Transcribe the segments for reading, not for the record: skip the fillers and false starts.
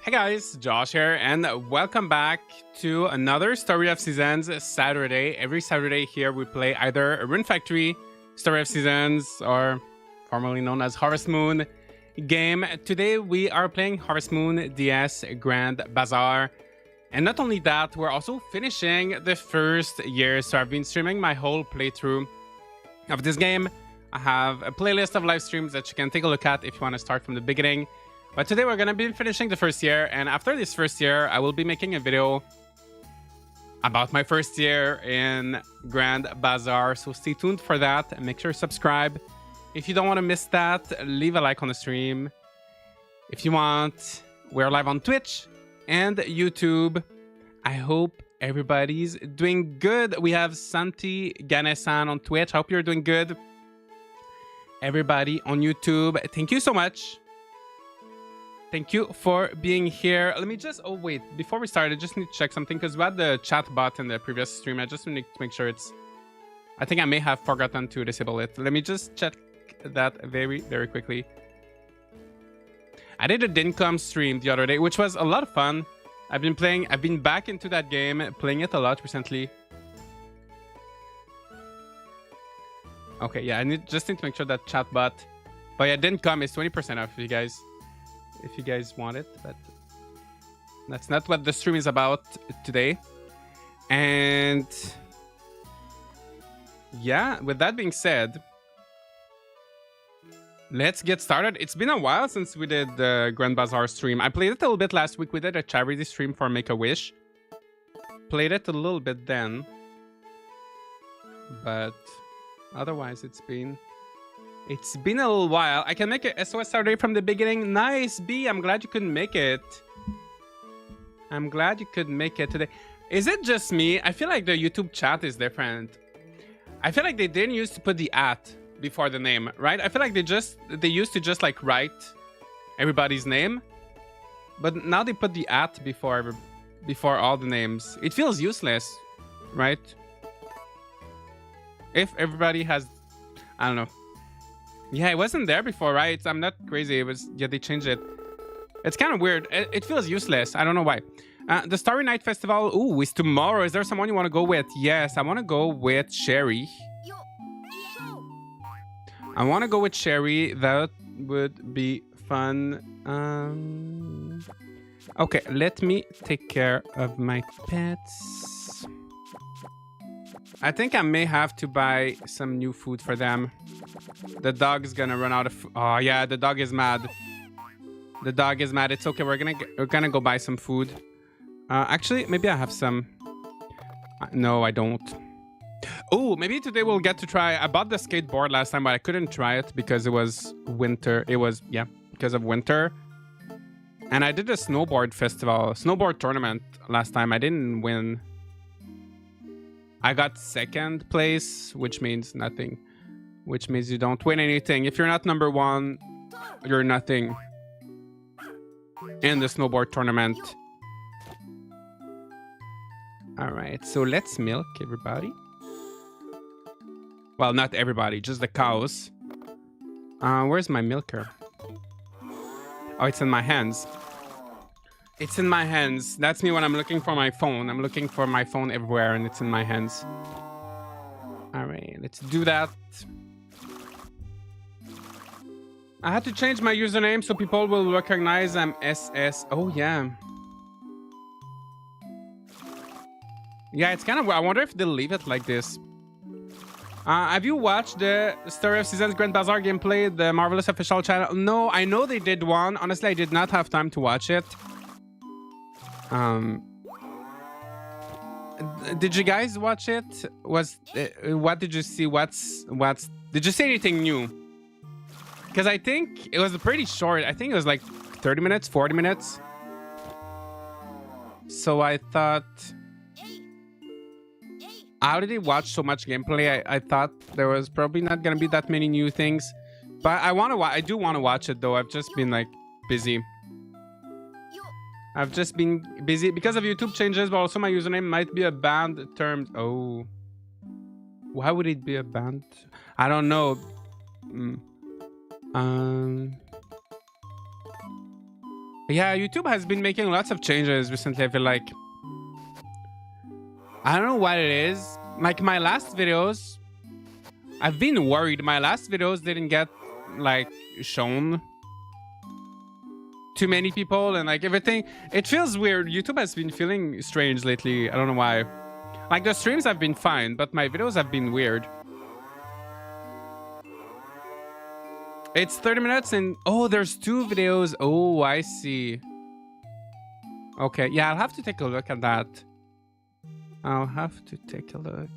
Hey guys, Josh here, and welcome back to another Story of Seasons Saturday. Every Saturday here we play either a Rune Factory, Story of Seasons, or formerly known as Harvest Moon game. Today we are playing Harvest Moon DS Grand Bazaar. And not only that, we're also finishing the first year. So I've been streaming my whole playthrough of this game. I have a playlist of live streams that you can take a look at if you want to start from the beginning. But today we're going to be finishing the first year, and after this first year, I will be making a video about my first year in Grand Bazaar. So stay tuned for that, and make sure to subscribe. If you don't want to miss that, leave a like on the stream. If you want, we're live on Twitch and YouTube. I hope everybody's doing good. We have Santi Ganesan on Twitch. I hope you're doing good. Everybody on YouTube, thank you so much. Thank you for being here. Let me just... Oh, wait. Before we start, I just need to check something because we had the chat bot in the previous stream. I just need to make sure it's... I think I may have forgotten to disable it. Let me just check that very, very quickly. I did a Dincom stream the other day, which was a lot of fun. I've been back into that game, playing it a lot recently. Okay, yeah, just need to make sure that chat bot... But yeah, Dincom is 20% off, if you guys want it, but that's not what the stream is about today. And yeah, with that being said, let's get started. It's been a while since we did the Grand Bazaar stream. I played it a little bit last week. We did a charity stream for Make-A-Wish. Played it a little bit then, but otherwise it's been a little while. I can make a SOS Saturday from the beginning. Nice, B. I'm glad you couldn't make it. I'm glad you couldn't make it today. Is it just me? I feel like the YouTube chat is different. I feel like they didn't used to put the at before the name, right? I feel like they used to just like write everybody's name, but now they put the at before all the names. It feels useless, right? If everybody has, I don't know. Yeah, it wasn't there before, right? I'm not crazy. It was, yeah, they changed it. It's kind of weird. It feels useless. I don't know why. The Starry Night Festival, ooh, is tomorrow. Is there someone you want to go with? Yes, I want to go with Sherry. I want to go with Sherry. That would be fun. Okay, let me take care of my pets. I think I may have to buy some new food for them. The dog is gonna run out of food. Oh yeah, the dog is mad. The dog is mad. It's okay. We're gonna go buy some food. Actually, maybe I have some. No, I don't. Oh, maybe today we'll get to try. I bought the skateboard last time, but I couldn't try it because it was winter. It was, yeah, because of winter. And I did a snowboard tournament last time. I didn't win. I got second place, which means nothing. Which means you don't win anything. If you're not number one, you're nothing in the snowboard tournament. All right, so let's milk everybody. Well, not everybody, just the cows. Where's my milker? Oh, it's in my hands. It's in my hands. That's me when I'm looking for my phone. I'm looking for my phone everywhere, and it's in my hands. All right, let's do that. I had to change my username so people will recognize I'm SS. Oh, yeah. Yeah, it's kind of... I wonder if they'll leave it like this. Have you watched the Story of Seasons Grand Bazaar gameplay, the Marvelous official channel? No, I know they did one. Honestly, I did not have time to watch it. Did you guys watch it? What did you see? Did you see anything new? Because I think it was pretty short. I think it was like 30 minutes, 40 minutes. So I thought, I already watched so much gameplay. I thought there was probably not going to be that many new things. But I do want to watch it though. I've just been like busy. I've just been busy because of YouTube changes, but also my username might be a banned term. Oh. Why would it be a banned? I don't know. Yeah, YouTube has been making lots of changes recently. I feel like I don't know what it is. Like my last videos, I've been worried. My last videos didn't get like shown to many people, and like everything. It feels weird. YouTube has been feeling strange lately. I don't know why. Like the streams have been fine, but my videos have been weird. It's 30 minutes and oh, there's 2 videos. Oh, I see. Okay, yeah, I'll have to take a look at that. I'll have to take a look.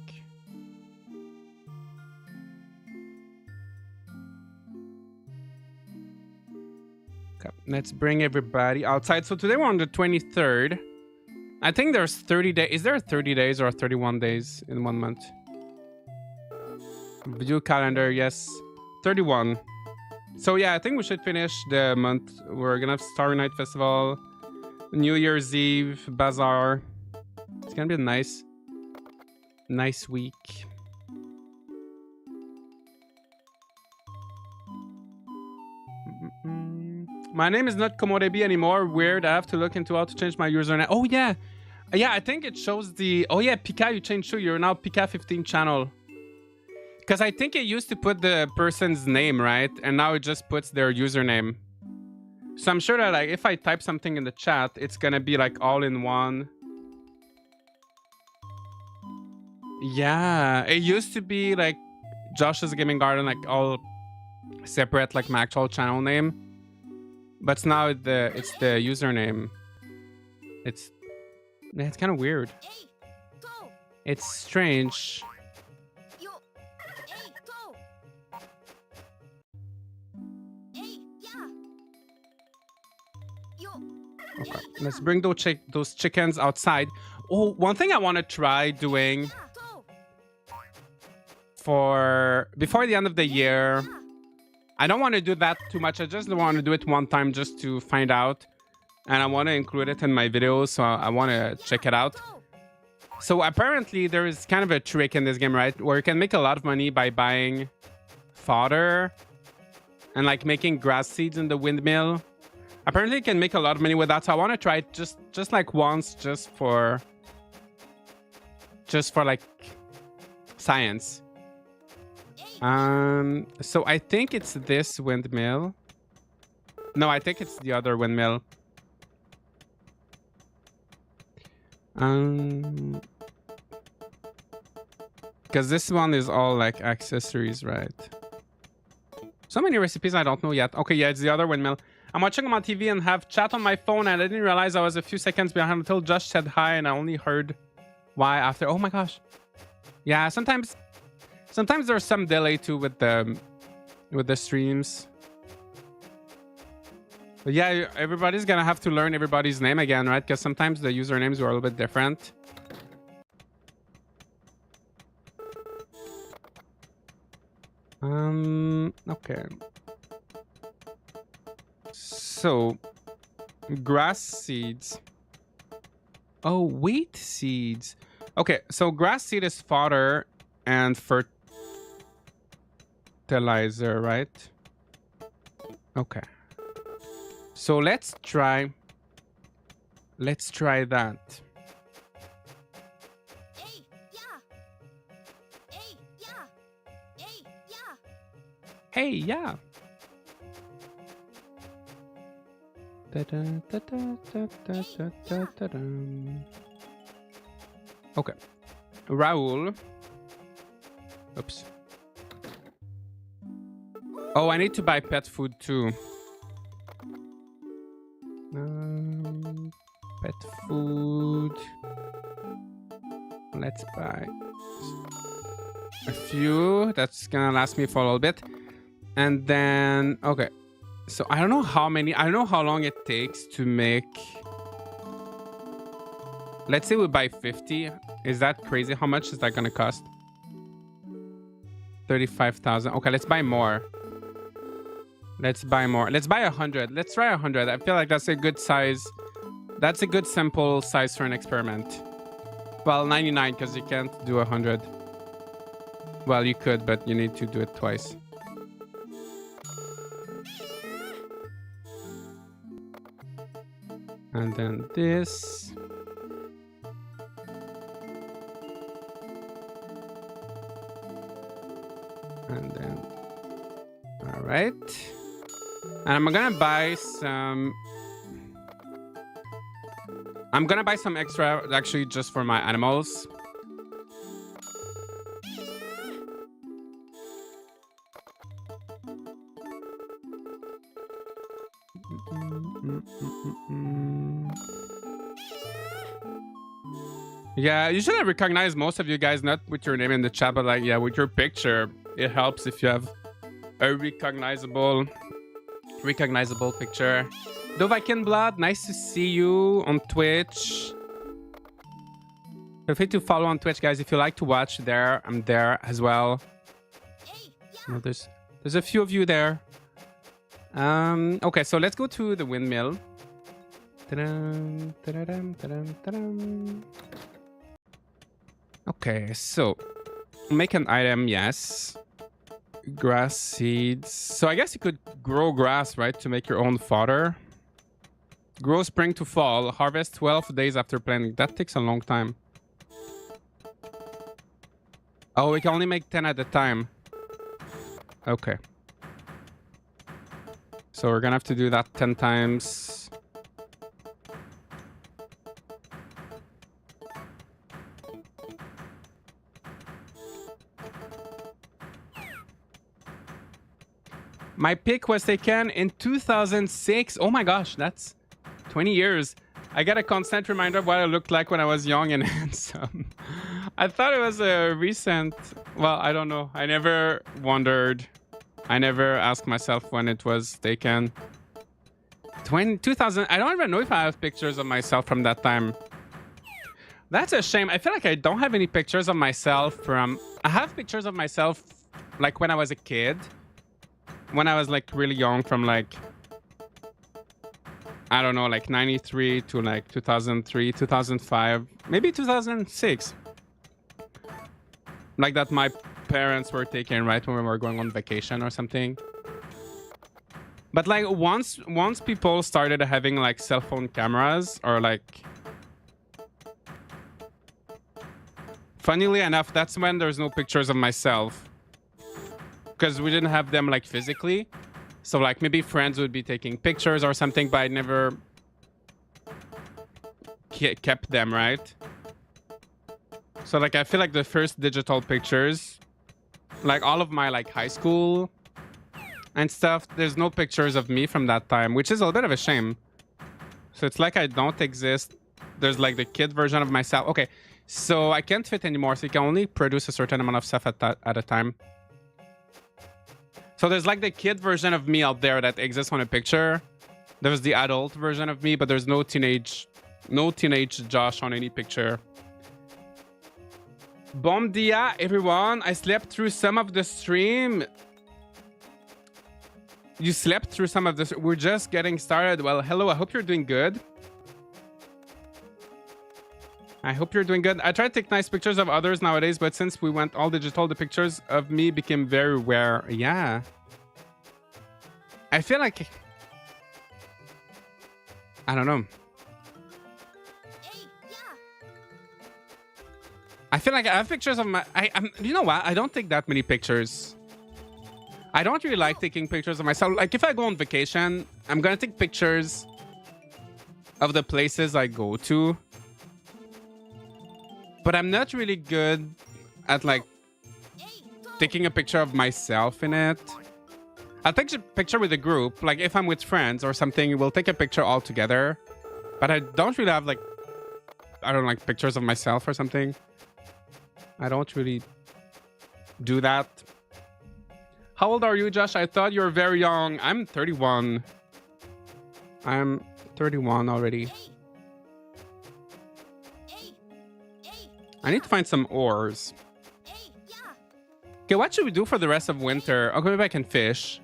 Okay, let's bring everybody outside. So today we're on the 23rd. I think there's 30 days. Is there 30 days or 31 days in 1 month? View calendar, yes. 31. So yeah, I think we should finish the month. We're gonna have Starry Night Festival, New Year's Eve, Bazaar. It's gonna be a nice week. My name is not Komorebi anymore. Weird. I have to look into how to change my username. Oh yeah. Yeah, I think it shows the... Oh yeah, Pika, you changed too. You're now Pika 15 channel. Because I think it used to put the person's name, right? And now it just puts their username. So I'm sure that like if I type something in the chat, it's gonna be like all in one. Yeah, it used to be like Josh's Gaming Garden, like all separate, like my actual channel name. But now it's the username. It's kind of weird. It's strange. Okay, let's bring those chickens outside. Oh, one thing I want to try doing for before the end of the year. I don't want to do that too much. I just want to do it one time just to find out. And I want to include it in my videos, so I want to check it out. So apparently there is kind of a trick in this game, right? Where you can make a lot of money by buying fodder and like making grass seeds in the windmill. Apparently you can make a lot of money with that. So I want to try it just like once, just for like science. So I think it's this windmill. No, I think it's the other windmill. Because this one is all like accessories, right? So many recipes I don't know yet. Okay, yeah, it's the other windmill. I'm watching them on TV and have chat on my phone, and I didn't realize I was a few seconds behind until Josh said hi, and I only heard why after. Oh my gosh. Yeah, sometimes there's some delay too with the streams. But yeah, everybody's gonna have to learn everybody's name again, right? Because sometimes the usernames were a little bit different. Okay. So, grass seeds. Oh, wheat seeds. Okay, so grass seed is fodder and fertilizer, right? Okay. So let's try that. Hey, yeah. Okay. Raul. Oops. Oh, I need to buy pet food too. Pet food. Let's buy a few. That's gonna last me for a little bit. And then, okay. So I don't know how long it takes to make. Let's say we buy 50. Is that crazy? How much is that gonna cost? 35,000. Okay, let's buy more. Let's buy 100. Let's try 100. I feel like that's a good size. That's a good simple size for an experiment. Well, 99 because you can't do 100. Well, you could, but you need to do it twice. And then this. And then, all right. And I'm gonna buy some. I'm gonna buy some extra, actually, just for my animals. Yeah, usually I recognize most of you guys, not with your name in the chat, but like, yeah, with your picture. It helps if you have a recognizable picture. Dovakin Blood, nice to see you on Twitch. Feel free to follow on Twitch, guys, if you like to watch there. I'm there as well. Oh, there's a few of you there. Okay, so let's go to the windmill. Ta-dam, ta-da-dam, ta-dam, ta-dam. Okay, so make an item, yes. Grass seeds. So I guess you could grow grass, right, to make your own fodder. Grow spring to fall. Harvest 12 days after planting. That takes a long time. Oh, we can only make 10 at a time. Okay. So we're gonna have to do that 10 times. My pick was taken in 2006. Oh my gosh, that's 20 years. I got a constant reminder of what I looked like when I was young and handsome. I thought it was a recent... Well, I don't know. I never wondered. I never asked myself when it was taken. 2000... I don't even know if I have pictures of myself from that time. That's a shame. I feel like I don't have any pictures of myself from... I have pictures of myself like when I was a kid. When I was like really young, from like, I don't know, like 93 to like 2003, 2005, maybe 2006. Like that my parents were taking, right, when we were going on vacation or something. But like once people started having like cell phone cameras, or like, funnily enough, that's when there's no pictures of myself. Because we didn't have them like physically. So like maybe friends would be taking pictures or something, but I never kept them, right? So like I feel like the first digital pictures, like all of my like high school and stuff, there's no pictures of me from that time, which is a bit of a shame. So it's like I don't exist. There's like the kid version of myself. Okay, so I can't fit anymore, so you can only produce a certain amount of stuff at a time. So there's like the kid version of me out there that exists on a picture. There's the adult version of me, but there's no teenage Josh on any picture. Bom dia, everyone. I slept through some of the stream. You slept through some of this. We're just getting started. Well, hello. I hope you're doing good. I hope you're doing good. I try to take nice pictures of others nowadays, but since we went all digital, the pictures of me became very rare. Yeah. I feel like... I don't know. I feel like I have pictures of my... you know what? I don't take that many pictures. I don't really like taking pictures of myself. Like if I go on vacation, I'm gonna take pictures of the places I go to. But I'm not really good at like taking a picture of myself in it. I'll take a picture with a group. Like if I'm with friends or something, we'll take a picture all together. But I don't really have like, I don't know, like pictures of myself or something. I don't really do that. How old are you, Josh? I thought you were very young. I'm 31. I'm 31 already. I need to find some ores. Okay, what should we do for the rest of winter? Okay, maybe I can fish.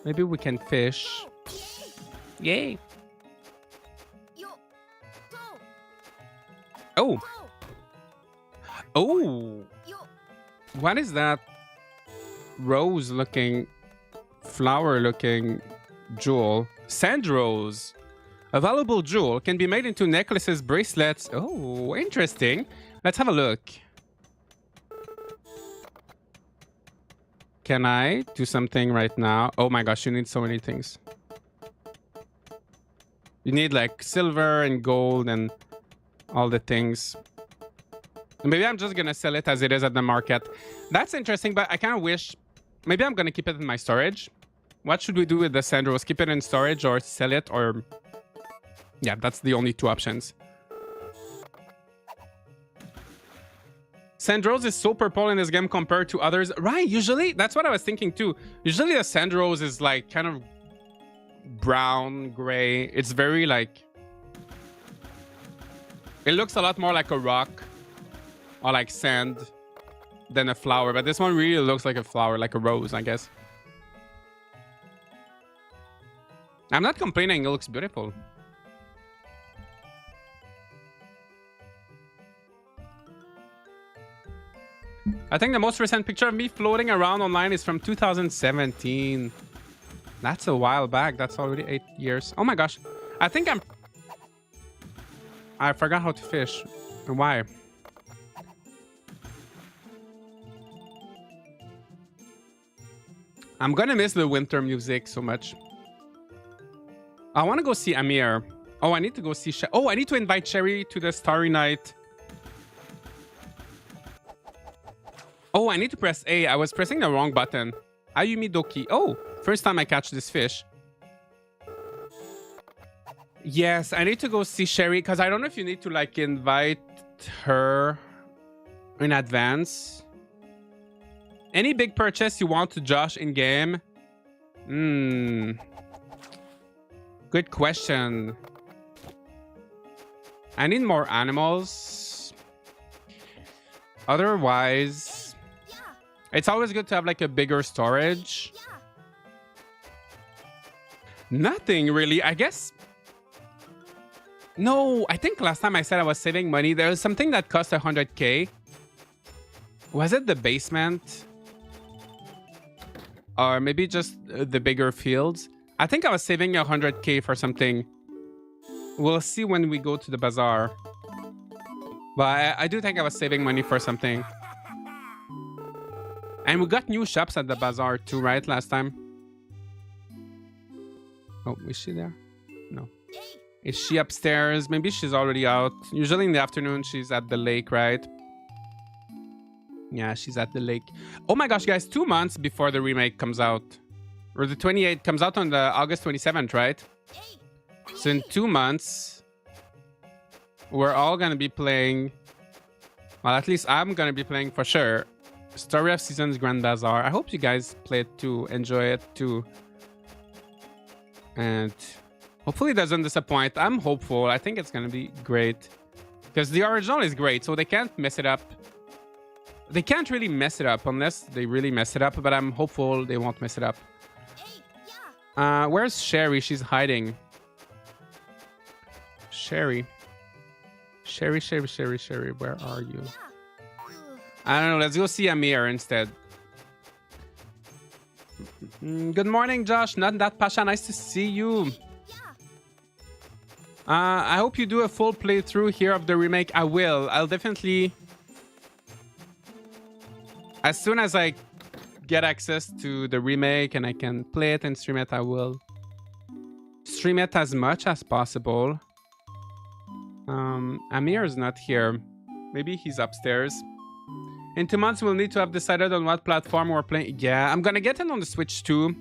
Maybe we can fish. Yay. Oh. Oh. What is that rose looking, flower looking jewel? Sand rose. A valuable jewel can be made into necklaces, bracelets. Oh, interesting. Let's have a look. Can I do something right now? Oh my gosh, you need so many things. You need like silver and gold and all the things. Maybe I'm just gonna sell it as it is at the market. That's interesting, but I kind of wish... Maybe I'm gonna keep it in my storage. What should we do with the Sandros? Keep it in storage or sell it, or... Yeah, that's the only two options. Sandros is so purple in this game compared to others. Right, usually, that's what I was thinking too. Usually the Sandros is like kind of brown, gray. It's very like... It looks a lot more like a rock or like sand than a flower. But this one really looks like a flower, like a rose, I guess. I'm not complaining, it looks beautiful. I think the most recent picture of me floating around online is from 2017. That's a while back. That's already 8 years. Oh my gosh. I think I forgot how to fish. Why? I'm gonna miss the winter music so much. I want to go see Amir. Oh, I need to go see... I need to invite Sherry to the Starry Night. Oh, I need to press A. I was pressing the wrong button. Ayumi Doki. Oh, first time I catch this fish. Yes, I need to go see Sherry because I don't know if you need to like invite her in advance. Any big purchase you want to Josh in game? Good question. I need more animals. Otherwise, it's always good to have like a bigger storage. Nothing really, I guess. No, I think last time I said I was saving money. There was something that cost 100k. Was it the basement? Or maybe just the bigger fields? I think I was saving 100k for something. We'll see when we go to the bazaar. But I do think I was saving money for something. And we got new shops at the bazaar too, right? Last time. Oh, is she there? No. Is she upstairs? Maybe she's already out. Usually in the afternoon, she's at the lake, right? Yeah, she's at the lake. Oh my gosh, guys. 2 months before the remake comes out. Or the 28th comes out on the August 27th, right? So in 2 months, we're all going to be playing... Well, at least I'm going to be playing for sure. Story of Seasons Grand Bazaar. I hope you guys play it too. Enjoy it too. And hopefully it doesn't disappoint. I'm hopeful. I think it's going to be great. Because the original is great, so they can't mess it up. They can't really mess it up unless they really mess it up. But I'm hopeful they won't mess it up. Where's Sherry? She's hiding. Sherry. Sherry, where are you? I don't know. Let's go see Amir instead. Good morning, Josh. Not that Pasha. Nice to see you. I hope you do a full playthrough here of the remake. I will. I'll definitely... As soon as I get access to the remake and I can play it and stream it, I will stream it as much as possible. Amir is not here. Maybe he's upstairs. In 2 months, we'll need to have decided on what platform we're playing. Yeah, I'm gonna get it on the Switch too.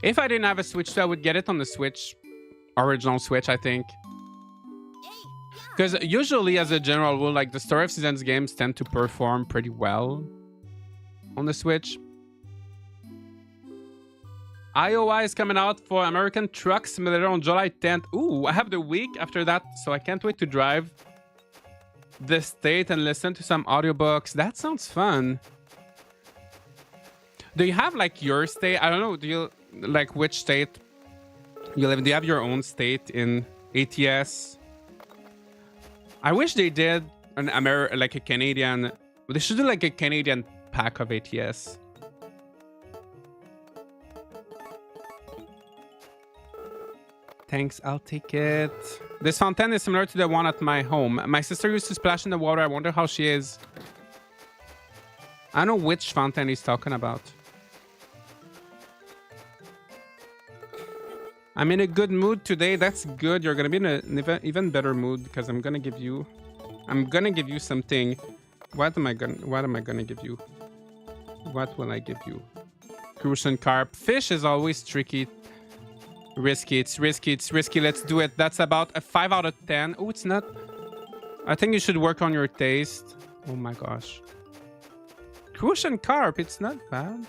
If I didn't have a Switch 2, I would get it on the Switch. Original Switch, I think. Because usually, as a general rule, like the Story of Seasons games tend to perform pretty well on the Switch. IOI is coming out for American Truck Simulator on July 10th. Ooh, I have the week after that, so I can't wait to drive the state and listen to some audiobooks. That sounds fun. Do you have like your state? I don't know. Do you like which state you live in? Do you have your own state in ATS? I wish they did an like a Canadian. They should do like a Canadian pack of ATS. Thanks, I'll take it. This fountain is similar to the one at my home. My sister used to splash in the water. I wonder how she is. I don't know which fountain he's talking about. I'm in a good mood today. That's good. You're gonna be in an even better mood because I'm gonna give you something. What am I gonna give you? What will I give you? Crucian carp. Fish is always tricky. Risky. It's risky. It's risky. Let's do it. That's about a 5 out of 10. Oh, it's not. I think you should work on your taste. Oh my gosh. Crucian carp. It's not bad.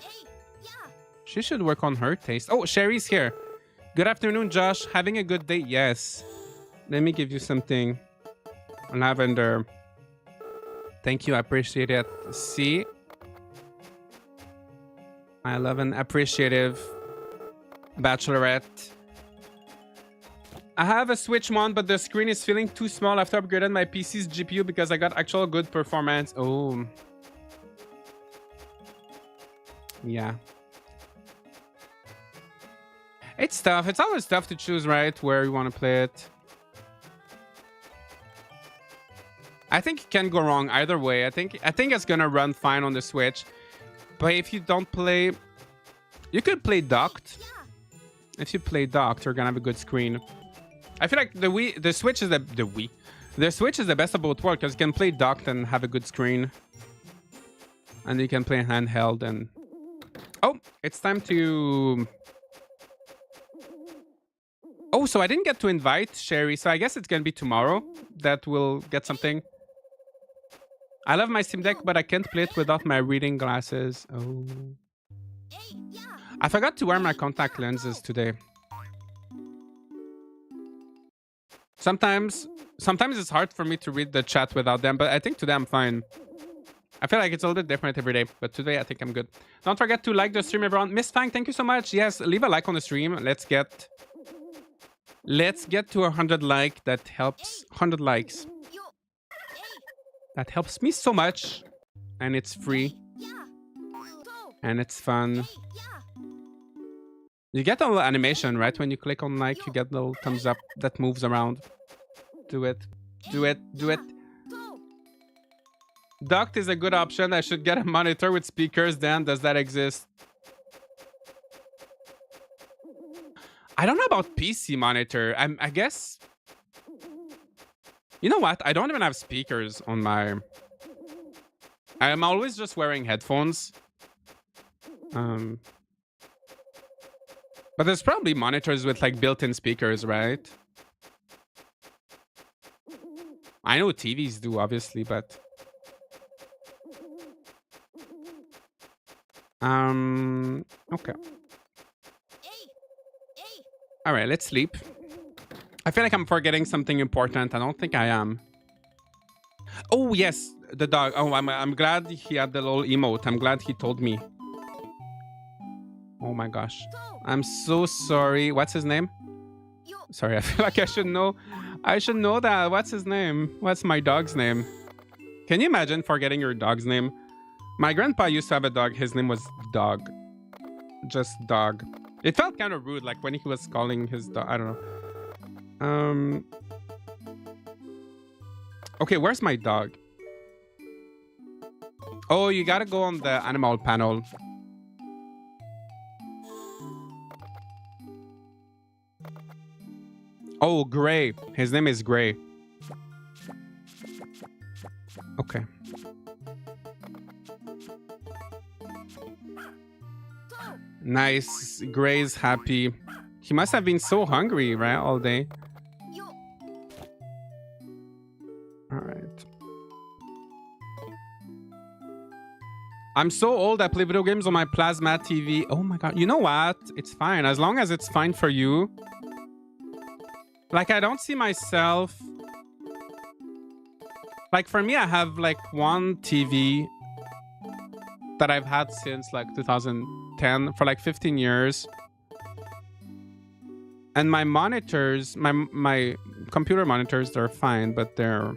She should work on her taste. Oh, Sherry's here. Good afternoon, Josh. Having a good day? Yes. Let me give you something. Lavender. Thank you. I appreciate it. See? I love an appreciative bachelorette. I have a Switch one, but the screen is feeling too small after upgrading my PC's GPU because I got actual good performance. Oh. Yeah. It's tough. It's always tough to choose, right, where you want to play it. I think you can go wrong either way. I think it's gonna run fine on the Switch. But if you don't play, you could play docked. If you play docked, you're gonna have a good screen. I feel like the Switch is the Switch is the best of both worlds because you can play docked and have a good screen, and you can play handheld. And oh, it's time to. Oh, so I didn't get to invite Sherry, so I guess it's gonna be tomorrow that we'll get something. I love my Steam Deck, but I can't play it without my reading glasses. Oh. I forgot to wear my contact lenses today. Sometimes it's hard for me to read the chat without them, but I think today I'm fine. I feel like it's a little bit different every day, but today I think I'm good. Don't forget to like the stream, everyone. Miss Fang, thank you so much. Yes, leave a like on the stream. Let's get to 100 likes. That helps. 100 likes. That helps me so much. And it's free. And it's fun. You get a little animation, right? When you click on like, you get the little thumbs up that moves around. Do it. Do it. Do it. Docked is a good option. I should get a monitor with speakers. Dan, does that exist? I don't know about PC monitor. I guess... You know what? I don't even have speakers on my... I'm always just wearing headphones. But there's probably monitors with like built-in speakers, right? I know TVs do, obviously, but... Okay. All right, let's sleep. I feel like I'm forgetting something important. I don't think I am. Oh, yes, the dog. Oh, I'm glad he had the little emote. I'm glad he told me. Oh my gosh. I'm so sorry. What's his name? Sorry, I feel like I should know. I should know that. What's his name? What's my dog's name? Can you imagine forgetting your dog's name? My grandpa used to have a dog. His name was Dog. Just Dog. It felt kind of rude, like when he was calling his dog. I don't know. Okay, where's my dog? Oh, you gotta go on the animal panel. Oh, Gray. His name is Gray. Okay. Nice. Gray's happy. He must have been so hungry, right? All day. All right. I'm so old. I play video games on my plasma TV. Oh my god. You know what? It's fine. As long as it's fine for you. Like, I don't see myself... Like, for me, I have, like, one TV that I've had since, like, 2010 for, like, 15 years. And my monitors, my computer monitors, they're fine, but they're...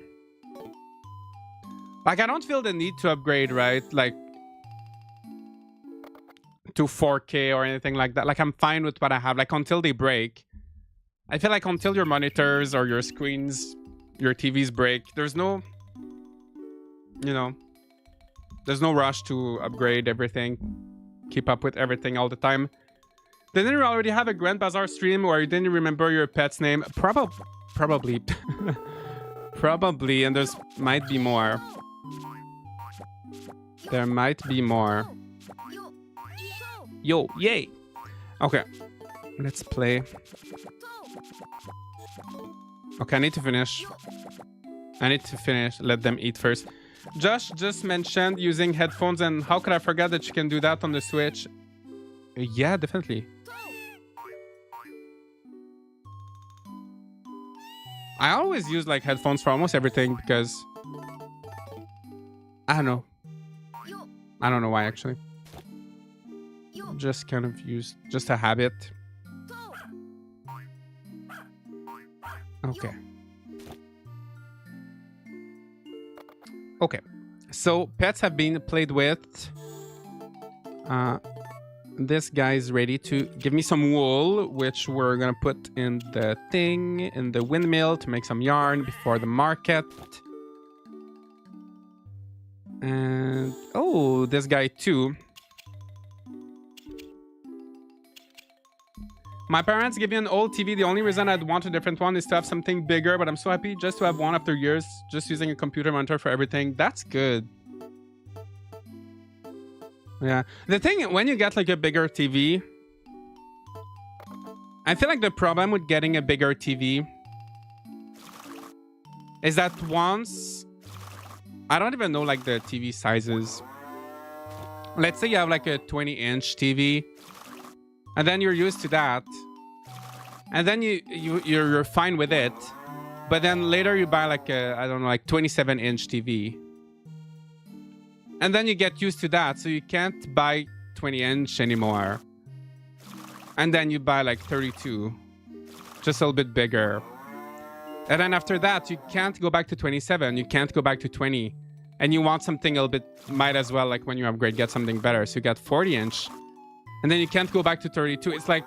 Like, I don't feel the need to upgrade, right? Like, to 4K or anything like that. Like, I'm fine with what I have. Like, until they break. I feel like until your monitors or your screens, your TVs break, there's no, you know, there's no rush to upgrade everything, keep up with everything all the time. Didn't you already have a Grand Bazaar stream where you didn't remember your pet's name? Probably. Probably, and there's might be more. There might be more. Yo, yay! Okay, let's play. Okay, I need to finish. Let them eat first. Josh just mentioned using headphones, and how could I forget that you can do that on the Switch? Yeah, definitely. I always use like headphones for almost everything because I don't know. I don't know why actually. Just kind of use just a habit. Okay. Okay. So pets have been played with. This guy is ready to give me some wool, which we're gonna put in the thing, in the windmill to make some yarn before the market. And oh, this guy too. My parents gave me an old TV. The only reason I'd want a different one is to have something bigger, but I'm so happy just to have one after years, just using a computer monitor for everything. That's good. Yeah. The thing, when you get like a bigger TV, I feel like the problem with getting a bigger TV is that once, I don't even know like the TV sizes. Let's say you have like a 20-inch TV. And then you're used to that, and then you're fine with it, but then later you buy like a, I don't know, like 27-inch TV, and then you get used to that, so you can't buy 20-inch anymore, and then you buy like 32, just a little bit bigger, and then after that you can't go back to 27, you can't go back to 20, and you want something a little bit, might as well, like when you upgrade, get something better, so you got 40-inch. And then you can't go back to 32. It's like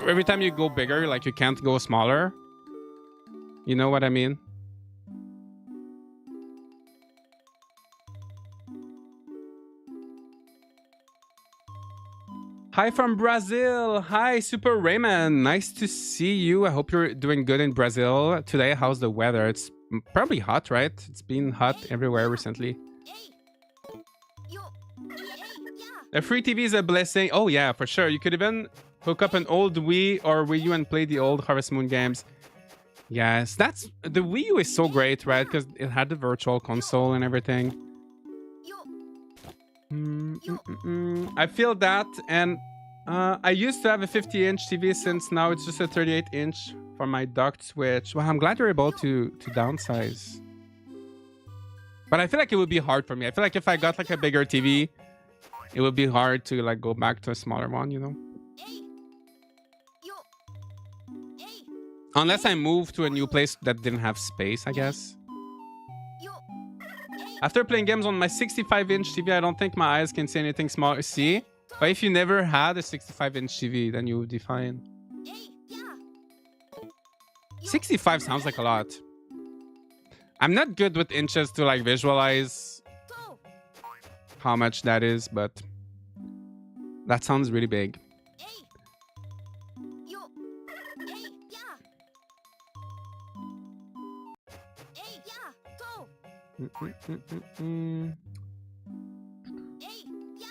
every time you go bigger, like you can't go smaller. You know what I mean? Hi from Brazil. Hi, Super Raymond. Nice to see you. I hope you're doing good in Brazil today. How's the weather? It's probably hot, right? It's been hot everywhere recently. A free TV is a blessing. Oh yeah, for sure. You could even hook up an old Wii or Wii U and play the old Harvest Moon games. Yes, that's the Wii U is so great, right? Because it had the virtual console and everything. I feel that, and I used to have a 50-inch TV since now it's just a 38-inch for my docked Switch. Well, I'm glad you're able to downsize. But I feel like it would be hard for me. I feel like if I got like a bigger TV, it would be hard to like go back to a smaller one, you know? Unless I moved to a new place that didn't have space, I guess. After playing games on my 65-inch TV, I don't think my eyes can see anything smaller. See? But if you never had a 65-inch TV, then you would be fine. 65 sounds like a lot. I'm not good with inches to like visualize how much that is, but that sounds really big.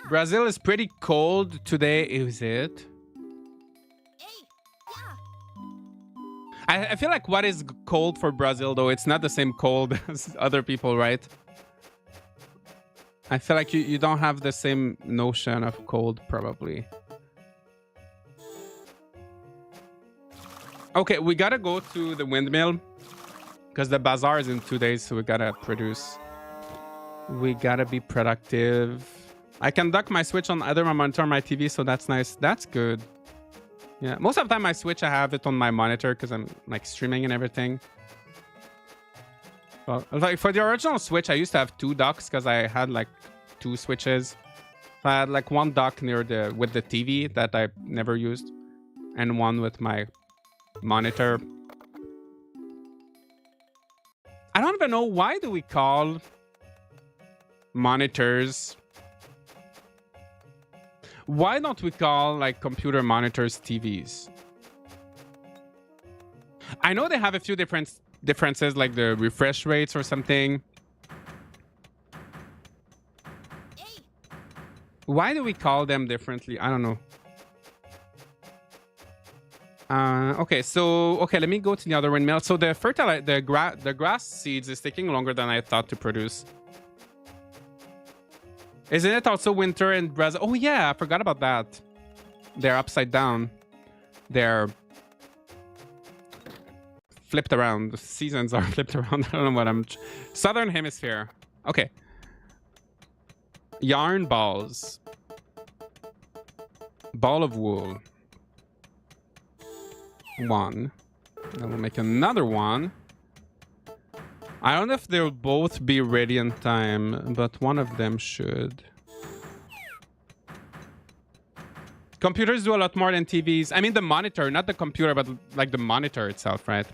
Brazil is pretty cold today, is it? I feel like what is cold for Brazil, though, it's not the same cold as other people, right? I feel like you don't have the same notion of cold, probably. Okay, we gotta go to the windmill because the bazaar is in 2 days, so we gotta produce. We gotta be productive. I can dock my Switch on either my monitor or my TV, so that's nice. That's good. Yeah, most of the time I Switch, I have it on my monitor because I'm like streaming and everything. Well, like for the original Switch, I used to have 2 docks because I had like 2 switches. So I had like one dock near with the TV that I never used, and one with my monitor. I don't even know why do we call monitors. Why don't we call like computer monitors TVs? I know they have a few differences like the refresh rates or something. Why do we call them differently? I don't know. Okay, so let me go to the other windmill. So the the grass seeds is taking longer than I thought to produce. Isn't it also winter in Brazil? Oh yeah, I forgot about that. They're upside down. They're flipped around. The seasons are flipped around. I don't know what I'm... Southern hemisphere. Okay. Yarn balls. Ball of wool. One. Then we'll make another one. I don't know if they'll both be ready in time, but one of them should. Computers do a lot more than TVs. I mean the monitor, not the computer, but like the monitor itself, right?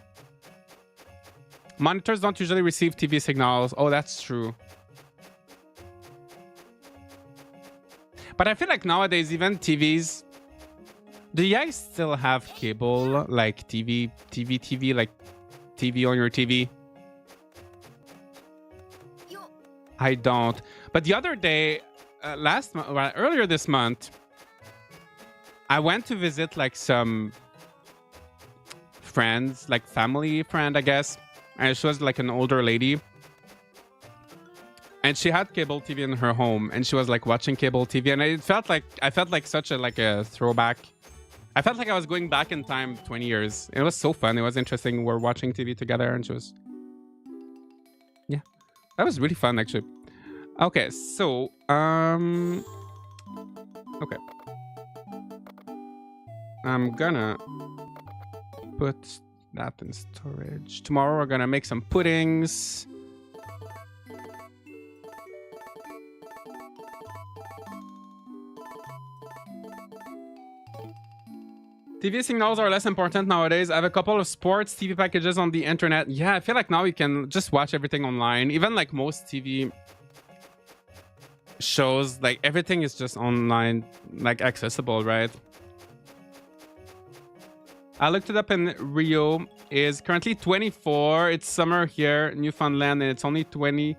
Monitors don't usually receive TV signals. Oh, that's true. But I feel like nowadays, even TVs... Do you guys still have cable, like TV, like TV on your TV? I don't. But the other day, earlier this month, I went to visit like some friends, like family friend, I guess. And she was like an older lady. And she had cable TV in her home, and she was like watching cable TV, and I felt like such a throwback. I felt like I was going back in time 20 years. It was so fun. It was interesting. We're watching TV together, and she was... Yeah. That was really fun, actually. Okay, so... Okay. I'm gonna put that in storage. Tomorrow we're gonna make some puddings. TV signals are less important nowadays. I have a couple of sports TV packages on the internet. Yeah, I feel like now you can just watch everything online. Even like most TV shows, like everything is just online, like accessible, right? I looked it up in Rio. Is currently 24. It's summer here, Newfoundland, and it's only 20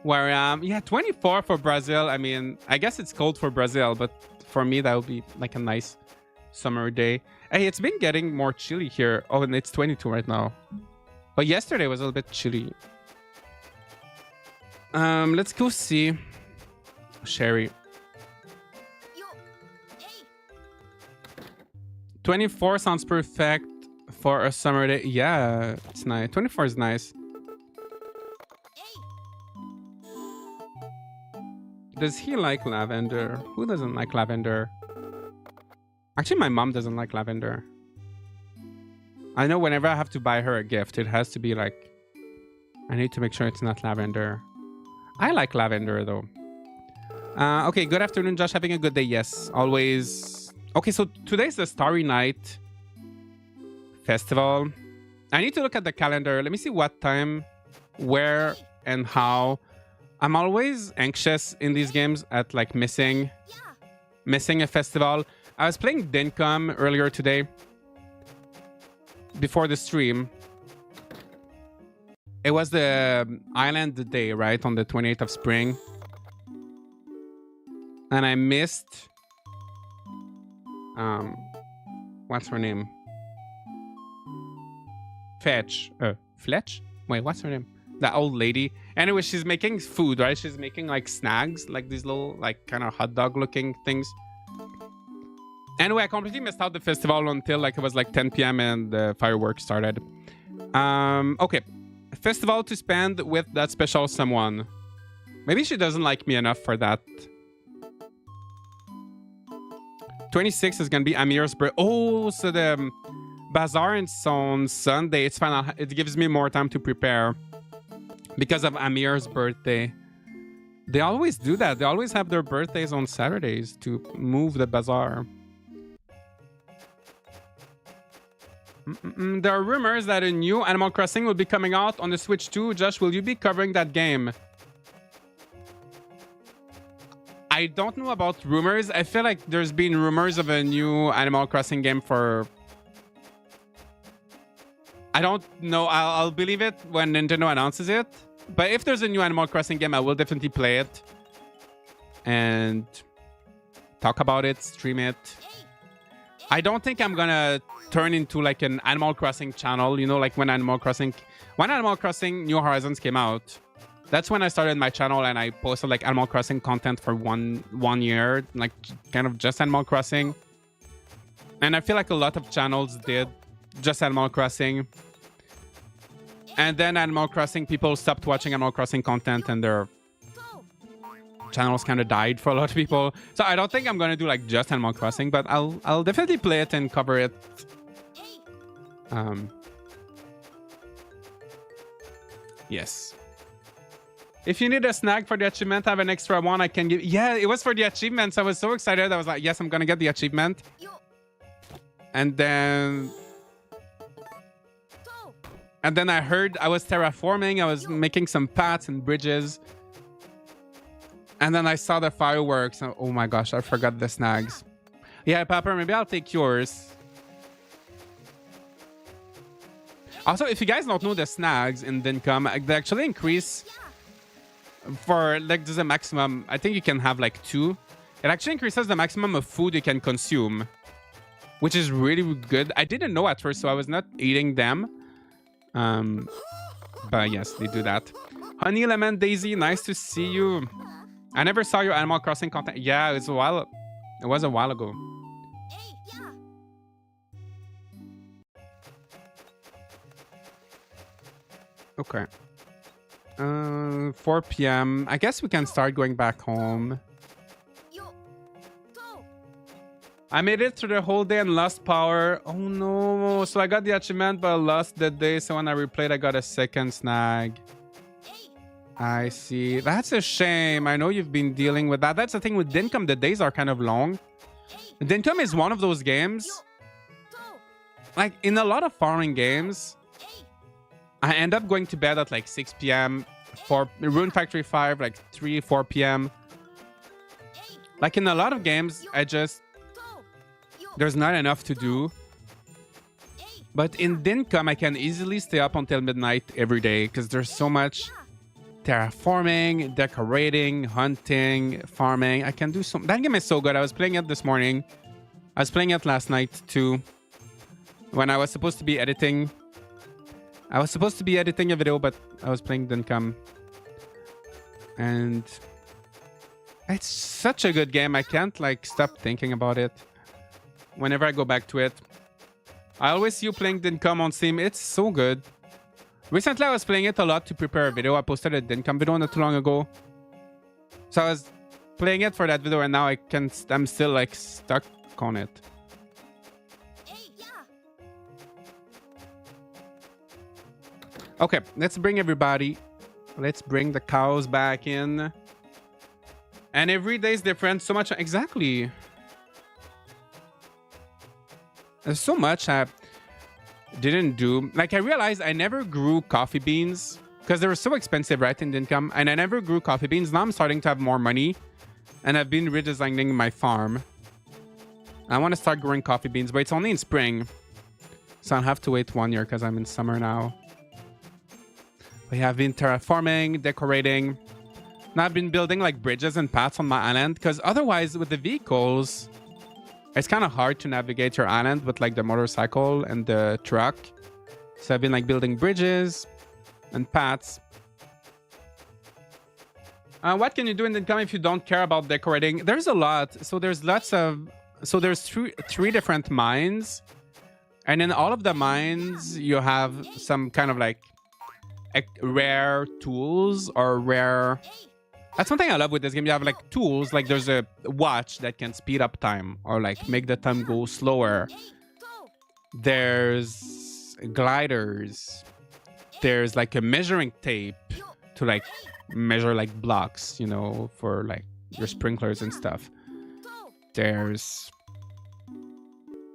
where I am. Yeah, 24 for Brazil. I mean, I guess it's cold for Brazil, but for me, that would be like a nice summer day. Hey, it's been getting more chilly here. Oh, and it's 22 right now. But yesterday was a little bit chilly. Let's go see Sherry. 24 sounds perfect for a summer day. Yeah, it's nice. 24 is nice. Does he like lavender? Who doesn't like lavender? Actually, my mom doesn't like lavender. I know whenever I have to buy her a gift, it has to be like... I need to make sure it's not lavender. I like lavender, though. Okay, good afternoon, Josh. Having a good day. Yes, always. Okay, so today's the Starry Night Festival. I need to look at the calendar. Let me see what time, where, and how. I'm always anxious in these games at like missing a festival. I was playing Dincom earlier today before the stream. It was the island day, right? On the 28th of spring. And I missed... what's her name? Fletch? Wait, what's her name? That old lady. Anyway, she's making food, right? She's making like snags, like these little, like kind of hot dog looking things. Anyway, I completely missed out the festival until like it was like 10 p.m. and the fireworks started. Okay. Festival to spend with that special someone. Maybe she doesn't like me enough for that. 26 is gonna be Amir's birthday. Oh, so the bazaar is on Sunday. It's fine. It gives me more time to prepare because of Amir's birthday. They always do that. They always have their birthdays on Saturdays to move the bazaar. There are rumors that a new Animal Crossing will be coming out on the Switch too. Josh, will you be covering that game? I don't know about rumors. I feel like there's been rumors of a new Animal Crossing game for... I don't know. I'll believe it when Nintendo announces it. But if there's a new Animal Crossing game, I will definitely play it. And talk about it, stream it. I don't think I'm gonna turn into like an Animal Crossing channel. You know, like when Animal Crossing New Horizons came out. That's when I started my channel and I posted like Animal Crossing content for one year, like kind of just Animal Crossing. And I feel like a lot of channels did just Animal Crossing. And then Animal Crossing, people stopped watching Animal Crossing content and their channels kind of died for a lot of people. So I don't think I'm going to do like just Animal Crossing, but I'll definitely play it and cover it. Yes. If you need a snack for the achievement, I have an extra one I can give. Yeah, it was for the achievements. I was so excited. I was like, yes, I'm going to get the achievement. And then I heard I was terraforming. I was making some paths and bridges. And then I saw the fireworks. And, oh my gosh, I forgot the snags. Yeah, Papa, maybe I'll take yours. Also, if you guys don't know the snags in Dincom, they actually increase for like there's a maximum. I think you can have like 2. It actually increases the maximum of food you can consume, which is really good. I didn't know at first, so I was not eating them. But yes, they do that. Honey Lemon Daisy, nice to see you. I never saw your Animal Crossing content. Yeah, it was a while ago. Okay. 4 p.m. I guess we can start going back home. I made it through the whole day and lost power. Oh no. So I got the achievement, but I lost the day. So when I replayed, I got a second snag. I see. That's a shame. I know you've been dealing with that. That's the thing with Dincom. The days are kind of long. Dincom is one of those games. Like in a lot of farming games, I end up going to bed at like 6 p.m. for Rune Factory 5, like 3, 4 p.m. Like in a lot of games, there's not enough to do. But in Dincom, I can easily stay up until midnight every day because there's so much terraforming, decorating, hunting, farming. I can do some. That game is so good. I was playing it this morning. I was playing it last night too. When I was supposed to be editing. I was supposed to be editing a video, but I was playing Dincom. And it's such a good game. I can't like stop thinking about it. Whenever I go back to it. I always see you playing Dincom on Steam. It's so good. Recently, I was playing it a lot to prepare a video. I posted a Dincom video not too long ago. So I was playing it for that video, and now I'm still like stuck on it. Okay, let's bring everybody. Let's bring the cows back in. And every day is different. So much. Exactly. There's so much I didn't do. Like I realized I never grew coffee beans because they were so expensive, right, in Dincom. And I never grew coffee beans. Now I'm starting to have more money. And I've been redesigning my farm. I want to start growing coffee beans, but it's only in spring. So I'll have to wait 1 year because I'm in summer now. We have been terraforming, decorating. Now I've been building like bridges and paths on my island because otherwise with the vehicles, it's kind of hard to navigate your island with like the motorcycle and the truck. So I've been like building bridges and paths. What can you do in Dincom if you don't care about decorating? There's a lot. So there's lots of... So there's three different mines. And in all of the mines, you have some kind of like rare tools or rare... That's one thing I love with this game. You have like tools, like there's a watch that can speed up time or like make the time go slower. There's gliders. There's like a measuring tape to like measure like blocks, you know, for like your sprinklers and stuff. There's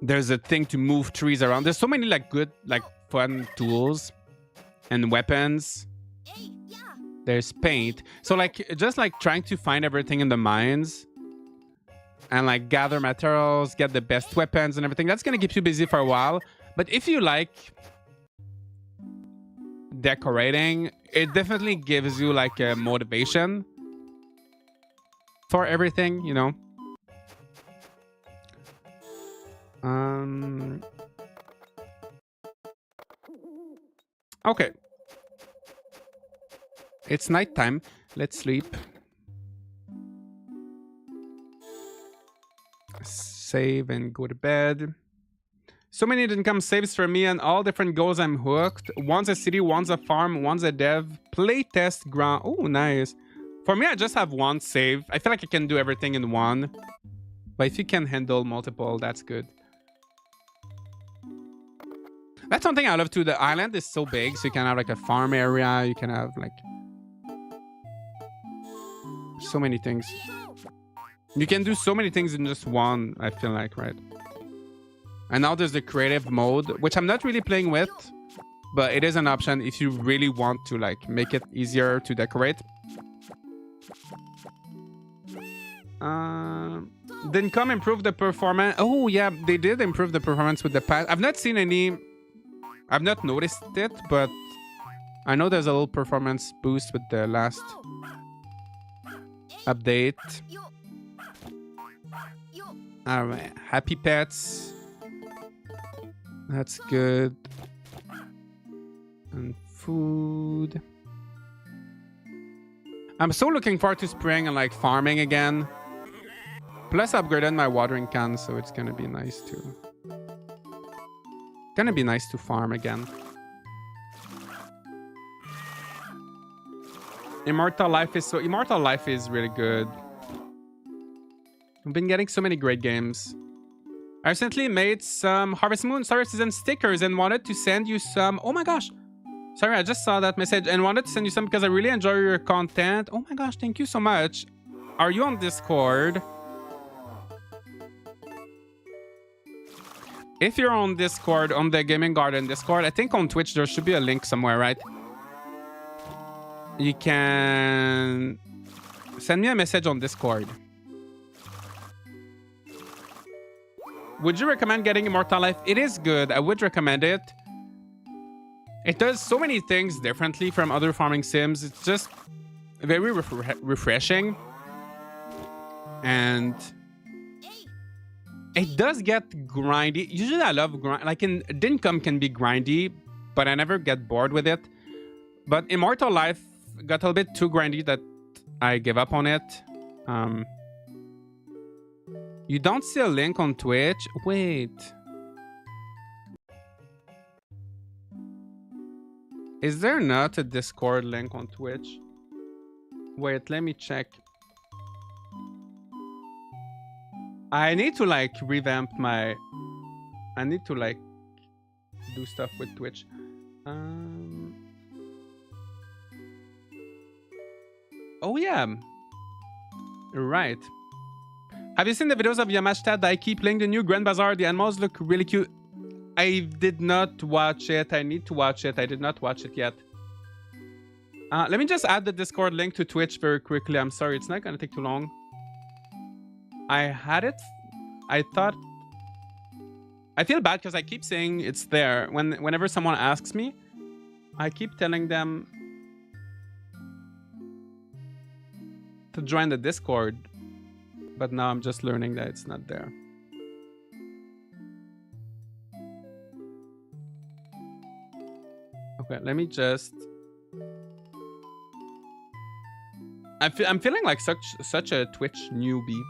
There's a thing to move trees around. There's so many like good, like fun tools and weapons. There's paint. So like just like trying to find everything in the mines and like gather materials, get the best weapons and everything. That's gonna keep you busy for a while. But if you like decorating, it definitely gives you like a motivation for everything, you know. Okay. It's nighttime. Let's sleep. Save and go to bed. So many income saves for me and all different goals. I'm hooked. One's a city, one's a farm, one's a dev. Play test ground. Oh, nice. For me, I just have one save. I feel like I can do everything in one. But if you can handle multiple, that's good. That's something I love too. The island is so big, so you can have like a farm area. You can have like so many things. You can do so many things in just one, I feel like, right? And now there's the creative mode, which I'm not really playing with, but it is an option if you really want to like make it easier to decorate. Didn't come improve the performance. Oh yeah, they did improve the performance with the patch. I've not seen any. I've not noticed it, but I know there's a little performance boost with the last update. All right, happy pets. That's good. And food. I'm so looking forward to spring and like farming again. Plus, I upgraded my watering can, so it's gonna be nice too. Gonna be nice to farm again. Immortal Life is really good. I've been getting so many great games. I recently made some Harvest Moon Starry Season stickers and wanted to send you some. Oh my gosh. Sorry, I just saw that message and wanted to send you some because I really enjoy your content. Oh my gosh, thank you so much. Are you on Discord? If you're on Discord, on the Gaming Garden Discord, I think on Twitch there should be a link somewhere, right? You can send me a message on Discord. Would you recommend getting Immortal Life? It is good. I would recommend it. It does so many things differently from other farming sims. It's just very refreshing. And it does get grindy. Usually I love grind. Like in Dinkum can be grindy, but I never get bored with it. But Immortal Life got a little bit too grindy that I give up on it. You don't see a link on Twitch? Wait. Is there not a Discord link on Twitch? Wait, let me check. I need to like revamp my... I need to like do stuff with Twitch. Oh yeah. Right. Have you seen the videos of Yamashita Daiki playing the new Grand Bazaar? The animals look really cute. I did not watch it. I need to watch it. I did not watch it yet. Let me just add the Discord link to Twitch very quickly. I'm sorry. It's not going to take too long. I had it. I thought... I feel bad because I keep saying it's there. Whenever someone asks me, I keep telling them to join the Discord. But now I'm just learning that it's not there. Okay, let me just... I'm feeling like such a Twitch newbie.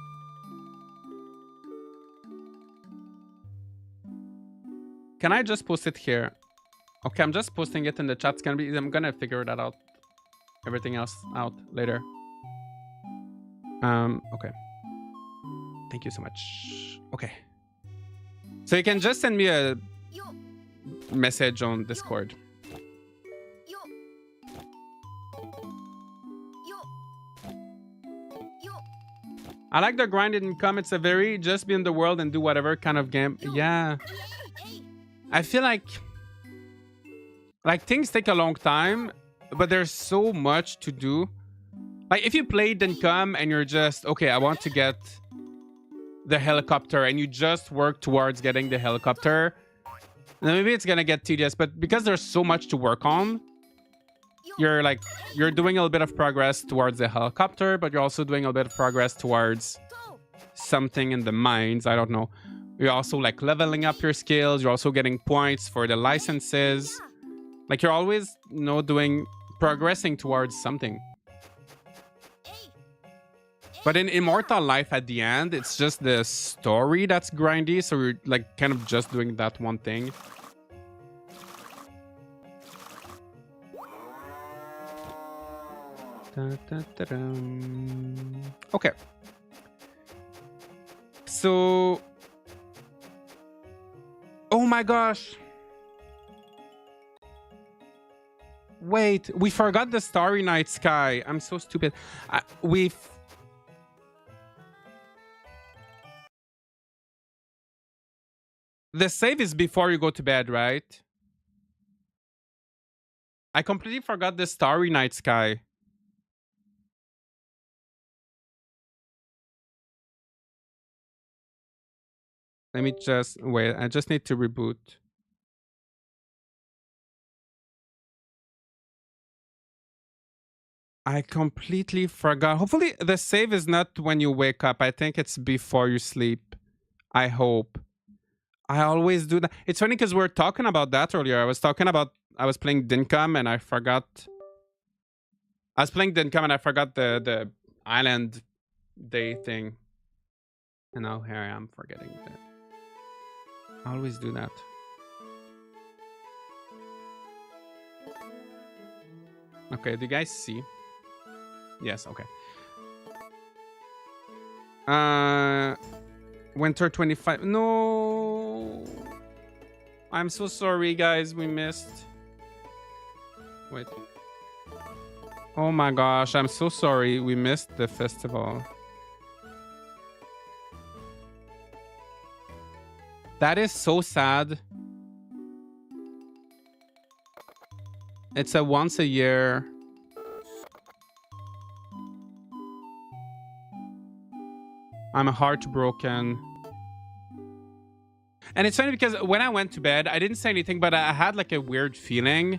Can I just post it here? Okay, I'm just posting it in the chat. It's gonna be... I'm gonna figure that out. Everything else out later. Okay. Thank you so much. Okay. So you can just send me a message on Discord. I like the grind income. It's a very just be in the world and do whatever kind of game. Yeah. I feel like things take a long time, but there's so much to do. Like if you play Income and you're just, okay, I want to get the helicopter and you just work towards getting the helicopter, then maybe it's gonna get tedious. But because there's so much to work on, you're doing a little bit of progress towards the helicopter, but you're also doing a little bit of progress towards something in the mines. I don't know. You're also like leveling up your skills. You're also getting points for the licenses. Like you're always, progressing towards something. But in Immortal Life at the end, it's just the story that's grindy. So you're like kind of just doing that one thing. Okay. So... Oh my gosh. Wait, we forgot the Starry Night Sky. I'm so stupid. The save is before you go to bed, right? I completely forgot the Starry Night Sky. Let me just wait. I just need to reboot. I completely forgot. Hopefully the save is not when you wake up. I think it's before you sleep. I hope. I always do that. It's funny because we were talking about that earlier. I was playing Dincom and I forgot. I was playing Dincom and I forgot the island day thing. And now here I am forgetting that. I always do that. Okay, do you guys see? Yes, okay. Winter 25. No. I'm so sorry, guys. We missed. Wait. Oh my gosh, I'm so sorry. We missed the festival. That is so sad. It's a once a year. I'm heartbroken. And it's funny because when I went to bed, I didn't say anything, but I had like a weird feeling.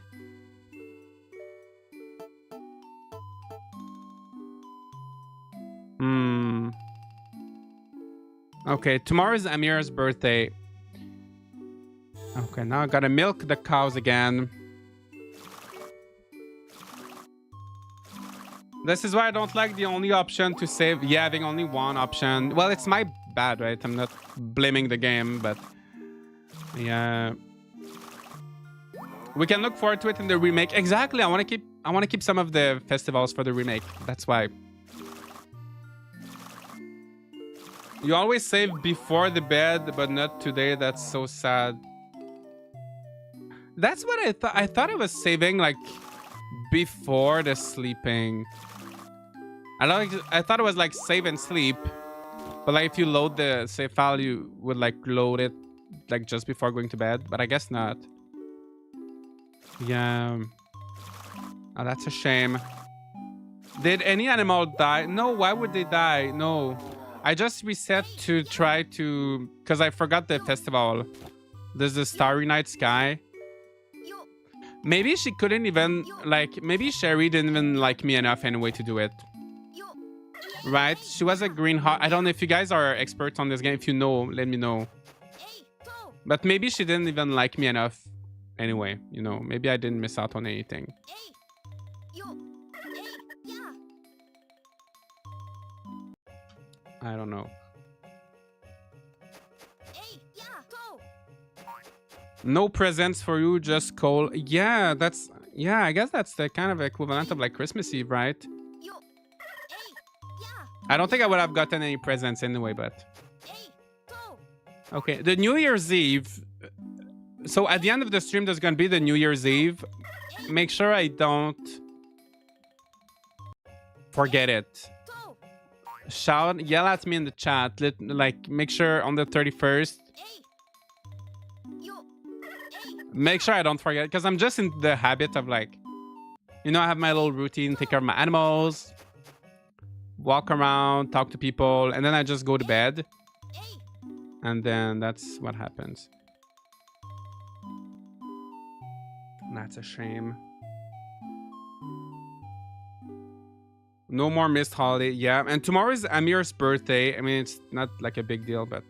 Okay, tomorrow is Amir's birthday. Okay, now I gotta milk the cows again. This is why I don't like the only option to save. Yeah, having only one option. Well, it's my bad, right? I'm not blaming the game, but yeah. We can look forward to it in the remake. Exactly. I want to keep some of the festivals for the remake. That's why. You always save before the bed, but not today. That's so sad. That's what I thought. I thought I was saving like before the sleeping. I thought it was like save and sleep, but like if you load the save file, you would like load it like just before going to bed. But I guess not. Yeah. Oh, that's a shame. Did any animal die? No. Why would they die? No. I just reset to try to, because I forgot the festival. There's the Starry Night Sky. Maybe she couldn't even like. Maybe Sherry didn't even like me enough anyway to do it. Right? She was a green heart. I don't know if you guys are experts on this game. If you know, let me know. But maybe she didn't even like me enough anyway. You know, maybe I didn't miss out on anything. I don't know. No presents for you, just coal. Yeah, that's... Yeah, I guess that's the kind of equivalent of like Christmas Eve, right? I don't think I would have gotten any presents anyway, but... Okay, the New Year's Eve. So at the end of the stream, there's going to be the New Year's Eve. Make sure I don't forget it. Shout, yell at me in the chat. Like, make sure on the 31st. Make sure I don't forget, because I'm just in the habit of like, you know, I have my little routine, take care of my animals, walk around, talk to people, and then I just go to bed. And then that's what happens. That's a shame. No more missed holiday. Yeah, and tomorrow is Amir's birthday. I mean, it's not like a big deal, but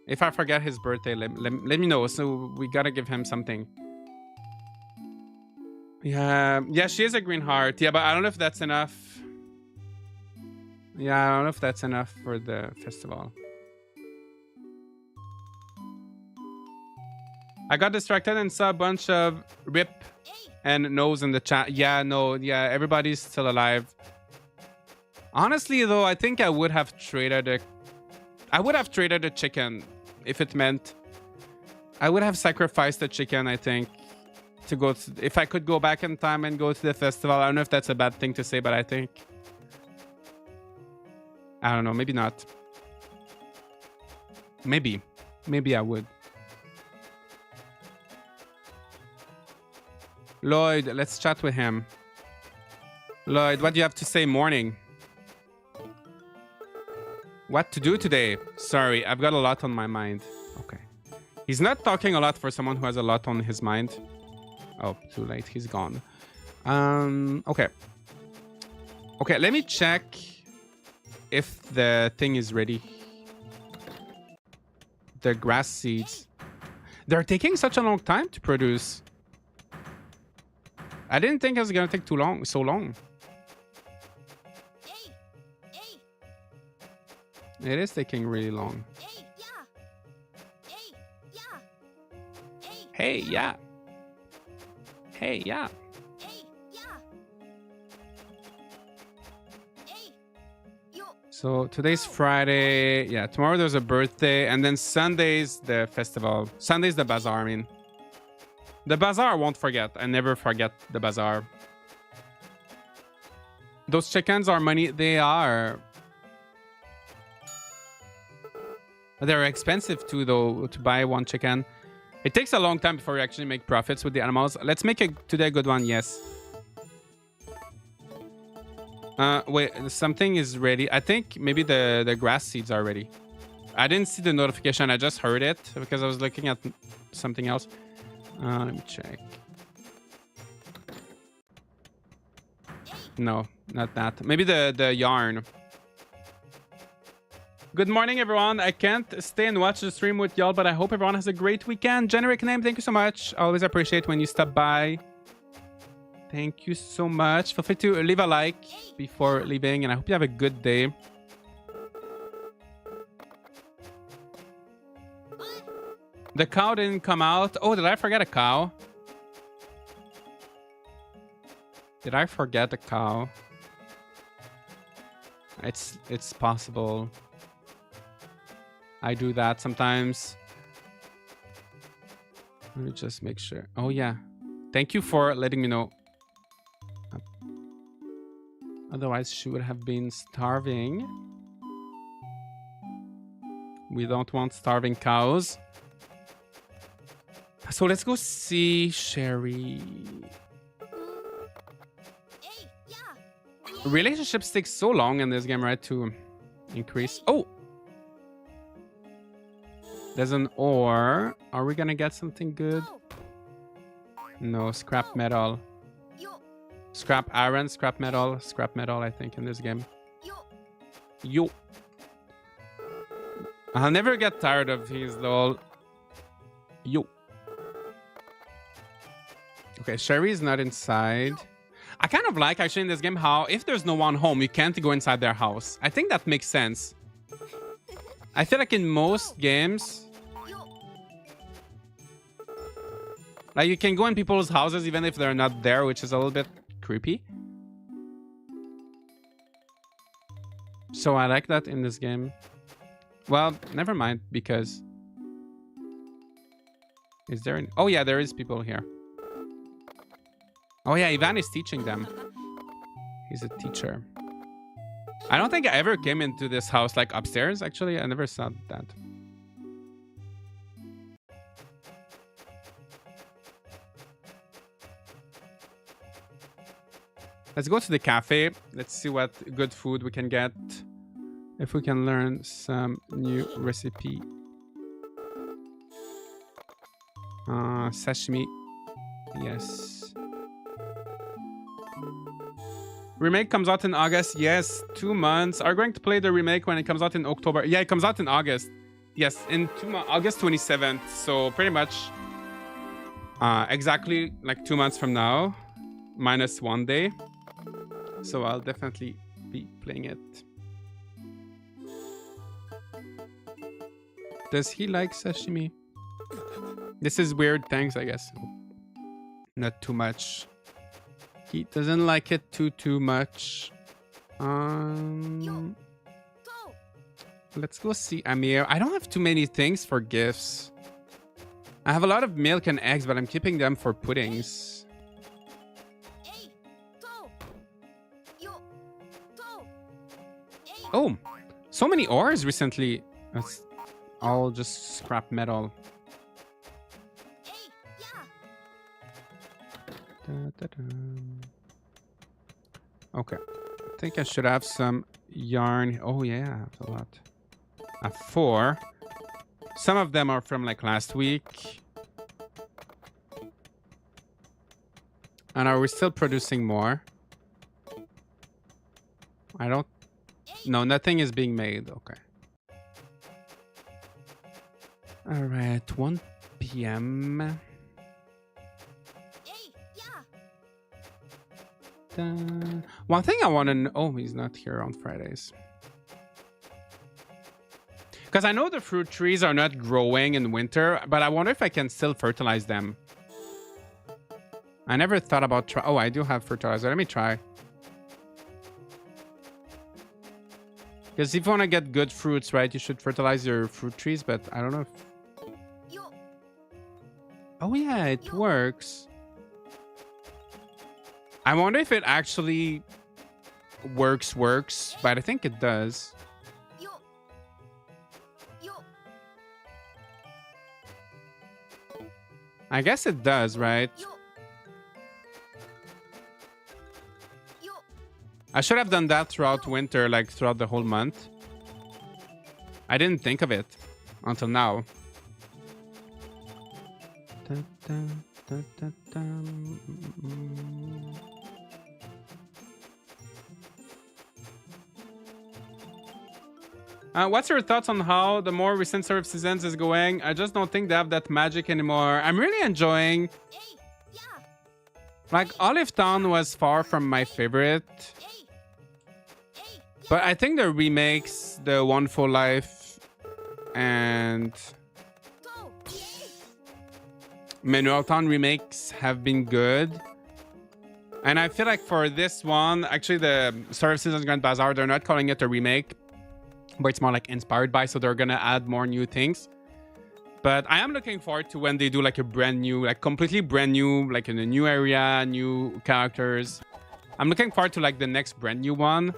if I forget his birthday, let me know. So we gotta give him something. Yeah, she is a green heart. Yeah, but I don't know if that's enough. Yeah, I don't know if that's enough for the festival. I got distracted and saw a bunch of rip and nose in the chat. Yeah, no, yeah, everybody's still alive. Honestly, though, I think I would have traded a chicken if it meant I would have sacrificed the chicken, I think, to go to, if I could go back in time and go to the festival. I don't know if that's a bad thing to say, but I think, I don't know, maybe not. Maybe I would. Lloyd, let's chat with him. Lloyd, what do you have to say? Morning. What to do today? Sorry, I've got a lot on my mind. Okay. He's not talking a lot for someone who has a lot on his mind. Oh, too late. He's gone. Okay. Okay, let me check if the thing is ready. The grass seeds. They're taking such a long time to produce. I didn't think it was gonna take so long. It is taking really long. Hey, yeah. Hey, yeah. So today's Friday. Yeah, tomorrow there's a birthday. And then Sunday's the festival. Sunday's the bazaar, I mean. The bazaar I won't forget. I never forget the bazaar. Those chickens are money. They are. They're expensive too, though, to buy one chicken. It takes a long time before you actually make profits with the animals. Let's make today a good one. Yes. Wait, something is ready. I think maybe the grass seeds are ready. I didn't see the notification. I just heard it because I was looking at something else. Let me check. No, not that. Maybe the yarn. Good morning, everyone. I can't stay and watch the stream with y'all, but I hope everyone has a great weekend. Generic name, thank you so much. I always appreciate when you stop by. Thank you so much. Feel free to leave a like before leaving, and I hope you have a good day. The cow didn't come out. Oh, did I forget a cow? Did I forget a cow? It's possible. I do that sometimes. Let me just make sure. Oh, yeah. Thank you for letting me know. Otherwise, she would have been starving. We don't want starving cows. So let's go see Sherry. Relationships take so long in this game, right? To increase. Oh! There's an ore. Are we gonna get something good? No, scrap metal. Scrap iron, scrap metal, I think, in this game. Yo. I'll never get tired of his little... Yo. Okay, Sherry's not inside. I kind of like, actually, in this game, how if there's no one home, you can't go inside their house. I think that makes sense. I feel like in most games, like you can go in people's houses even if they're not there, which is a little bit creepy. So I like that in this game. Well, never mind, because is there oh yeah, there is people here. Oh yeah, Ivan is teaching them. He's a teacher. I don't think I ever came into this house like upstairs. Actually, I never saw that. Let's go to the cafe. Let's see what good food we can get. If we can learn some new recipe. Sashimi. Yes. Remake comes out in August. Yes, 2 months. Are you going to play the remake when it comes out in October? Yeah, it comes out in August. Yes, in 2 months, August 27th. So pretty much exactly like 2 months from now, minus 1 day. So I'll definitely be playing it. Does he like sashimi? This is weird. Thanks, I guess. Not too much. He doesn't like it too much. Let's go see Amir. I don't have too many things for gifts. I have a lot of milk and eggs, but I'm keeping them for puddings. Oh, so many ores recently. That's all just scrap metal. Okay, I think I should have some yarn. Oh yeah, I have a lot. I have 4. Some of them are from like last week. And are we still producing more? I don't... No, nothing is being made. Okay. All right, 1 p.m. One thing I want to know... Oh, he's not here on Fridays. Because I know the fruit trees are not growing in winter, but I wonder if I can still fertilize them. I never thought about try. Oh, I do have fertilizer. Let me try. Because if you want to get good fruits, right, you should fertilize your fruit trees, but I don't know if... Oh yeah, it works. I wonder if it actually works, but I think it does. I guess it does, right? I should have done that throughout winter, like throughout the whole month. I didn't think of it until now. What's your thoughts on how the more recent Starry Night Seasons is going? I just don't think they have that magic anymore. I'm really enjoying... Like, Olive Town was far from my favorite. But I think the remakes, The Wonderful Life and Manuel Town remakes have been good. And I feel like for this one, actually the Starry Night Seasons Grand Bazaar, they're not calling it a remake, but it's more like inspired by, so they're gonna add more new things. But I am looking forward to when they do like a brand new, like completely brand new, like in a new area, new characters. I'm looking forward to like the next brand new one.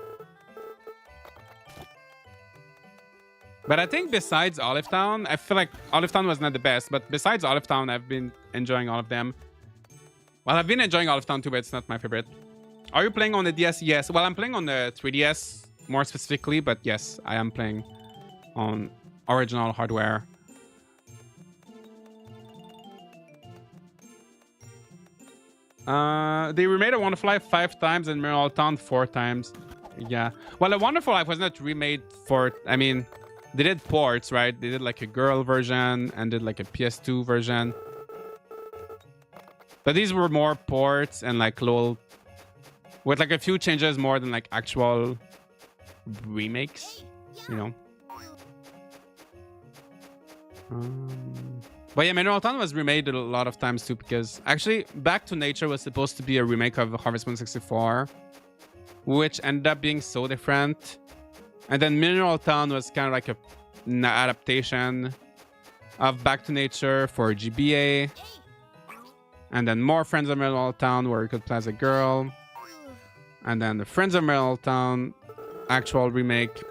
But I think besides Olive Town, I feel like Olive Town was not the best, but besides Olive Town, I've been enjoying all of them. Well, I've been enjoying Olive Town too, but it's not my favorite. Are you playing on the DS? Yes. Well, I'm playing on the 3DS more specifically, but yes, I am playing on original hardware. They remade A Wonderful Life 5 times and Manuel Town 4 times. Yeah. Well, A Wonderful Life was not remade for... I mean... They did ports, right? They did like a girl version and did like a PS2 version. But these were more ports and like little... With like a few changes more than like actual remakes, you know? But yeah, Manuel Town was remade a lot of times too, because actually Back to Nature was supposed to be a remake of Harvest Moon 64, which ended up being so different. And then Mineral Town was kind of like an adaptation of Back to Nature for GBA. And then more Friends of Mineral Town where you could play as a girl. And then the Friends of Mineral Town actual remake.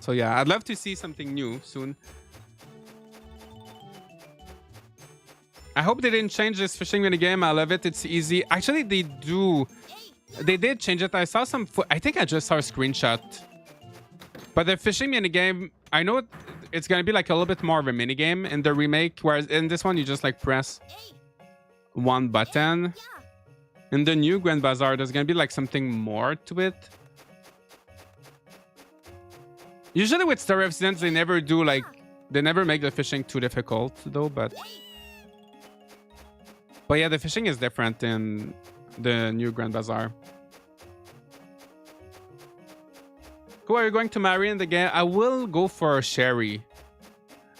So yeah, I'd love to see something new soon. I hope they didn't change this fishing minigame. I love it. It's easy. Actually, they do. They did change it. I saw some. I think I just saw a screenshot. But the fishing minigame, I know it's gonna be like a little bit more of a minigame in the remake, whereas in this one you just like press one button. In the new Grand Bazaar, there's gonna be like something more to it. Usually with Starry Night Festival, they never do like they never make the fishing too difficult though, but yeah, the fishing is different in the new Grand Bazaar. Who are you going to marry in the game? I will go for Sherry.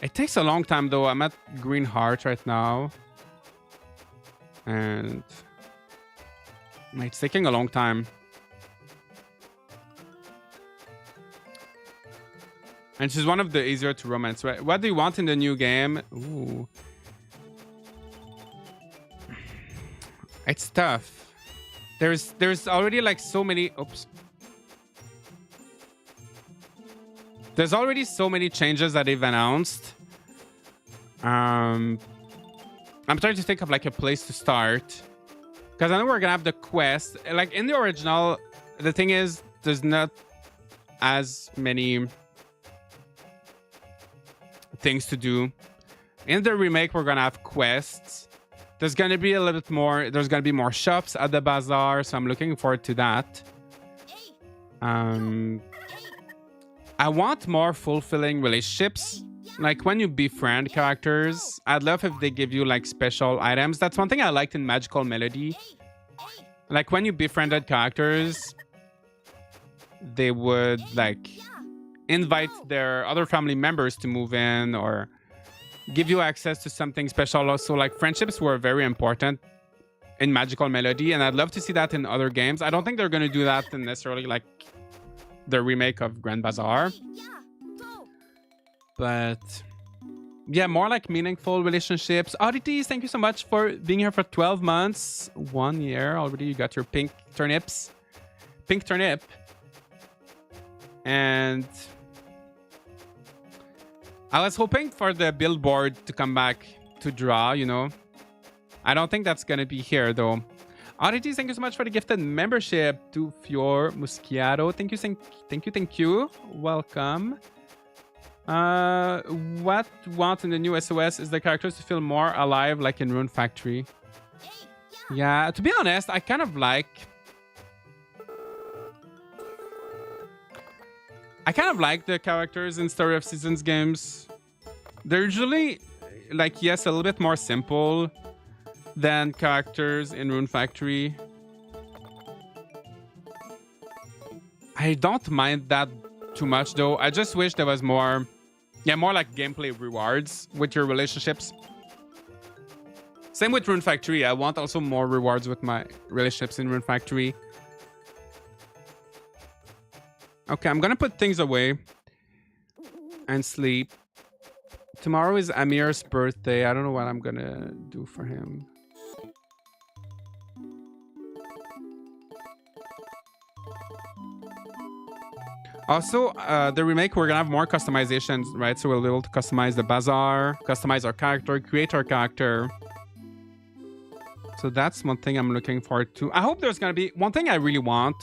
It takes a long time though. I'm at Green Heart right now. And it's taking a long time. And she's one of the easier to romance, right? What do you want in the new game? Ooh. It's tough. There's already like so many. Oops. There's already so many changes that they've announced. I'm trying to think of like a place to start. Because I know we're gonna have the quest. Like in the original, the thing is there's not as many things to do. In the remake, we're gonna have quests. There's gonna be a little bit more. There's gonna be more shops at the bazaar, so I'm looking forward to that. I want more fulfilling relationships. Like when you befriend characters, I'd love if they give you like special items. That's one thing I liked in Magical Melody. Like when you befriended characters, they would like invite their other family members to move in or give you access to something special. Also, like friendships were very important in Magical Melody, and I'd love to see that in other games. I don't think they're going to do that in necessarily like the remake of Grand Bazaar, but yeah, more like meaningful relationships. Oddities, thank you so much for being here for 12 months. 1 year already. You got your pink turnip. And I was hoping for the billboard to come back to draw, you know. I don't think that's gonna be here though. Oddities, thank you so much for the gifted membership to Fior Muschiato. Thank you. Welcome. What want in the new SOS is the characters to feel more alive, like in Rune Factory. Yeah, to be honest, I kind of like the characters in Story of Seasons games. They're usually like, yes, a little bit more simple than characters in Rune Factory. I don't mind that too much though. I just wish there was more, more like gameplay rewards with your relationships. Same with Rune Factory. I want also more rewards with my relationships in Rune Factory. Okay, I'm gonna put things away and sleep. Tomorrow is Amir's birthday. I don't know what I'm gonna do for him. Also, the remake, we're gonna have more customizations, right? So we'll be able to customize the bazaar, customize our character, create our character. So that's one thing I'm looking forward to. I hope there's gonna be one thing I really want.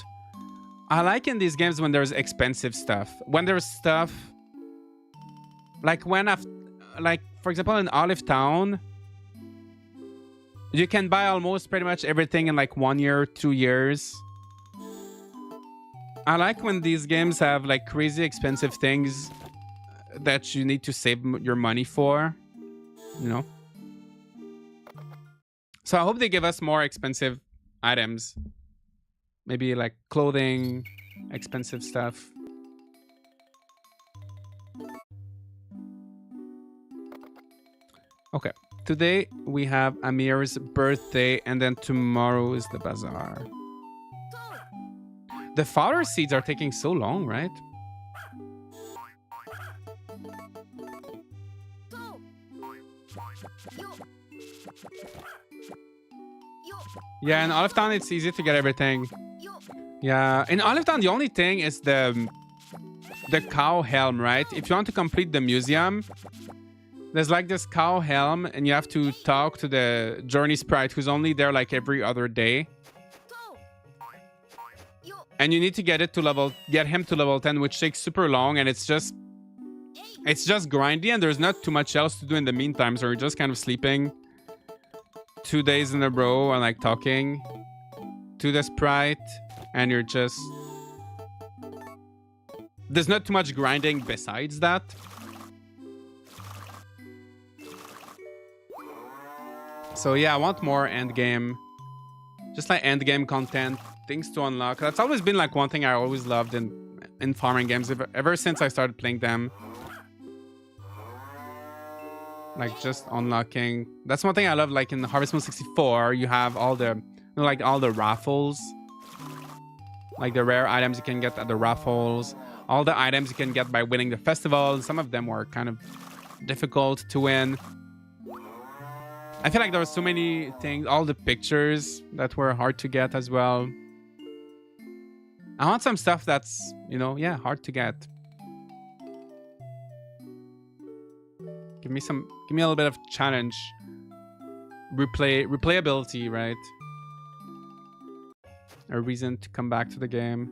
I like in these games when there's expensive stuff. When there's stuff like like for example in Olive Town, you can buy almost pretty much everything in like 1 year, 2 years. I like when these games have like crazy expensive things that you need to save your money for, you know. So I hope they give us more expensive items. Maybe like clothing, expensive stuff. Okay, today we have Amir's birthday, and then tomorrow is the bazaar. The fodder seeds are taking so long, right? Yeah, in Olive Town it's easy to get everything. Yeah, in Olive Town, the only thing is the cow helm, right? If you want to complete the museum, there's like this cow helm, and you have to talk to the journey sprite who's only there like every other day. And you need to get him to level 10, which takes super long, and it's just grindy, and there's not too much else to do in the meantime, so you're just kind of sleeping 2 days in a row and like talking to the sprite, and you're just... There's not too much grinding besides that. So yeah, I want more end game. Just like end game content, things to unlock. That's always been like one thing I always loved in farming games ever since I started playing them. Like just unlocking. That's one thing I love. Like in Harvest Moon 64, you have all the all the raffles, like the rare items you can get at the raffles, all the items you can get by winning the festival. Some of them were kind of difficult to win. I feel like there were so many things, all the pictures that were hard to get as well. I want some stuff that's, yeah, hard to get. Give me a little bit of challenge. Replayability, right? A reason to come back to the game.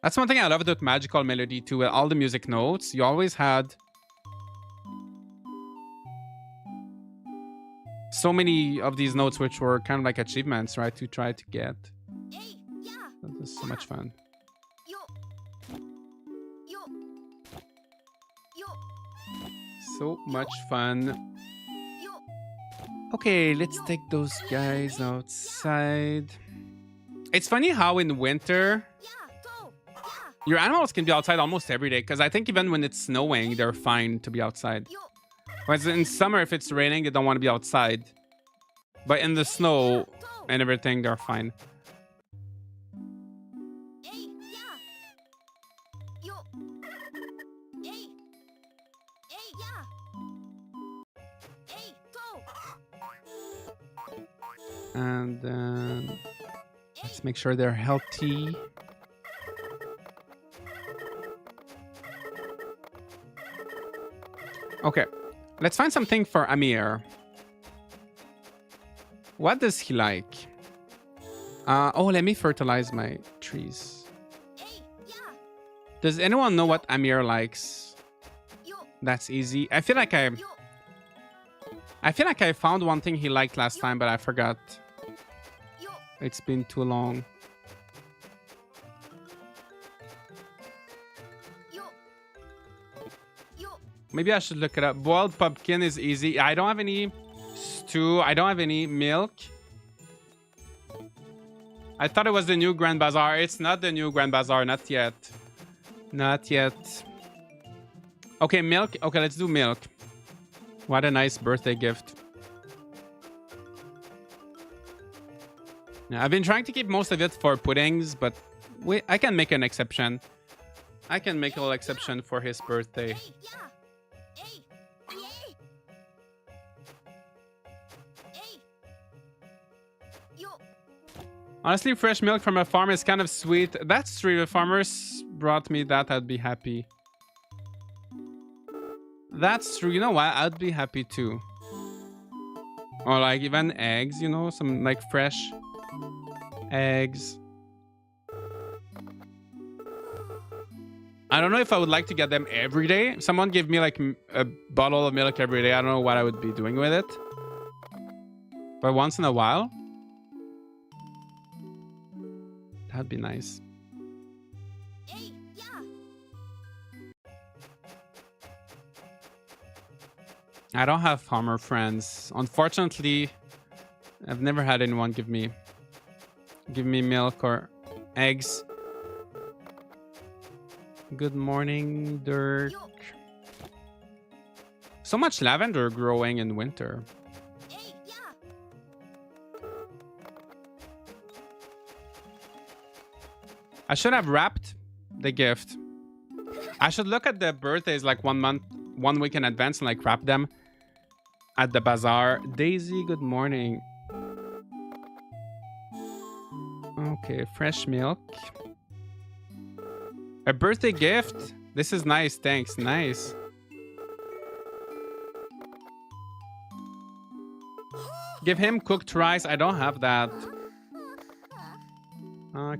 That's one thing I loved with Magical Melody too. With all the music notes, you always had so many of these notes, which were kind of like achievements, right? To try to get. That was so much fun. So much fun. Okay, let's take those guys outside. It's funny how in winter your animals can be outside almost every day, because I think even when it's snowing, they're fine to be outside. Whereas in summer, if it's raining, they don't want to be outside. But in the snow and everything, they're fine. And then let's make sure they're healthy. Okay, let's find something for Amir. What does he like? Oh, let me fertilize my trees. Does anyone know what Amir likes? That's easy. I feel like I found one thing he liked last time, but I forgot. It's been too long. Maybe I should look it up. Boiled pumpkin is easy. I don't have any stew. I don't have any milk. I thought it was the new Grand Bazaar. It's not the new Grand Bazaar. Not yet. Not yet. Okay, milk. Okay, let's do milk. What a nice birthday gift. Yeah, I've been trying to keep most of it for puddings, but I can make an exception. I can make a little exception for his birthday. Honestly, fresh milk from a farm is kind of sweet. That's true. If farmers brought me that, I'd be happy. That's true. You know what? I'd be happy too. Or like even eggs, some like fresh eggs. I don't know if I would like to get them every day. If someone gave me like a bottle of milk every day, I don't know what I would be doing with it. But once in a while, that'd be nice. I don't have farmer friends. Unfortunately, I've never had anyone give me milk or eggs. Good morning, Dirk. So much lavender growing in winter. I should have wrapped the gift. I should look at the birthdays like 1 week in advance and like wrap them at the bazaar. Daisy, good morning. Okay, fresh milk. A birthday gift. This is nice. Thanks. Nice. Give him cooked rice. I don't have that.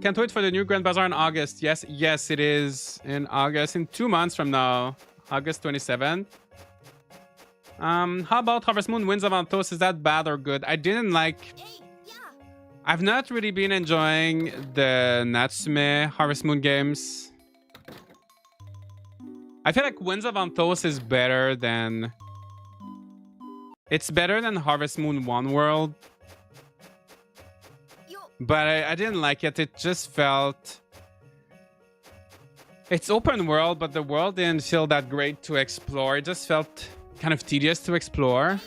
Can't wait for the new Grand Bazaar in August. Yes, yes, it is in August. In 2 months from now. August 27th. How about Harvest Moon Winds of Anthos? Is that bad or good? I didn't like... I've not really been enjoying the Natsume Harvest Moon games. I feel like Winds of Anthos is better than... It's better than Harvest Moon One World. But I didn't like it. It just felt... It's open world, but the world didn't feel that great to explore. It just felt kind of tedious to explore.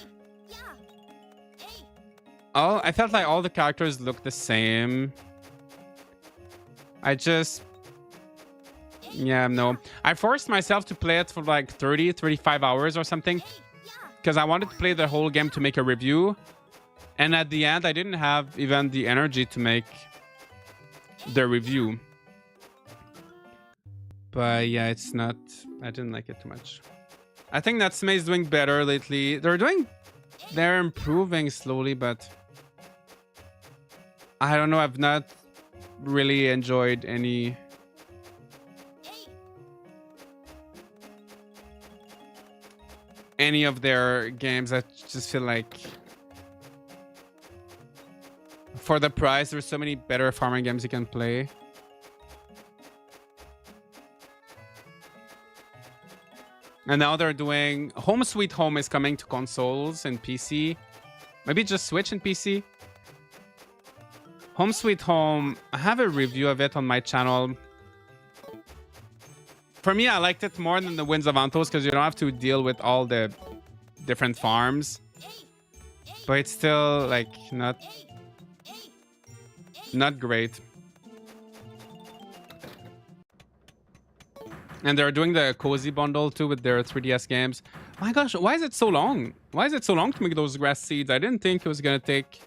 I felt like all the characters looked the same. Yeah, no. I forced myself to play it for like 30, 35 hours or something. Because I wanted to play the whole game to make a review. And at the end, I didn't have even the energy to make the review. But yeah, it's not... I didn't like it too much. I think Natsume is doing better lately. They're improving slowly, but... I don't know, I've not really enjoyed any... of their games. I just feel like... For the price, there's so many better farming games you can play. And now they're doing... Home Sweet Home is coming to consoles and PC. Maybe just Switch and PC. Home Sweet Home, I have a review of it on my channel. For me, I liked it more than the Winds of Anthos because you don't have to deal with all the different farms. But it's still, like, not great. And they're doing the Cozy bundle too with their 3DS games. My gosh, why is it so long? Why is it so long to make those grass seeds? I didn't think it was gonna take,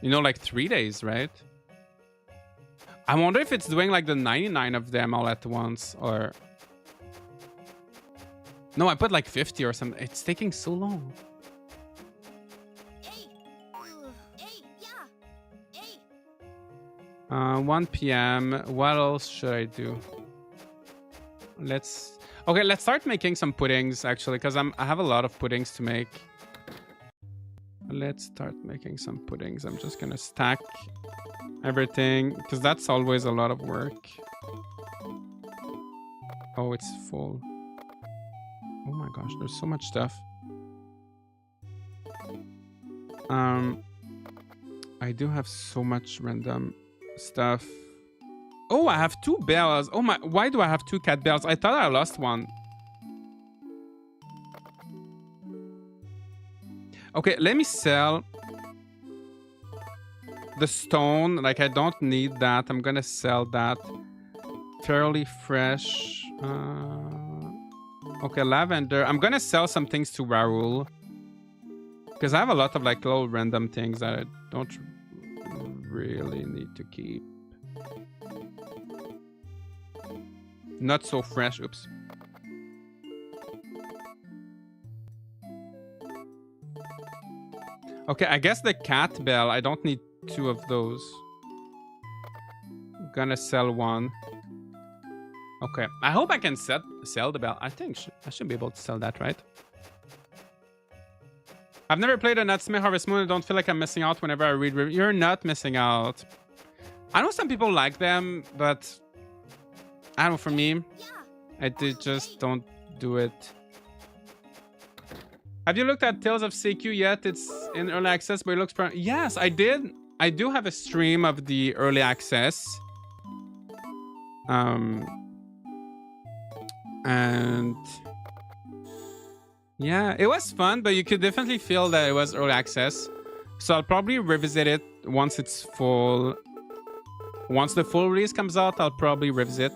you know, like 3 days, right? I wonder if it's doing like the 99 of them all at once, or... No, I put like 50 or something. It's taking so long. 1 p.m. What else should I do? Let's start making some puddings actually, because I have a lot of puddings to make. Let's start making some puddings. I'm just gonna stack everything because that's always a lot of work. Oh, it's full. Oh my gosh, there's so much stuff. I do have so much random stuff. Oh, I have 2 bells. Oh my, why do I have 2 cat bells? I thought I lost one. Okay, let me sell the stone. Like, I don't need that. I'm gonna sell that. Fairly fresh. Okay, lavender. I'm gonna sell some things to Raoul. Because I have a lot of like little random things that I don't really need to keep. Not so fresh. Oops. Okay, I guess the cat bell. I don't need 2 of those. I'm gonna sell 1. Okay, I hope I can sell the bell. I think I should be able to sell that, right? I've never played a Natsume Harvest Moon. I don't feel like I'm missing out whenever I read reviews. You're not missing out. I know some people like them, but I don't know, for me, I just don't do it. Have you looked at Tales of Seikyu yet? It's in early access, but it looks... Yes, I did. I do have a stream of the early access. And... yeah, it was fun, but you could definitely feel that it was early access. So I'll probably revisit it once it's full. Once the full release comes out, I'll probably revisit.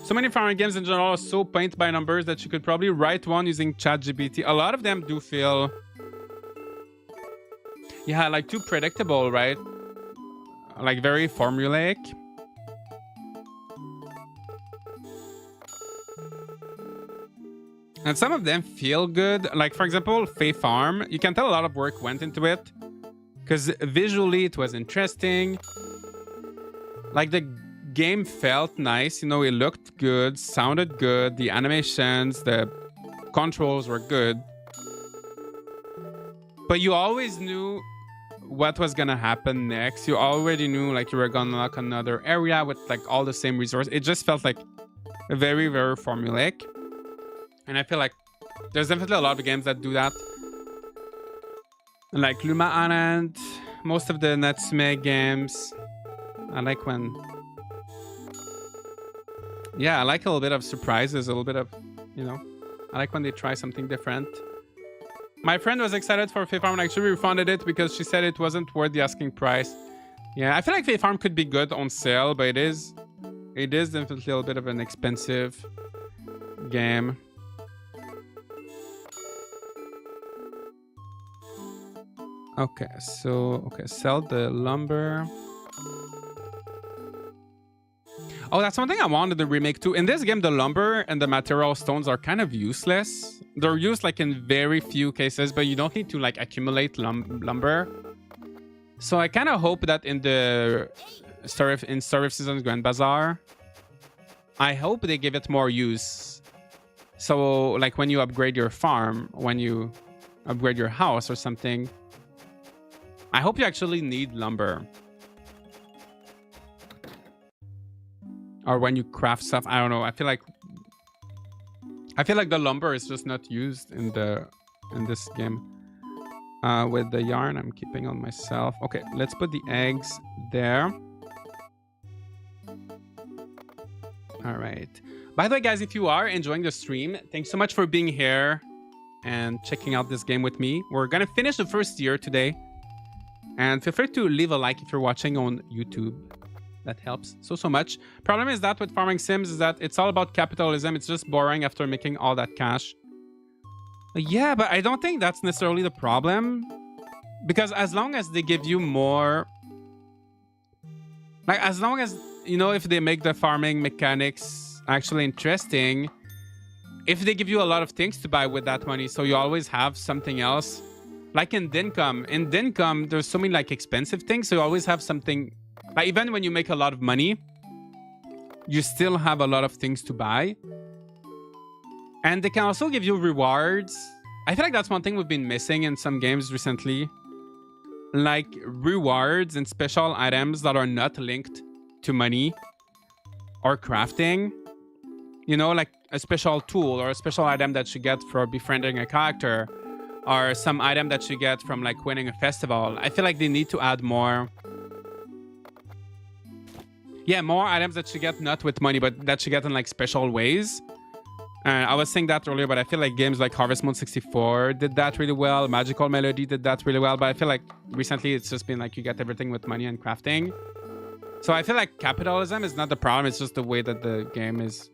So many farming games in general are so paint by numbers that you could probably write one using ChatGPT. A lot of them do feel... Yeah, like too predictable, right? Like very formulaic. And some of them feel good. Like, for example, Fae Farm. You can tell a lot of work went into it. Because visually, it was interesting. Like, the game felt nice. You know, it looked good, sounded good. The animations, the controls were good. But you always knew what was gonna happen next. You already knew, like, you were gonna unlock another area with, like, all the same resources. It just felt like very, very formulaic. And I feel like there's definitely a lot of games that do that. Like Luma Island, most of the Natsume games. I like when... Yeah, I like a little bit of surprises, a little bit of, you know... I like when they try something different. My friend was excited for Fae Farm and actually refunded it because she said it wasn't worth the asking price. Yeah, I feel like Fae Farm could be good on sale, but it is definitely a little bit of an expensive game. Okay, so sell the lumber. Oh, that's one thing I wanted to remake too. In this game, the lumber and the material stones are kind of useless. They're used like in very few cases, but you don't need to like accumulate lumber. So I kind of hope that in the Story of Seasons Grand Bazaar, I hope they give it more use. So like when you upgrade your farm, when you upgrade your house or something, I hope you actually need lumber. Or when you craft stuff, I don't know. I feel like the lumber is just not used in this game. With the yarn, I'm keeping on myself. Okay, let's put the eggs there. All right. By the way, guys, if you are enjoying the stream, thanks so much for being here and checking out this game with me. We're gonna finish the first year today. And feel free to leave a like if you're watching on YouTube. That helps so much. Problem is that with farming sims is that it's all about capitalism. It's just boring after making all that cash. Yeah, but I don't think that's necessarily the problem. Because as long as they give you more... Like, as long as, you know, if they make the farming mechanics actually interesting, if they give you a lot of things to buy with that money, so you always have something else. Like in Dincom, there's so many like expensive things, so you always have something. Like even when you make a lot of money, you still have a lot of things to buy. And they can also give you rewards. I feel like that's one thing we've been missing in some games recently. Like rewards and special items that are not linked to money or crafting. You know, like a special tool or a special item that you get for befriending a character. Or some item that you get from like winning a festival. I feel like they need to add more. Yeah, more items that you get not with money, but that you get in like special ways. I was saying that earlier, but I feel like games like Harvest Moon 64 did that really well. Magical Melody did that really well. But I feel like recently it's just been like you get everything with money and crafting. So I feel like capitalism is not the problem. It's just the way that the game is.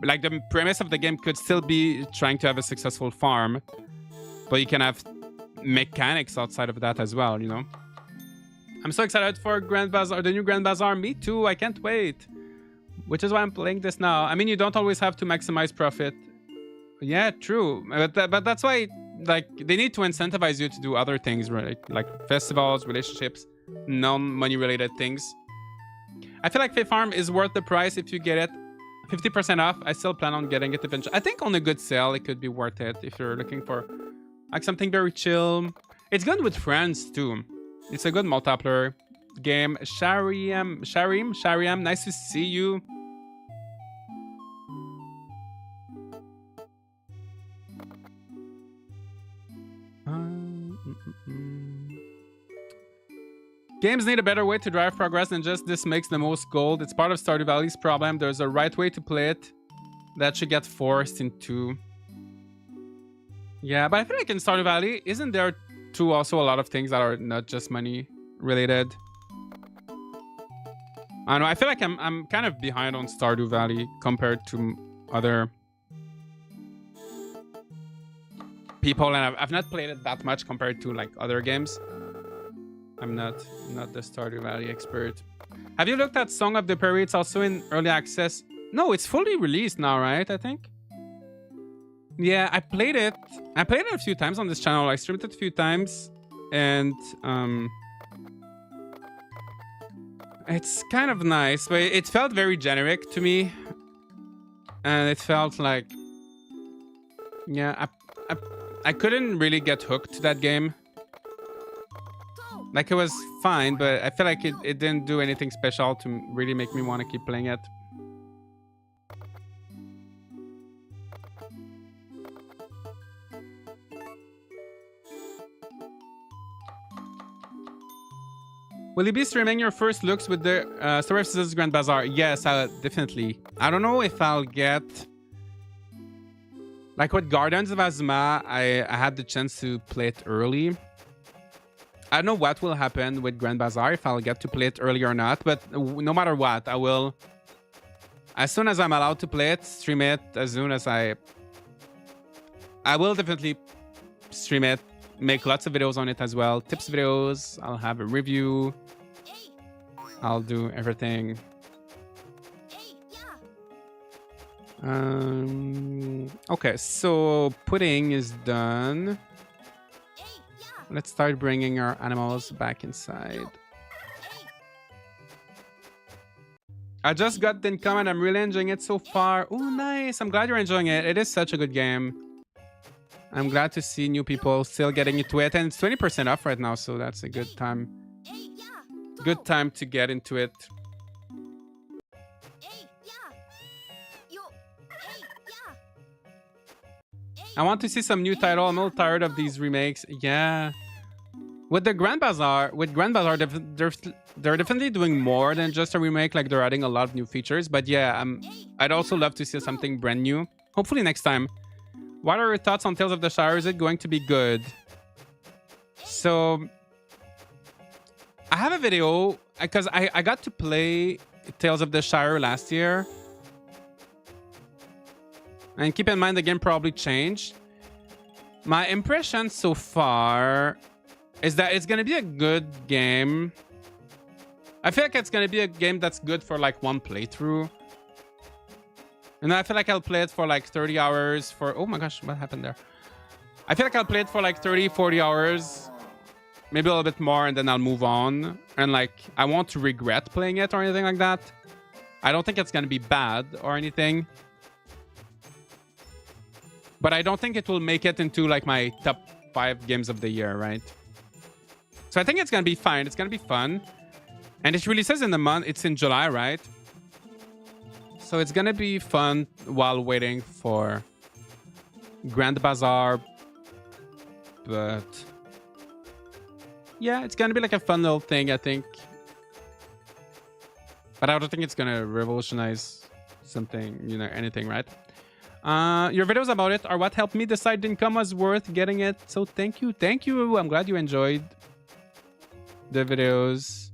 Like the premise of the game could still be trying to have a successful farm, but you can have mechanics outside of that as well, you know? I'm so excited for Grand Bazaar, the new Grand Bazaar. Me too, I can't wait. Which is why I'm playing this now. I mean, you don't always have to maximize profit. Yeah, true. But that's why, like, they need to incentivize you to do other things, right? Like festivals, relationships, non-money related things. I feel like Fae Farm is worth the price if you get it. 50% off. I still plan on getting it eventually. I think on a good sale, it could be worth it if you're looking for like something very chill. It's good with friends too. It's a good multiplayer game. Shariam, nice to see you. Games need a better way to drive progress than just this makes the most gold. It's part of Stardew Valley's problem. There's a right way to play it that should get forced into. Yeah, but I feel like in Stardew Valley, isn't there too also a lot of things that are not just money related? I don't know. I feel like I'm kind of behind on Stardew Valley compared to other. people, and I've not played it that much compared to like other games. I'm not the Stardew Valley expert. Have you looked at Song of the Prairie? It's also in early access. No, it's fully released now, right? I think. Yeah, I played it. I played it a few times on this channel. I streamed it a few times, and it's kind of nice, but it felt very generic to me, and it felt like, yeah, I couldn't really get hooked to that game. Like, it was fine, but I feel like it didn't do anything special to really make me want to keep playing it. Will you be streaming your first looks with the Story of Seasons Grand Bazaar? Yes, definitely. I don't know if I'll get... Like with Gardens of Azuma, I had the chance to play it early. I don't know what will happen with Grand Bazaar, if I'll get to play it early or not, but no matter what, I will, as soon as I'm allowed to play it, stream it. As soon as I will definitely stream it, make lots of videos on it as well. Tips videos, I'll have a review. I'll do everything. Okay, so pudding is done. Let's start bringing our animals back inside. I just got Dinkum and I'm really enjoying it so far. Oh, nice. I'm glad you're enjoying it. It is such a good game. I'm glad to see new people still getting into it. And it's 20% off right now, so that's a good time. Good time to get into it. I want to see some new title. I'm a little tired of these remakes. Yeah. With the Grand Bazaar, they're definitely doing more than just a remake. Like, they're adding a lot of new features. But yeah, I'd also love to see something brand new. Hopefully next time. What are your thoughts on Tales of the Shire? Is it going to be good? So, I have a video because I got to play Tales of the Shire last year. And keep in mind, the game probably changed. My impression so far is that it's going to be a good game. I feel like it's going to be a game that's good for like one playthrough. And I feel like I'll play it for like 30 hours for... Oh my gosh, what happened there? I feel like I'll play it for like 30, 40 hours. Maybe a little bit more, and then I'll move on. And like, I won't regret playing it or anything like that. I don't think it's going to be bad or anything. But I don't think it will make it into like my top 5 games of the year, right? So I think it's going to be fine. It's going to be fun. And it releases in the month. It's in July, right? So it's going to be fun while waiting for Grand Bazaar. But yeah, it's going to be like a fun little thing, I think. But I don't think it's going to revolutionize something, you know, anything, right? Your videos about it are what helped me decide Dinkum was worth getting it. So thank you. Thank you. I'm glad you enjoyed the videos.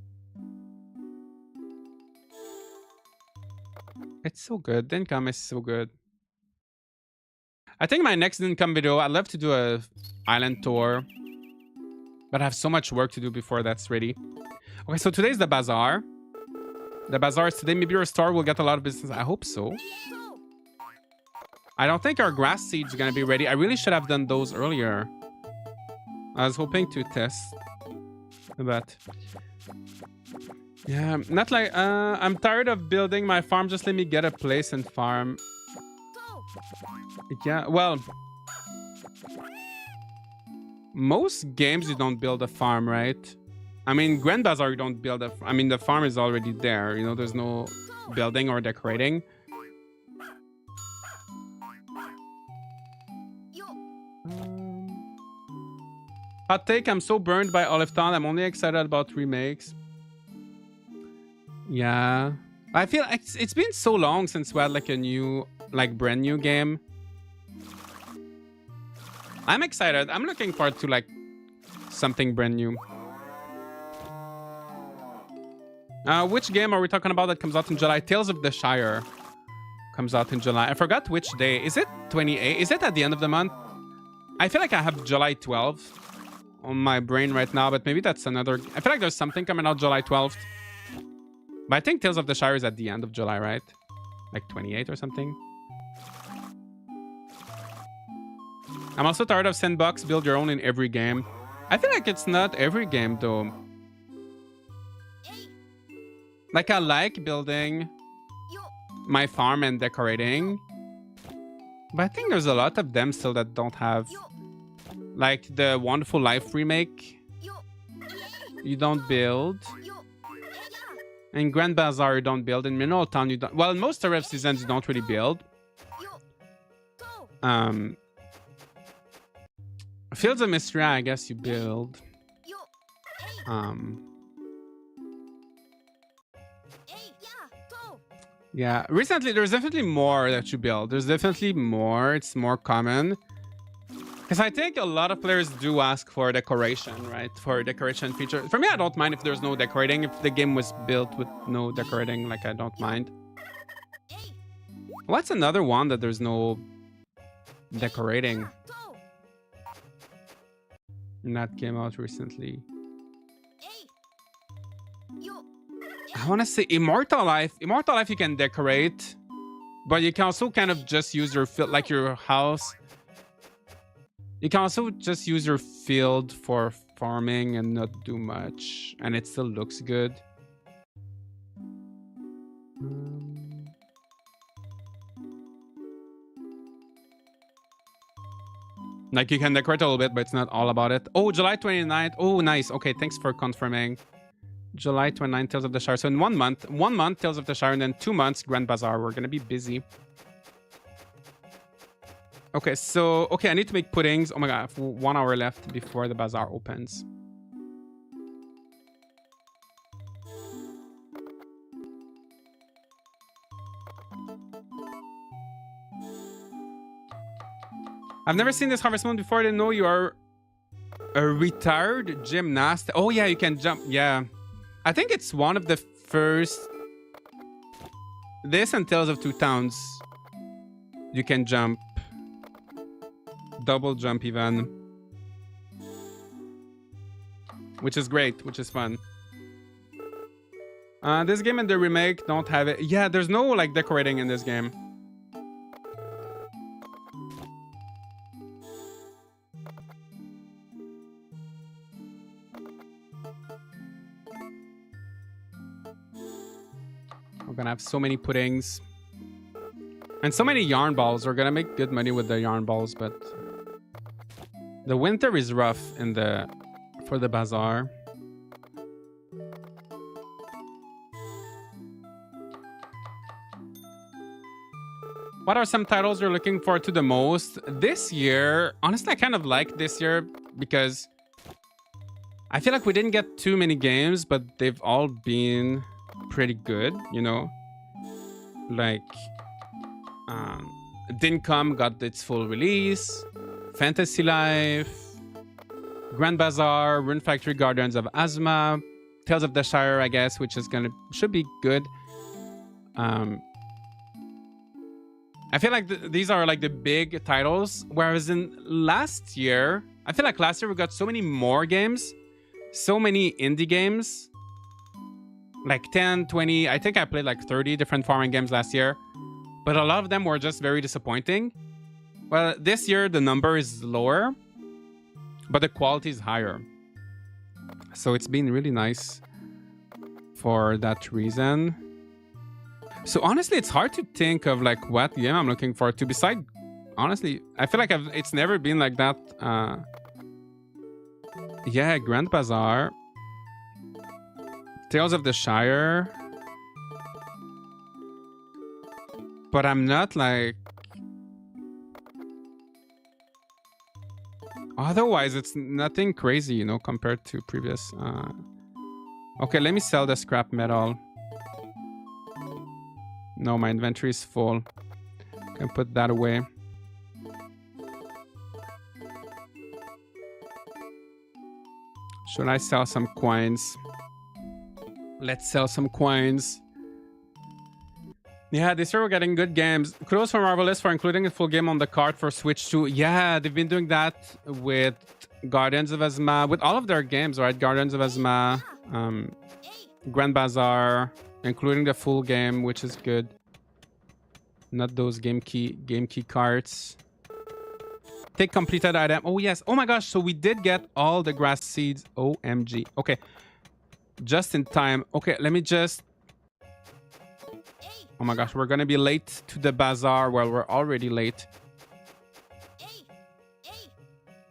It's so good. Dinkum is so good. I think my next Dinkum video, I'd love to do a island tour. But I have so much work to do before that's ready. Okay, so today's the bazaar. The bazaar is today. Maybe your store will get a lot of business. I hope so. I don't think our grass seeds are going to be ready. I really should have done those earlier. I was hoping to test. But yeah, not like... I'm tired of building my farm. Just let me get a place and farm. Yeah, well... Most games you don't build a farm, right? I mean, Grand Bazaar you don't build a... I mean, the farm is already there. You know, there's no building or decorating. Hot take, I'm so burned by Olive Town. I'm only excited about remakes. Yeah. I feel like it's been so long since we had like a new, like brand new game. I'm excited. I'm looking forward to like something brand new. Which game are we talking about that comes out in July? Tales of the Shire comes out in July. I forgot which day. Is it 28? Is it at the end of the month? I feel like I have July 12th on my brain right now, but maybe that's another. I feel like there's something coming out July 12th. But I think Tales of the Shire is at the end of July, right? Like 28 or something. I'm also tired of sandbox, build your own in every game. I feel like it's not every game though. Like I like building my farm and decorating. But I think there's a lot of them still that don't have. Like the Wonderful Life remake. You don't build. In Grand Bazaar you don't build. In Mineral Town you don't. Well, in most RF seasons you don't really build. Fields of Mystery, I guess you build. Yeah, recently there's definitely more that you build. There's definitely more. It's more common. Because I think a lot of players do ask for decoration, right? For decoration feature. For me, I don't mind if there's no decorating. If the game was built with no decorating, like I don't mind. What's another one that there's no decorating? And that came out recently. I want to say Immortal Life. Immortal Life you can decorate, but you can also kind of just use your field, like your house. You can also just use your field for farming and not do much, and it still looks good. Like you can decorate a little bit, but it's not all about it. Oh, July 29th. Oh, nice. Okay, thanks for confirming. July 29th, Tales of the Shire. So in 1 month, Tales of the Shire, and then 2 months, Grand Bazaar. We're gonna be busy. Okay, so okay, I need to make puddings. Oh my god, I have 1 hour left before the bazaar opens. I've never seen this Harvest Moon before. I didn't know you are a retired gymnast. Oh yeah, you can jump. Yeah, I think it's one of the first. This and Tales of Two Towns. You can jump. Double jump even. Which is great, which is fun. This game and the remake don't have it. Yeah, there's no like decorating in this game. We're gonna have so many puddings. And so many yarn balls. We're gonna make good money with the yarn balls, but the winter is rough in for the bazaar. What are some titles you're looking forward to the most this year? Honestly, I kind of like this year because I feel like we didn't get too many games, but they've all been pretty good, you know? Like, Didn't Come got its full release, Fantasy Life, Grand Bazaar, Rune Factory, Guardians of Azma, Tales of the Shire, I guess, which is should be good. I feel like these are like the big titles, whereas in last year, I feel like last year we got so many more games, so many indie games, like 10, 20, I think I played like 30 different farming games last year, but a lot of them were just very disappointing. Well, this year the number is lower, but the quality is higher. So it's been really nice for that reason. So honestly, it's hard to think of like what game I'm looking forward to. Besides, honestly, I feel like it's never been like that. Yeah, Grand Bazaar, Tales of the Shire. But I'm not like... Otherwise, it's nothing crazy, you know, compared to previous... Okay, let me sell the scrap metal. No, my inventory is full. Can put that away. Should I sell some coins? Let's sell some coins. Yeah, this year we're getting good games. Kudos for Marvelous for including a full game on the cart for Switch 2. Yeah, they've been doing that with Guardians of Azma, with all of their games, right? Guardians of Azma, Grand Bazaar, including the full game, which is good. Not those game key carts. Take completed item. Oh yes. Oh my gosh. So we did get all the grass seeds. OMG. Okay. Just in time. Okay, let me just... Oh my gosh, we're gonna be late to the bazaar. Well, we're already late.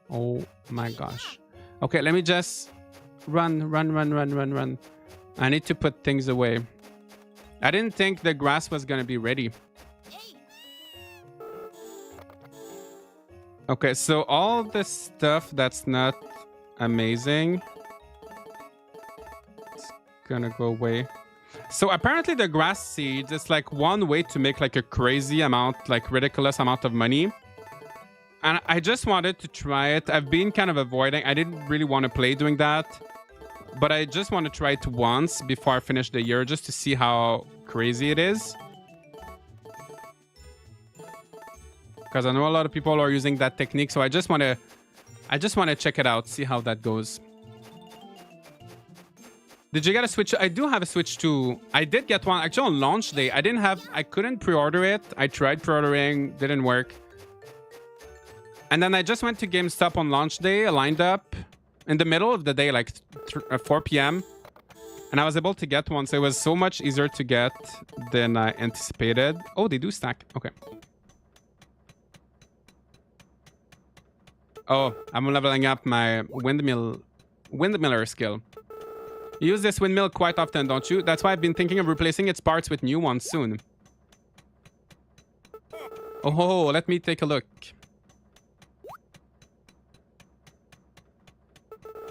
Oh my gosh. Okay, let me just run. I need to put things away. I didn't think the grass was gonna be ready. Okay, so all this stuff that's not amazing, it's gonna go away. So apparently the grass seeds is like one way to make like a crazy amount, like ridiculous amount of money. And I just wanted to try it. I've been kind of avoiding. I didn't really want to play doing that. But I just want to try it once before I finish the year just to see how crazy it is. Because I know a lot of people are using that technique. So I just want to check it out, see how that goes. Did you get a Switch? I do have a Switch 2. I did get one actually on launch day. I couldn't pre-order it. I tried pre-ordering, didn't work. And then I just went to GameStop on launch day. I lined up in the middle of the day, like 4 p.m. And I was able to get one. So it was so much easier to get than I anticipated. Oh, they do stack. Okay. Oh, I'm leveling up my windmiller skill. You use this windmill quite often, don't you? That's why I've been thinking of replacing its parts with new ones soon. Oh, let me take a look.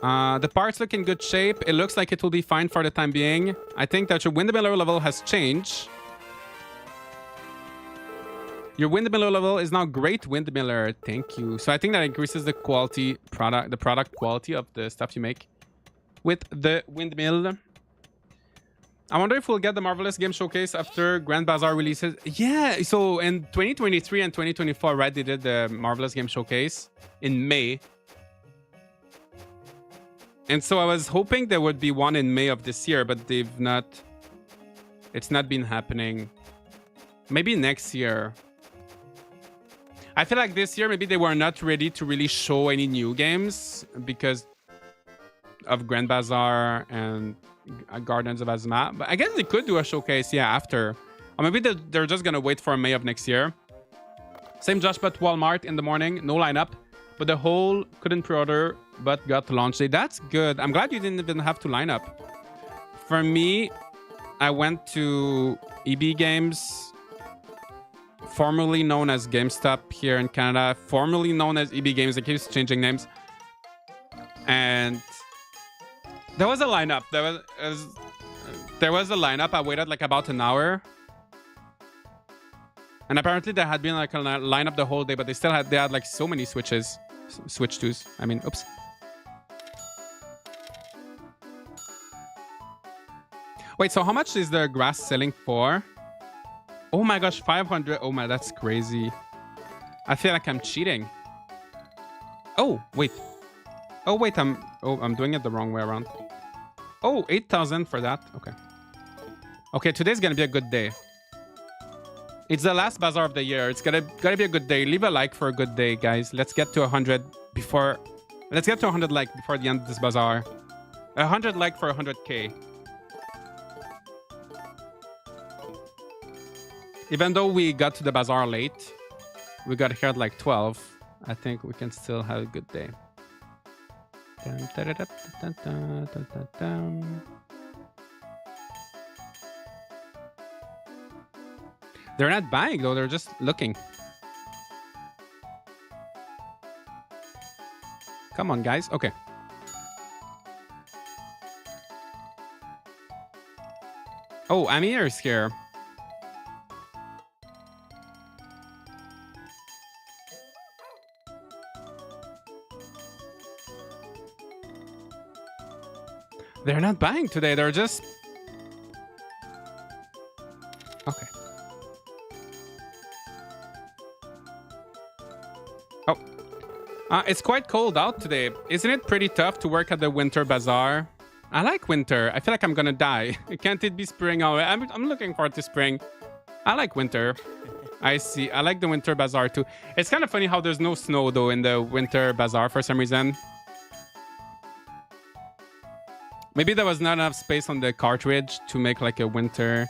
The parts look in good shape. It looks like it will be fine for the time being. I think that your windmiller level has changed. Your windmiller level is now great windmiller. Thank you. So I think that increases the product quality of the stuff you make with the windmill. I wonder if we'll get the Marvelous Game Showcase after Grand Bazaar releases. Yeah, so in 2023 and 2024, right, they did the Marvelous Game Showcase in May. And so I was hoping there would be one in May of this year, but it's not been happening. Maybe next year. I feel like this year, maybe they were not ready to really show any new games because of Grand Bazaar and Guardians of Azma. But I guess they could do a showcase, yeah, after. Or maybe they're just going to wait for May of next year. Same Josh, but Walmart in the morning, no lineup. But the whole couldn't pre-order, but got launch day. That's good. I'm glad you didn't even have to line up. For me, I went to EB Games, formerly known as GameStop here in Canada, formerly known as EB Games. They keep changing names. And there was a lineup. There was a lineup. I waited like about an hour. And apparently there had been like a lineup the whole day, but they had like so many Switch 2s. I mean, oops. Wait, so how much is the grass selling for? Oh my gosh, 500. Oh my, that's crazy. I feel like I'm cheating. Oh, wait. Oh, wait, I'm doing it the wrong way around. Oh, 8,000 for that. Okay. Okay, today's gonna be a good day. It's the last bazaar of the year. It's gotta be a good day. Leave a like for a good day, guys. Let's get to 100 before... Let's get to 100 like before the end of this bazaar. 100 like for 100k. Even though we got to the bazaar late, we got here at like 12. I think we can still have a good day. They're not buying though, they're just looking. Come on, guys. Okay. Oh, Amir is here. They're not buying today. They're just... Okay. Oh, it's quite cold out today. Isn't it pretty tough to work at the winter bazaar? I like winter. I feel like I'm gonna die. Can't it be spring already? I'm looking forward to spring. I like winter. I see. I like the winter bazaar too. It's kind of funny how there's no snow though in the winter bazaar for some reason. Maybe there was not enough space on the cartridge to make like a winter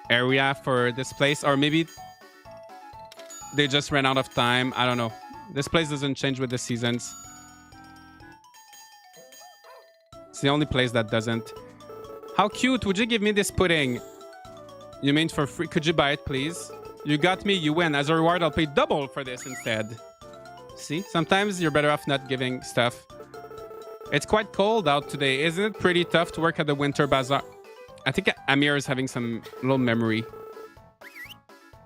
area for this place, or maybe they just ran out of time. I don't know. This place doesn't change with the seasons. It's the only place that doesn't. How cute. Would you give me this pudding? You mean for free? Could you buy it, please? You got me, you win. As a reward, I'll pay double for this instead. See? Sometimes you're better off not giving stuff. It's quite cold out today. Isn't it pretty tough to work at the winter bazaar? I think Amir is having some little memory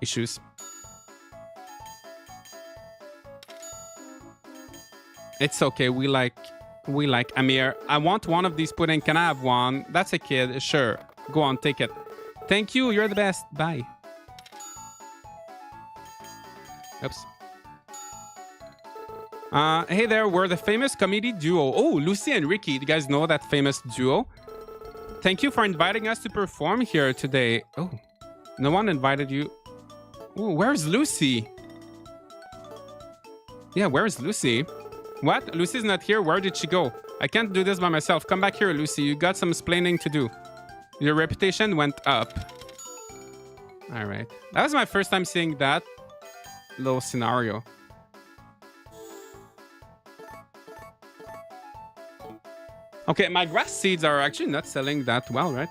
issues. It's okay. We like Amir. I want one of these pudding. Can I have one? That's a kid. Sure. Go on, take it. Thank you. You're the best. Bye. Oops. Hey there. We're the famous comedy duo. Oh, Lucy and Ricky. Do you guys know that famous duo? Thank you for inviting us to perform here today. Oh, no one invited you. Oh, where's Lucy? Yeah, where's Lucy? What? Lucy's not here. Where did she go? I can't do this by myself. Come back here, Lucy. You got some explaining to do. Your reputation went up. All right. That was my first time seeing that little scenario. Okay, my grass seeds are actually not selling that well, right?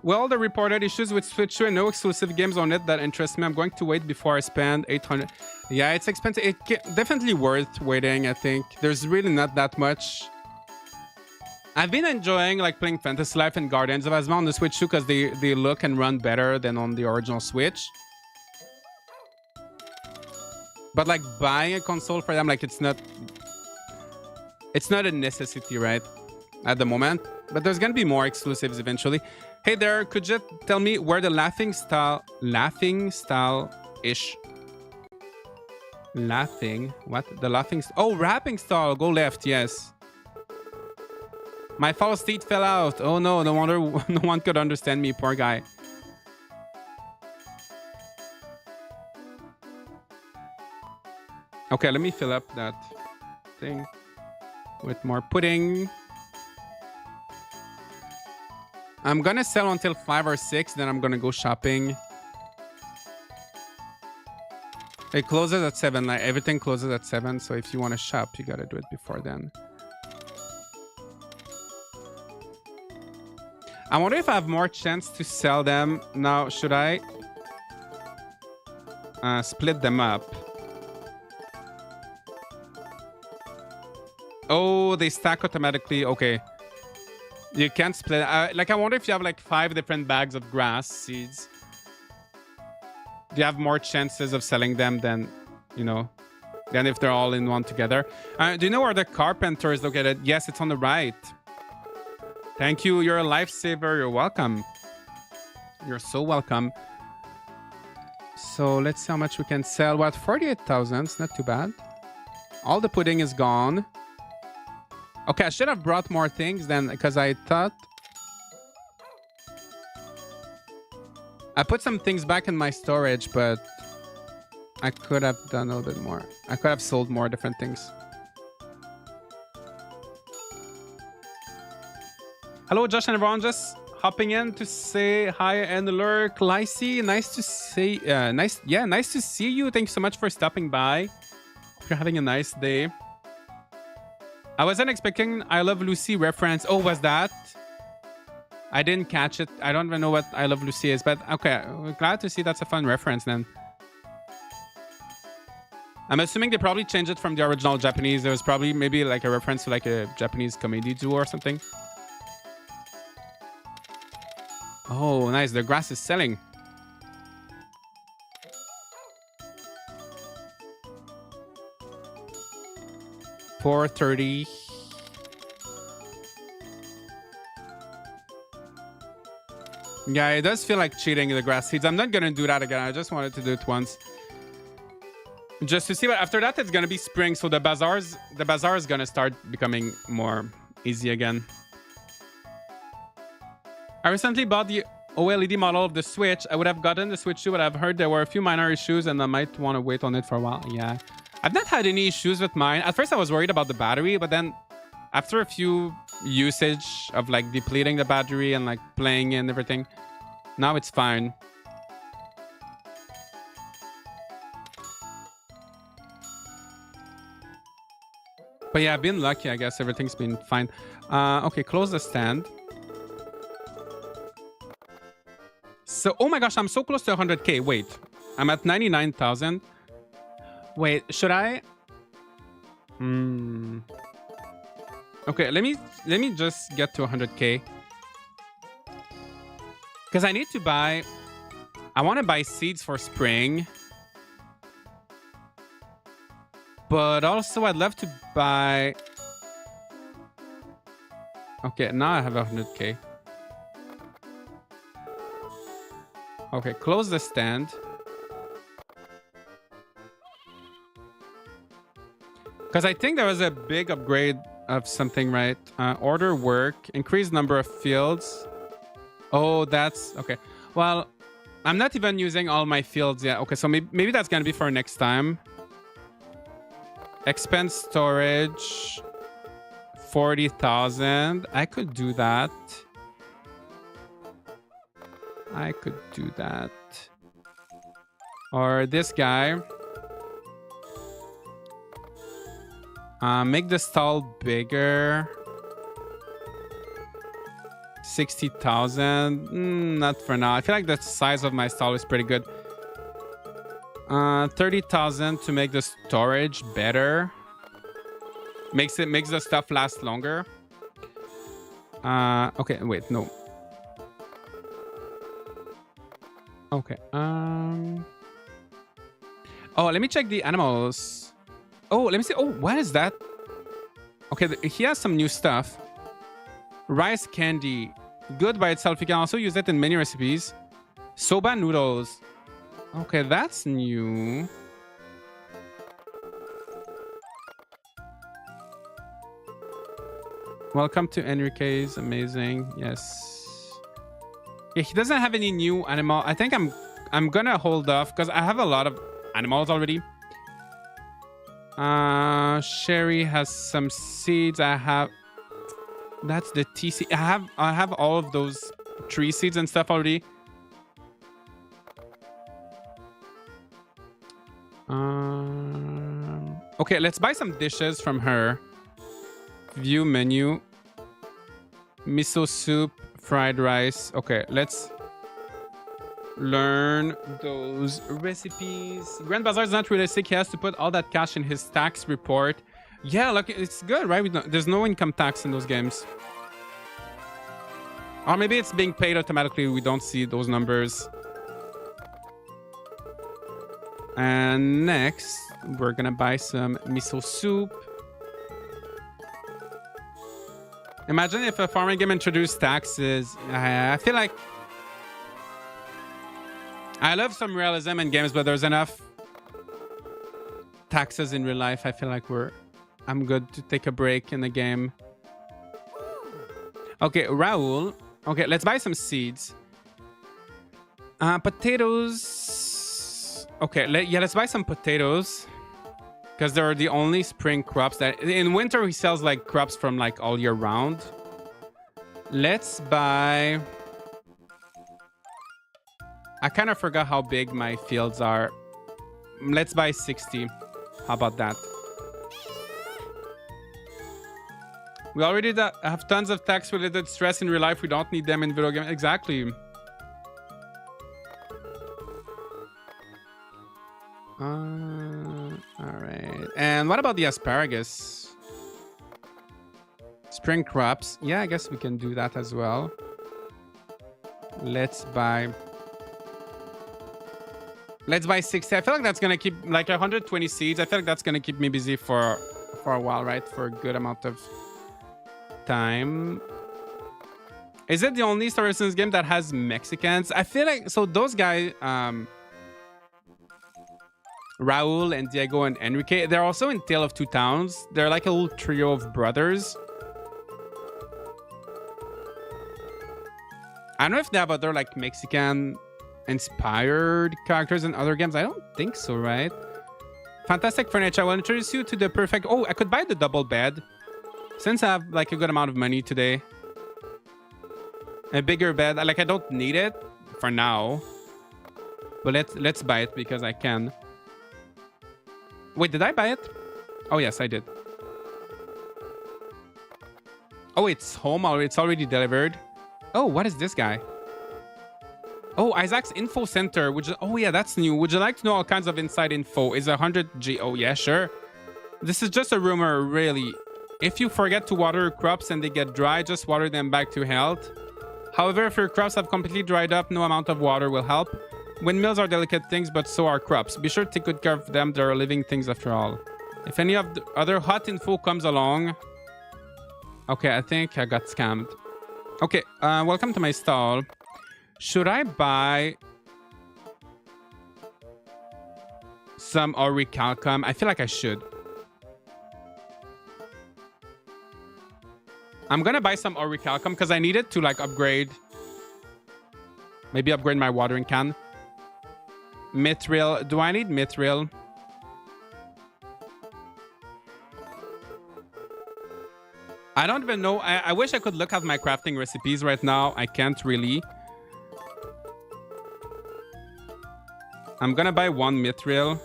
Well, the reported issues with Switch 2 and no exclusive games on it that interest me. I'm going to wait before I spend 800. Yeah, it's expensive. Definitely worth waiting, I think. There's really not that much. I've been enjoying like playing Fantasy Life and Guardians of Asma on the Switch 2 because they look and run better than on the original Switch. But like buying a console for them, like it's not a necessity, right? At the moment. But there's gonna be more exclusives eventually. Hey there, could you tell me where the laughing style ish? Laughing? What? The laughing? Oh, rapping style. Go left. Yes. My false teeth fell out. Oh no! No wonder no one could understand me. Poor guy. Okay, let me fill up that thing with more pudding. I'm gonna sell until 5 or 6, then I'm gonna go shopping. It closes at 7. Like everything closes at 7, so if you want to shop, you gotta do it before then. I wonder if I have more chance to sell them now. Should I split them up? Oh, they stack automatically. Okay. You can't split. Like, I wonder if you have like 5 different bags of grass seeds. Do you have more chances of selling them than, you know, than if they're all in one together? Do you know where the carpenter is located? Yes, it's on the right. Thank you. You're a lifesaver. You're welcome. You're so welcome. So let's see how much we can sell. What? 48,000. It's not too bad. All the pudding is gone. Okay, I should have brought more things then because I thought I put some things back in my storage, but I could have done a little bit more. I could have sold more different things. Hello, Josh and everyone. Just hopping in to say hi and lurk. Lacey, nice to see. Nice to see you. Thanks so much for stopping by. Hope you're having a nice day. I wasn't expecting I Love Lucy reference. Oh, was that? I didn't catch it. I don't even know what I Love Lucy is, but okay. We're glad to see that's a fun reference then. I'm assuming they probably changed it from the original Japanese. There was probably maybe like a reference to like a Japanese comedy duo or something. Oh, nice. The grass is selling. $430. Yeah, it does feel like cheating the grass seeds. I'm not gonna do that again. I just wanted to do it once. just to see. But after that, it's gonna be spring, so the bazaar is gonna start becoming more easy again. I recently bought the OLED model of the Switch. I would have gotten the Switch too, but I've heard there were a few minor issues and I might want to wait on it for a while. Yeah. I've not had any issues with mine. At first I was worried about the battery, but then after a few usage of like depleting the battery and like playing and everything, now it's fine. But yeah, I've been lucky, I guess. Everything's been fine. Okay, close the stand. So, oh my gosh, I'm so close to 100k. Wait, I'm at 99,000. Wait, should I? Okay, let me just get to 100k. Because I need to buy... I want to buy seeds for spring. But also, I'd love to buy... Okay, now I have 100k. Okay, close the stand. Because I think there was a big upgrade of something, right? Order work, increase number of fields. Oh, that's... Okay. Well, I'm not even using all my fields yet. Okay, so maybe that's going to be for next time. Expand storage. 40,000. I could do that. I could do that. Or this guy. Make the stall bigger. 60,000. Not for now. I feel like the size of my stall is pretty good. 30,000 to make the storage better. Makes the stuff last longer. Okay, wait, no. Okay. Oh, let me check the animals. Oh, let me see. Oh, what is that? Okay, he has some new stuff. Rice candy. Good by itself. You can also use it in many recipes. Soba noodles. Okay, that's new. Welcome to Enrique's. Amazing. Yes. Yeah, he doesn't have any new animal. I think I'm gonna hold off because I have a lot of animals already. Sherry has some seeds. I have... That's the tea seed. I have all of those tree seeds and stuff already. Okay, let's buy some dishes from her. View menu. Miso soup, fried rice. Okay, let's learn those recipes. Grand Bazaar is not realistic. He has to put all that cash in his tax report. Yeah, look, it's good, right? There's no income tax in those games. Or maybe it's being paid automatically. We don't see those numbers. And next, we're gonna buy some miso soup. Imagine if a farming game introduced taxes. I feel like... I love some realism in games, but there's enough taxes in real life. I feel like I'm good to take a break in the game. Okay, Raul. Okay, let's buy some seeds. Potatoes. Okay, let's buy some potatoes. Because they're the only spring crops that... In winter, he sells like crops from like all year round. Let's buy... I kind of forgot how big my fields are. Let's buy 60. How about that? We already have tons of tax-related stress in real life. We don't need them in video games. Exactly. All right. And what about the asparagus? Spring crops. Yeah, I guess we can do that as well. Let's buy 60. I feel like that's gonna keep like 120 seeds. I feel like that's gonna keep me busy for a while, right? For a good amount of time. Is it the only Star Wars game that has Mexicans? I feel like so those guys Raul and Diego and Enrique. They're also in Tale of Two Towns. They're like a little trio of brothers. I don't know if they have other like Mexican inspired characters in other games. I don't think so, right? Fantastic furniture. I will introduce you to the perfect... Oh, I could buy the double bed. Since I have like a good amount of money today. A bigger bed. Like I don't need it for now. But let's buy it because I can. Wait, did I buy it? Oh, yes, I did. Oh, it's home already. It's already delivered. Oh, what is this guy? Oh, Isaac's Info Center. Oh, yeah, that's new. Would you like to know all kinds of inside info? Is 100G? Oh, yeah, sure. This is just a rumor, really. If you forget to water your crops and they get dry, just water them back to health. However, if your crops have completely dried up, no amount of water will help. Windmills are delicate things, but so are crops. Be sure to take good care of them. They're living things after all. If any of the other hot info comes along... Okay, I think I got scammed. Okay, welcome to my stall. Should I buy some orichalcum? I feel like I should. I'm gonna buy some orichalcum because I need it to like upgrade. Maybe upgrade my watering can. Mithril. Do I need mithril? I don't even know. I wish I could look at my crafting recipes right now. I can't really. I'm gonna buy one mithril.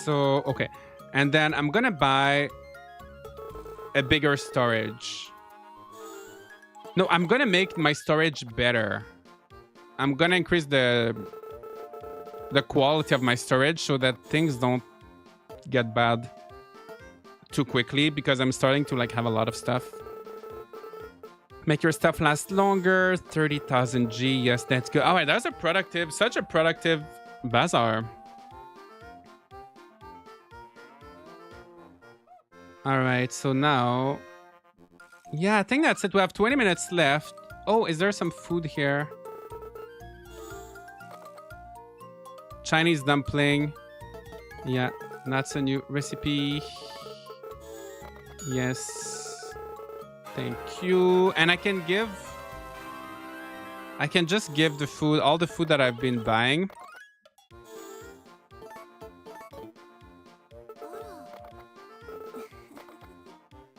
So, okay. And then I'm gonna buy a bigger storage. No, I'm gonna make my storage better. I'm gonna increase the quality of my storage so that things don't get bad too quickly because I'm starting to like have a lot of stuff. Make your stuff last longer. 30,000 G. Yes, that's good. All right, that's such a productive bazaar. All right, so now... Yeah, I think that's it. We have 20 minutes left. Oh, is there some food here? Chinese dumpling. Yeah, that's a new recipe. Yes. Thank you. And I can just give the food, all the food that I've been buying.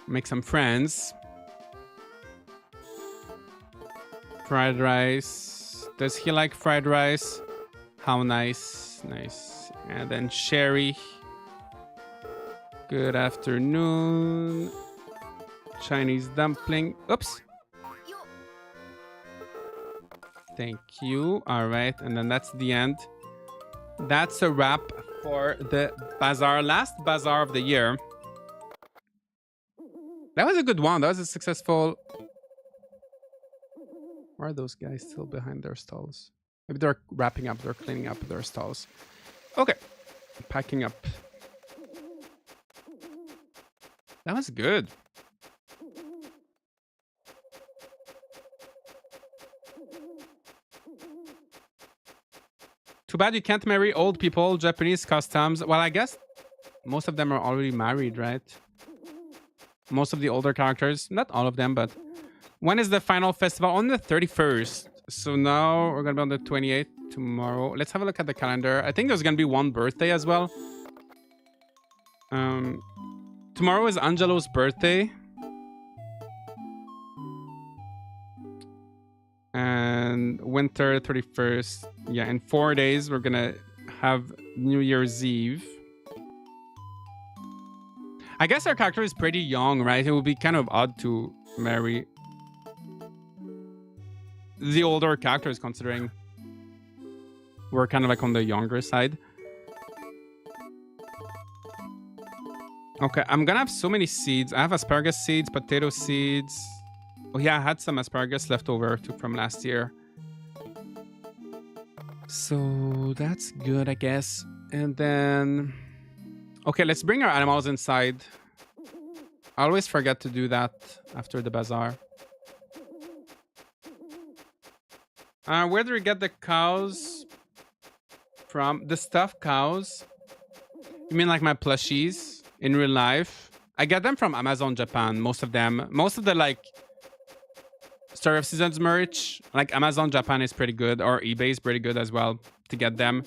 Make some friends. Fried rice. Does he like fried rice? How nice. Nice. And then Sherry. Good afternoon. Chinese dumpling. Oops. Thank you. All right. And then that's the end. That's a wrap for the bazaar. Last bazaar of the year. That was a good one. That was a successful... Why are those guys still behind their stalls? Maybe they're wrapping up. They're cleaning up their stalls. Okay. Packing up. That was good. Too bad you can't marry old people. Japanese customs. Well, I guess most of them are already married, right? Most of the older characters. Not all of them, but... When is the final festival? On the 31st. So now we're going to be on the 28th tomorrow. Let's have a look at the calendar. I think there's going to be one birthday as well. Tomorrow is Angelo's birthday. And winter 31st. Yeah, in 4 days, we're going to have New Year's Eve. I guess our character is pretty young, right? It would be kind of odd to marry the older characters, considering we're kind of like on the younger side. Okay, I'm gonna have so many seeds. I have asparagus seeds, potato seeds. Oh yeah, I had some asparagus left over from last year. So that's good, I guess. And then... Okay, let's bring our animals inside. I always forget to do that after the bazaar. Where do we get the cows from? The stuffed cows? You mean like my plushies in real life? I get them from Amazon Japan, most of them. Most of the like Story of Seasons merch, like Amazon Japan is pretty good, or eBay is pretty good as well to get them.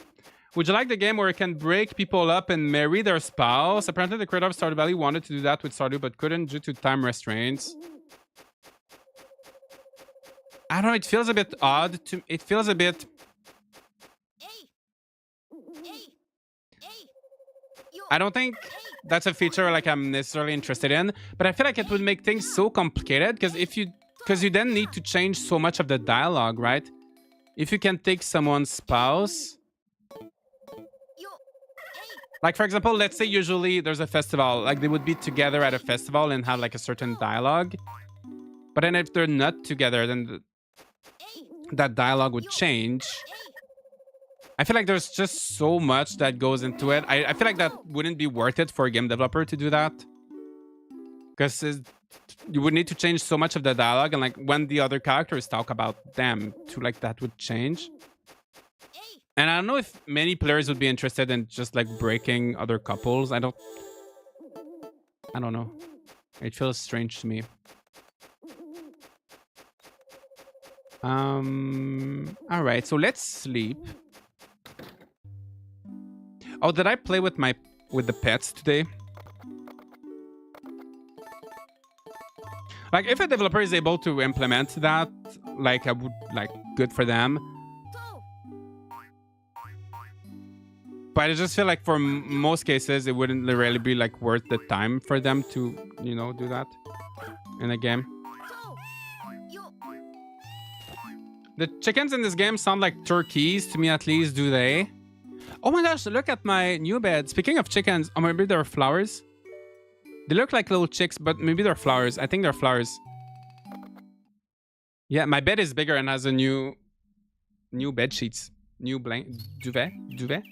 Would you like the game where you can break people up and marry their spouse? Apparently the creator of Stardew Valley wanted to do that with Stardew but couldn't due to time restraints. I don't know, it feels a bit odd to it feels a bit I don't think that's a feature like I'm necessarily interested in, but I feel like it would make things so complicated because you then need to change so much of the dialogue, right? If you can take someone's spouse, like for example, let's say usually there's a festival, like they would be together at a festival and have like a certain dialogue, but then if they're not together, then that dialogue would change. I feel like there's just so much that goes into it. I feel like that wouldn't be worth it for a game developer to do that, because you would need to change so much of the dialogue, and like when the other characters talk about them too, like that would change. And I don't know if many players would be interested in just like breaking other couples. I don't know. It feels strange to me. All right, so let's sleep. Oh, did I play with the pets today? Like, if a developer is able to implement that, like, I would, like, good for them. But I just feel like for most cases, it wouldn't really be, like, worth the time for them to, you know, do that in a game. The chickens in this game sound like turkeys, to me at least, do they? Oh my gosh, look at my new bed. Speaking of chickens, or maybe they're flowers. They look like little chicks, but maybe they're flowers. I think they're flowers. Yeah, my bed is bigger and has a new bed sheets. New duvet.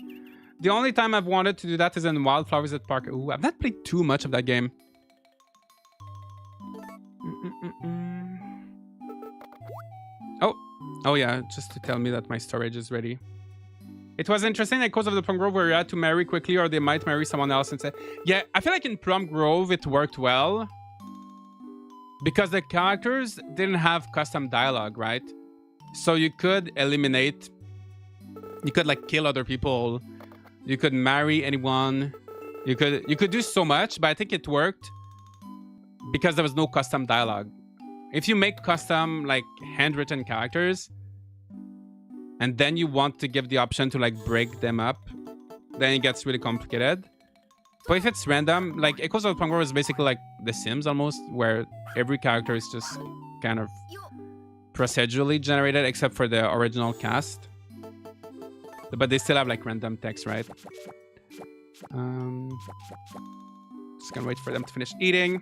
The only time I've wanted to do that is in Wildflowers at Park. Ooh, I've not played too much of that game. Oh yeah, just to tell me that my storage is ready. It was interesting at Cause of the Plum Grove where you had to marry quickly or they might marry someone else and say... Yeah, I feel like in Plum Grove it worked well. Because the characters didn't have custom dialogue, right? So you could eliminate... You could like kill other people. You could marry anyone. You could do so much, but I think it worked. Because there was no custom dialogue. If you make custom like handwritten characters... and then you want to give the option to like break them up, then it gets really complicated. But if it's random, like Echoes of the Plum Grove is basically like The Sims almost, where every character is just kind of procedurally generated except for the original cast. But they still have like random text, right? Just gonna wait for them to finish eating.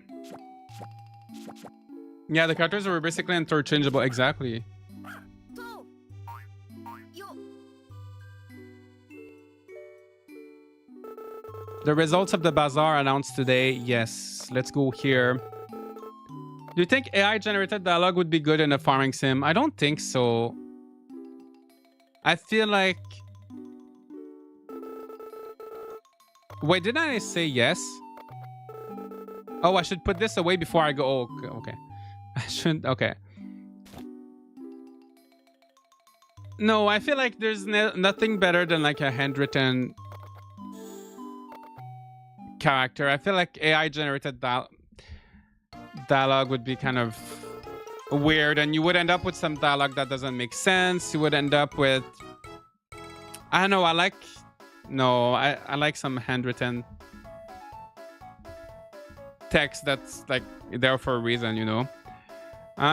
Yeah, the characters were basically interchangeable, exactly. The results of the bazaar announced today. Yes, let's go here. Do you think AI-generated dialogue would be good in a farming sim? I don't think so. I feel like... Wait, didn't I say yes? Oh, I should put this away before I go. Oh, okay. I shouldn't... Okay. No, I feel like there's nothing better than like a handwritten... character. I feel like AI generated dialogue would be kind of weird and you would end up with some dialogue that doesn't make sense. You would end up with I don't know, I like some handwritten text that's like there for a reason, you know.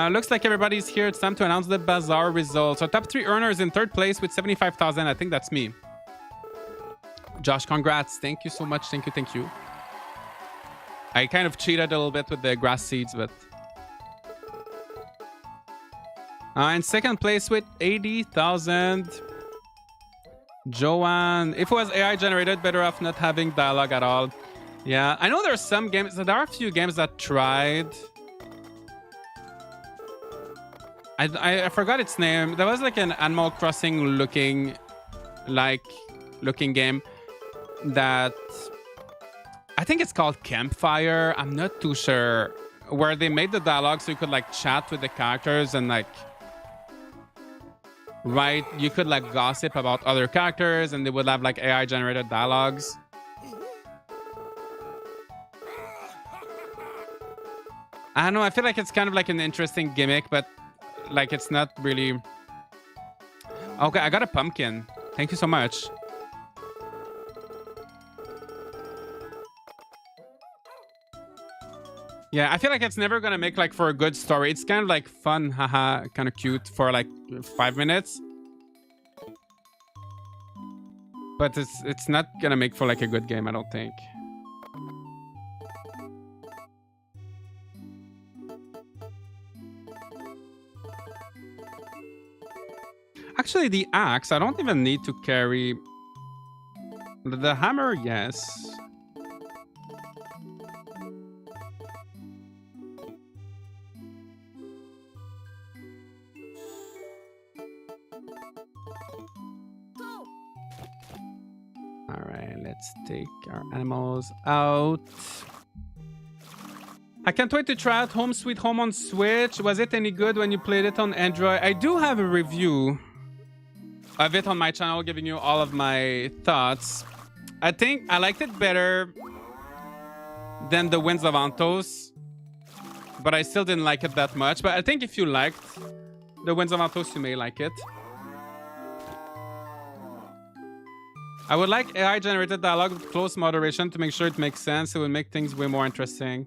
Looks like everybody's here. It's time to announce the bazaar results. Our top 3 earners in 3rd place with 75,000. I think that's me. Josh, congrats. Thank you so much. Thank you. I kind of cheated a little bit with the grass seeds, but... in 2nd place with 80,000. Joanne. If it was AI generated, better off not having dialogue at all. Yeah, I know there's some games... There are a few games that tried... I forgot its name. There was like an Animal Crossing looking game that I think it's called Campfire. I'm not too sure. Where they made the dialogue so you could like chat with the characters and like you could like gossip about other characters and they would have like AI generated dialogues. I don't know. I feel like it's kind of like an interesting gimmick, but like it's not really. Okay, I got a pumpkin. Thank you so much. Yeah, I feel like it's never gonna make like for a good story. It's kind of like fun, haha, kind of cute for like 5 minutes. But it's not gonna make for like a good game, I don't think. Actually, the axe, I don't even need to carry. The hammer, yes. All right, let's take our animals out. I can't wait to try out Home Sweet Home on Switch. Was it any good when you played it on Android? I do have a review of it on my channel giving you all of my thoughts. I think I liked it better than the Winds of Antos, but I still didn't like it that much. But I think if you liked the Winds of Antos, you may like it. I would like AI generated dialogue with close moderation to make sure it makes sense. It would make things way more interesting.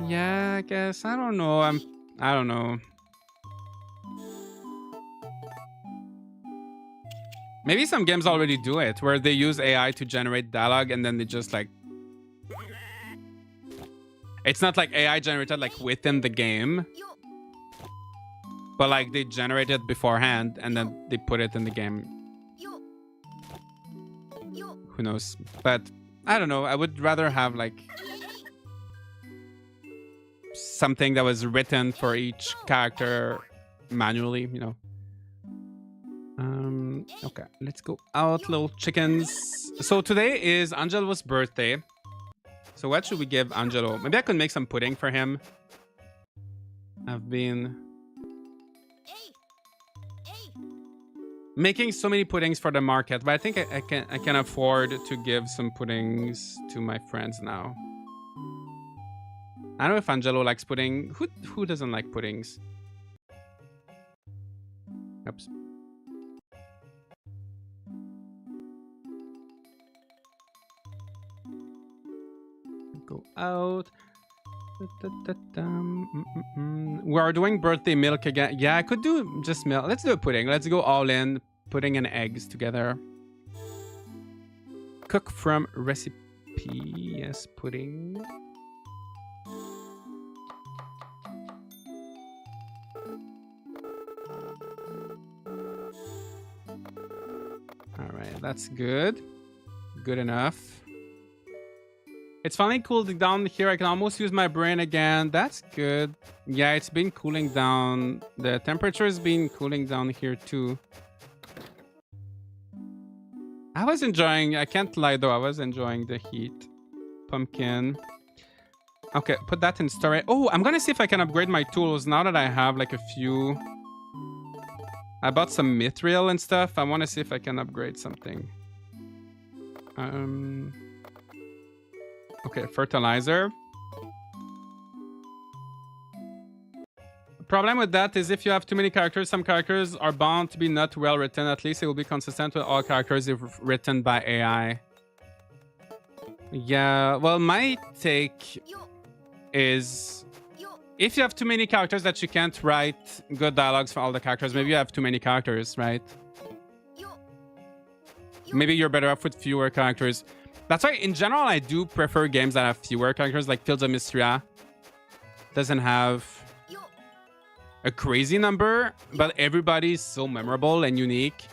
Yeah, I guess. I don't know. I don't know. Maybe some games already do it, where they use AI to generate dialogue and then they just like... It's not like AI generated like within the game, but like they generate it beforehand and then they put it in the game. Who knows? But I don't know. I would rather have like something that was written for each character manually, you know. Okay, let's go out, little chickens. So today is Angelo's birthday. So what should we give Angelo? Maybe I could make some pudding for him. I've been making so many puddings for the market, but I think I can afford to give some puddings to my friends now. I don't know if Angelo likes pudding. Who doesn't like puddings? Oops. Go out. We are doing birthday milk again. Yeah, I could do just milk. Let's do a pudding. Let's go all in. Pudding and eggs together. Cook from recipe. Yes, pudding. All right, that's good. Good enough. It's finally cooled down here. I can almost use my brain again. That's good. Yeah, it's been cooling down. The temperature has been cooling down here too. I was enjoying, I can't lie though, I was enjoying the heat. Pumpkin. Okay, put that in storage. Oh, I'm gonna see if I can upgrade my tools now that I have like a few. I bought some mithril and stuff. I want to see if I can upgrade something. Okay, fertilizer. The problem with that is if you have too many characters, some characters are bound to be not well written. At least it will be consistent with all characters if written by AI. Yeah, well, my take is if you have too many characters that you can't write good dialogues for all the characters, maybe you have too many characters, right? Maybe you're better off with fewer characters. That's why, in general, I do prefer games that have fewer characters, like Fields of Mystria. Doesn't have a crazy number, but everybody's so memorable and unique.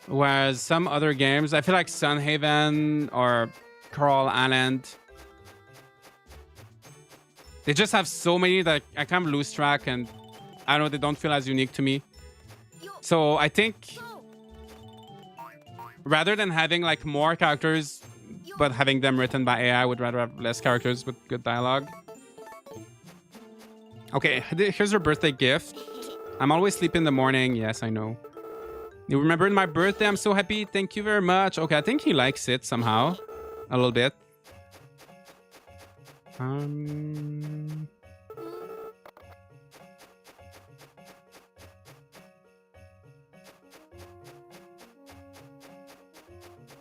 Whereas some other games, I feel like Sunhaven or Coral Island, They just have so many that I kind of lose track, and I don't know, they don't feel as unique to me. So I think rather than having like more characters but having them written by AI, I would rather have less characters with good dialogue. Okay, here's her birthday gift. I'm always sleeping in the morning. Yes, I know. You remembered my birthday. I'm so happy. Thank you very much. Okay, I think he likes it somehow. A little bit.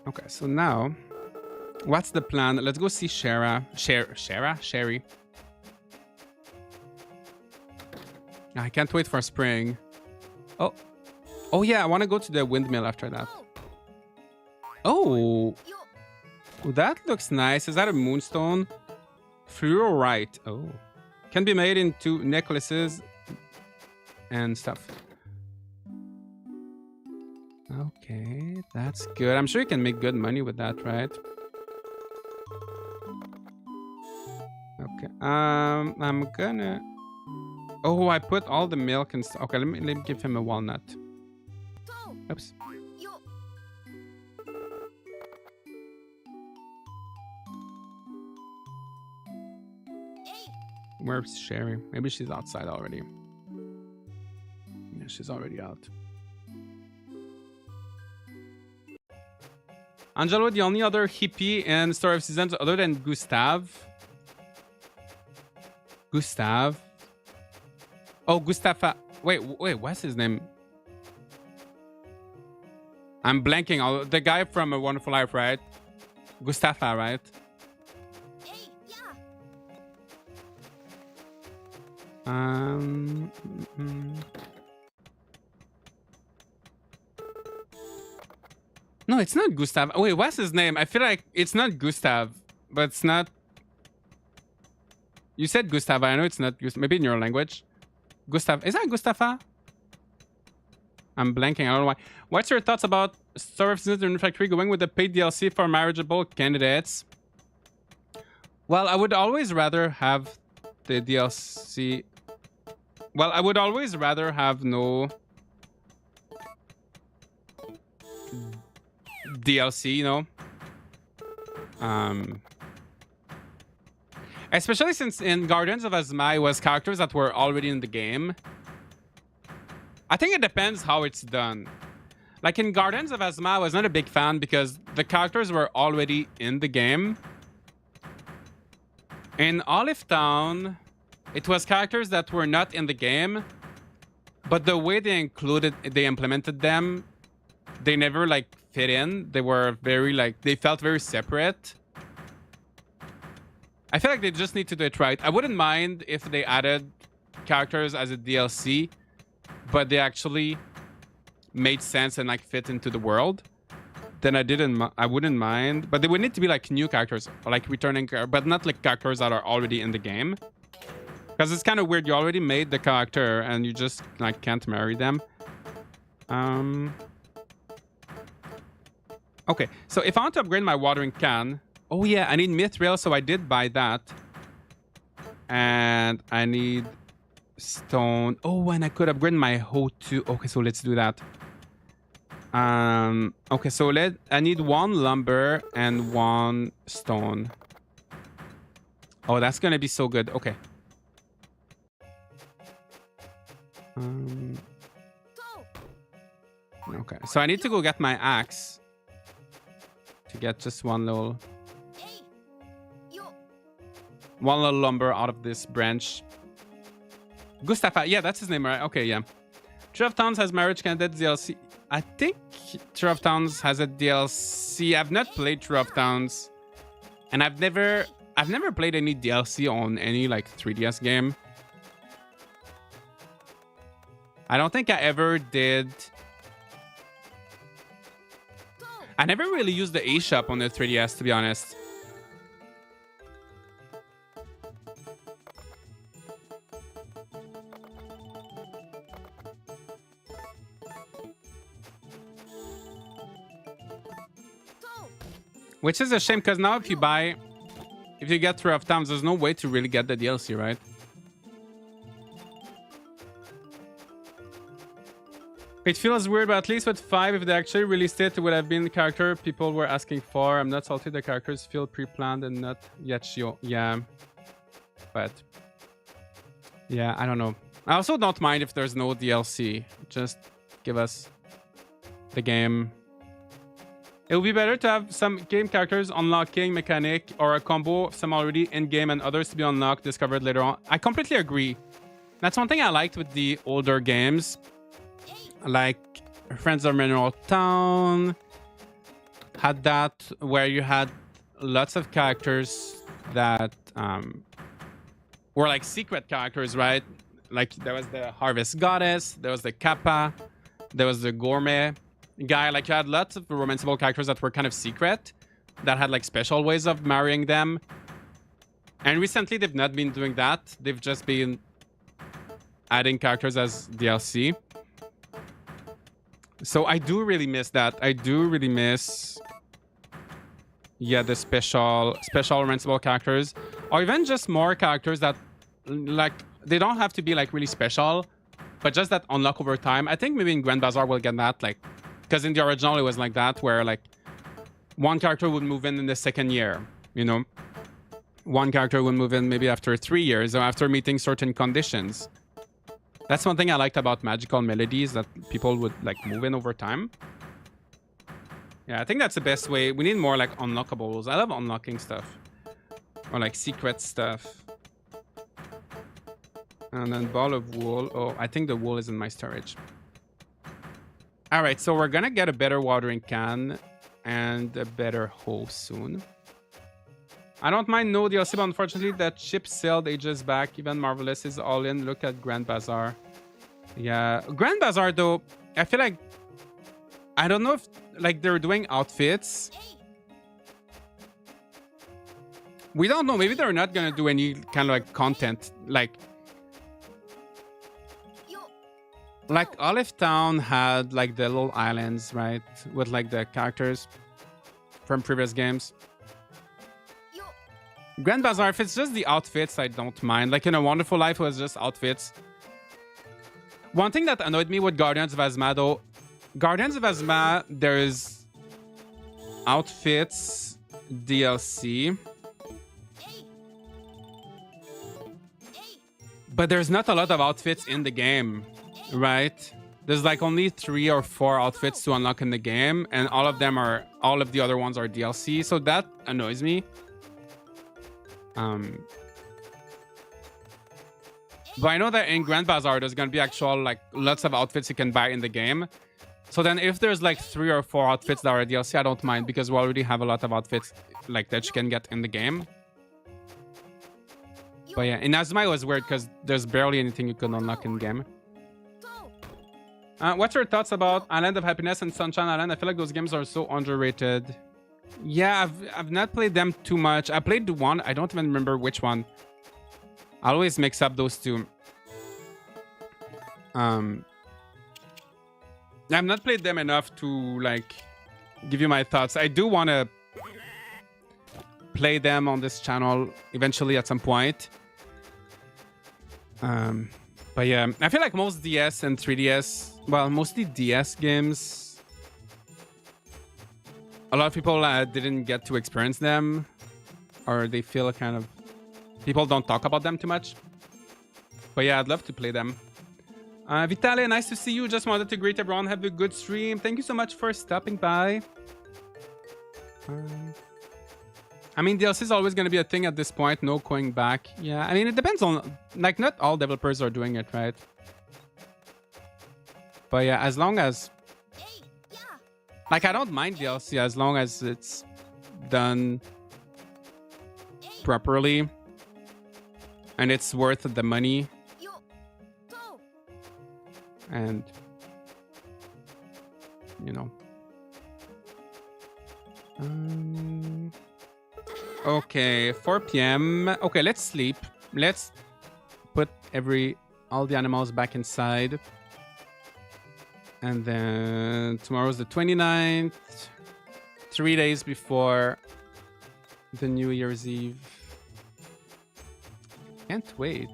Okay, so now, what's the plan? Let's go see Sherry. I can't wait for spring. Oh yeah, I want to go to the windmill after that. Oh, that looks nice. Is that a moonstone? Fluorite. Oh, can be made into necklaces and stuff. Okay, that's good. I'm sure you can make good money with that, right? Okay. I'm gonna. Oh, I put all the milk and stuff. Okay, let me give him a walnut. Oops. Where's Sherry? Maybe she's outside already. Yeah, she's already out. Angelo, the only other hippie in Story of Seasons other than Gustav. Gustav. Oh, Gustafa. Wait, what's his name? I'm blanking. The guy from A Wonderful Life, right? Gustafa, right? No, it's not Gustav. Wait, what's his name? I feel like it's not Gustav, but it's not. You said Gustav. I know it's not Gustav. Maybe in your language. Gustav. Is that Gustafa? I'm blanking. I don't know why. What's your thoughts about Story of Seasons and Factory going with the paid DLC for marriageable candidates? Well, I would always rather have the DLC. Well, I would always rather have no DLC, you know? Especially since in Guardians of Azmai was characters that were already in the game. I think it depends how it's done. Like in Guardians of Azmai, I was not a big fan because the characters were already in the game. In Olive Town, it was characters that were not in the game, but the way they implemented them, they never like fit in. They were very like, they felt very separate. I feel like they just need to do it right. I wouldn't mind if they added characters as a DLC, but they actually made sense and like fit into the world. Then I wouldn't mind, but they would need to be like new characters, or like returning, but not like characters that are already in the game. Because it's kind of weird. You already made the character and you just like can't marry them. Okay, so if I want to upgrade my watering can, oh yeah, I need mithril, so I did buy that. And I need stone. Oh, and I could upgrade my hoe too. Okay, so let's do that. Okay, so I need 1 lumber and 1 stone. Oh, that's gonna be so good. Okay. Okay, so I need to go get my axe to get just one little lumber out of this branch. Gustafa, yeah, that's his name, right? Okay, yeah. Tree of Towns has marriage candidate DLC. I think Tree of Towns has a DLC. I've not played Tree of Towns, and I've never played any DLC on any like 3DS game. I don't think I ever did. I never really used the eShop on the 3DS, to be honest. Which is a shame, because now if If you get 3 of Towns, there's no way to really get the DLC, right? It feels weird, but at least with 5, if they actually released it, it would have been the character people were asking for. I'm not salty the characters feel pre-planned and not yet show. Yeah. But yeah, I don't know. I also don't mind if there's no DLC. Just give us the game. It would be better to have some game characters unlocking mechanic or a combo of some already in-game and others to be unlocked, discovered later on. I completely agree. That's one thing I liked with the older games. Like Friends of Mineral Town had that, where you had lots of characters that were like secret characters, right? Like there was the Harvest Goddess, there was the Kappa, there was the Gourmet guy. Like you had lots of romanceable characters that were kind of secret, that had like special ways of marrying them. And recently they've not been doing that. They've just been adding characters as DLC. So I do really miss that. I do really miss, yeah, the special romanceable characters, or even just more characters that, like, they don't have to be like really special, but just that unlock over time. I think maybe in Grand Bazaar we'll get that, like, because in the original it was like that, where like one character would move in the second year, you know, one character would move in maybe after 3 years or after meeting certain conditions. That's one thing I liked about Magical Melodies, that people would like move in over time. Yeah, I think that's the best way. We need more like unlockables. I love unlocking stuff, or like secret stuff. And then ball of wool. Oh, I think the wool is in my storage. All right, so we're gonna get a better watering can and a better hoe soon. I don't mind no DLC, but unfortunately that ship sailed ages back. Even Marvelous is all in. Look at Grand Bazaar. Yeah, Grand Bazaar though, I feel like, I don't know if like they're doing outfits. We don't know. Maybe they're not gonna do any kind of like content. Like Olive Town had like the little islands, right, with like the characters from previous games. Grand Bazaar, if it's just the outfits, I don't mind. Like in A Wonderful Life, it was just outfits. One thing that annoyed me with Guardians of Azma, though, Guardians of Azma, there's outfits DLC, but there's not a lot of outfits in the game, right? There's like only 3 or 4 outfits to unlock in the game, and all of the other ones are DLC, so that annoys me. But I know that in Grand Bazaar there's gonna be actual like lots of outfits you can buy in the game. So then if there's like 3 or 4 outfits that are DLC, I don't mind, because we already have a lot of outfits like that you can get in the game. But yeah, in Azma it was weird because there's barely anything you can unlock in game. What's your thoughts about Island of Happiness and Sunshine Island? I feel like those games are so underrated. Yeah, I've not played them too much. I played one. I don't even remember which one. I always mix up those two. I've not played them enough to like give you my thoughts. I do want to play them on this channel eventually at some point. But yeah, I feel like most DS and 3DS, well, mostly DS games, a lot of people didn't get to experience them, or they feel kind of, people don't talk about them too much. But yeah, I'd love to play them. Vitale, nice to see you. Just wanted to greet everyone. Have a good stream. Thank you so much for stopping by. I mean, DLC is always going to be a thing at this point. No going back. Yeah, I mean, it depends on, like, not all developers are doing it, right? But yeah, as long as, like, I don't mind DLC as long as it's done properly and it's worth the money. And, you know. Okay, 4 p.m. Okay, let's sleep. Let's put all the animals back inside. And then tomorrow's the 29th. 3 days before the New Year's Eve. Can't wait.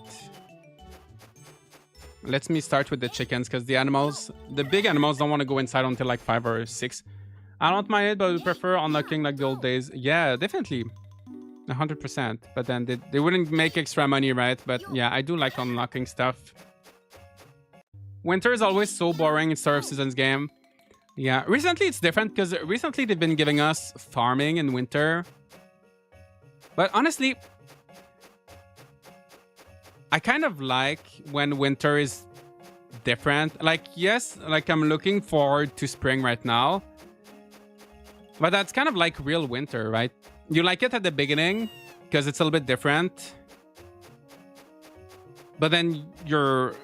Let me start with the chickens because the big animals don't want to go inside until like 5 or 6. I don't mind it, but we prefer unlocking like the old days. Yeah, definitely. 100%. But then they wouldn't make extra money, right? But yeah, I do like unlocking stuff. Winter is always so boring in Star of Seasons game. Yeah, recently it's different because recently they've been giving us farming in winter. But honestly, I kind of like when winter is different. Like, yes, like I'm looking forward to spring right now. But that's kind of like real winter, right? You like it at the beginning because it's a little bit different. But then you're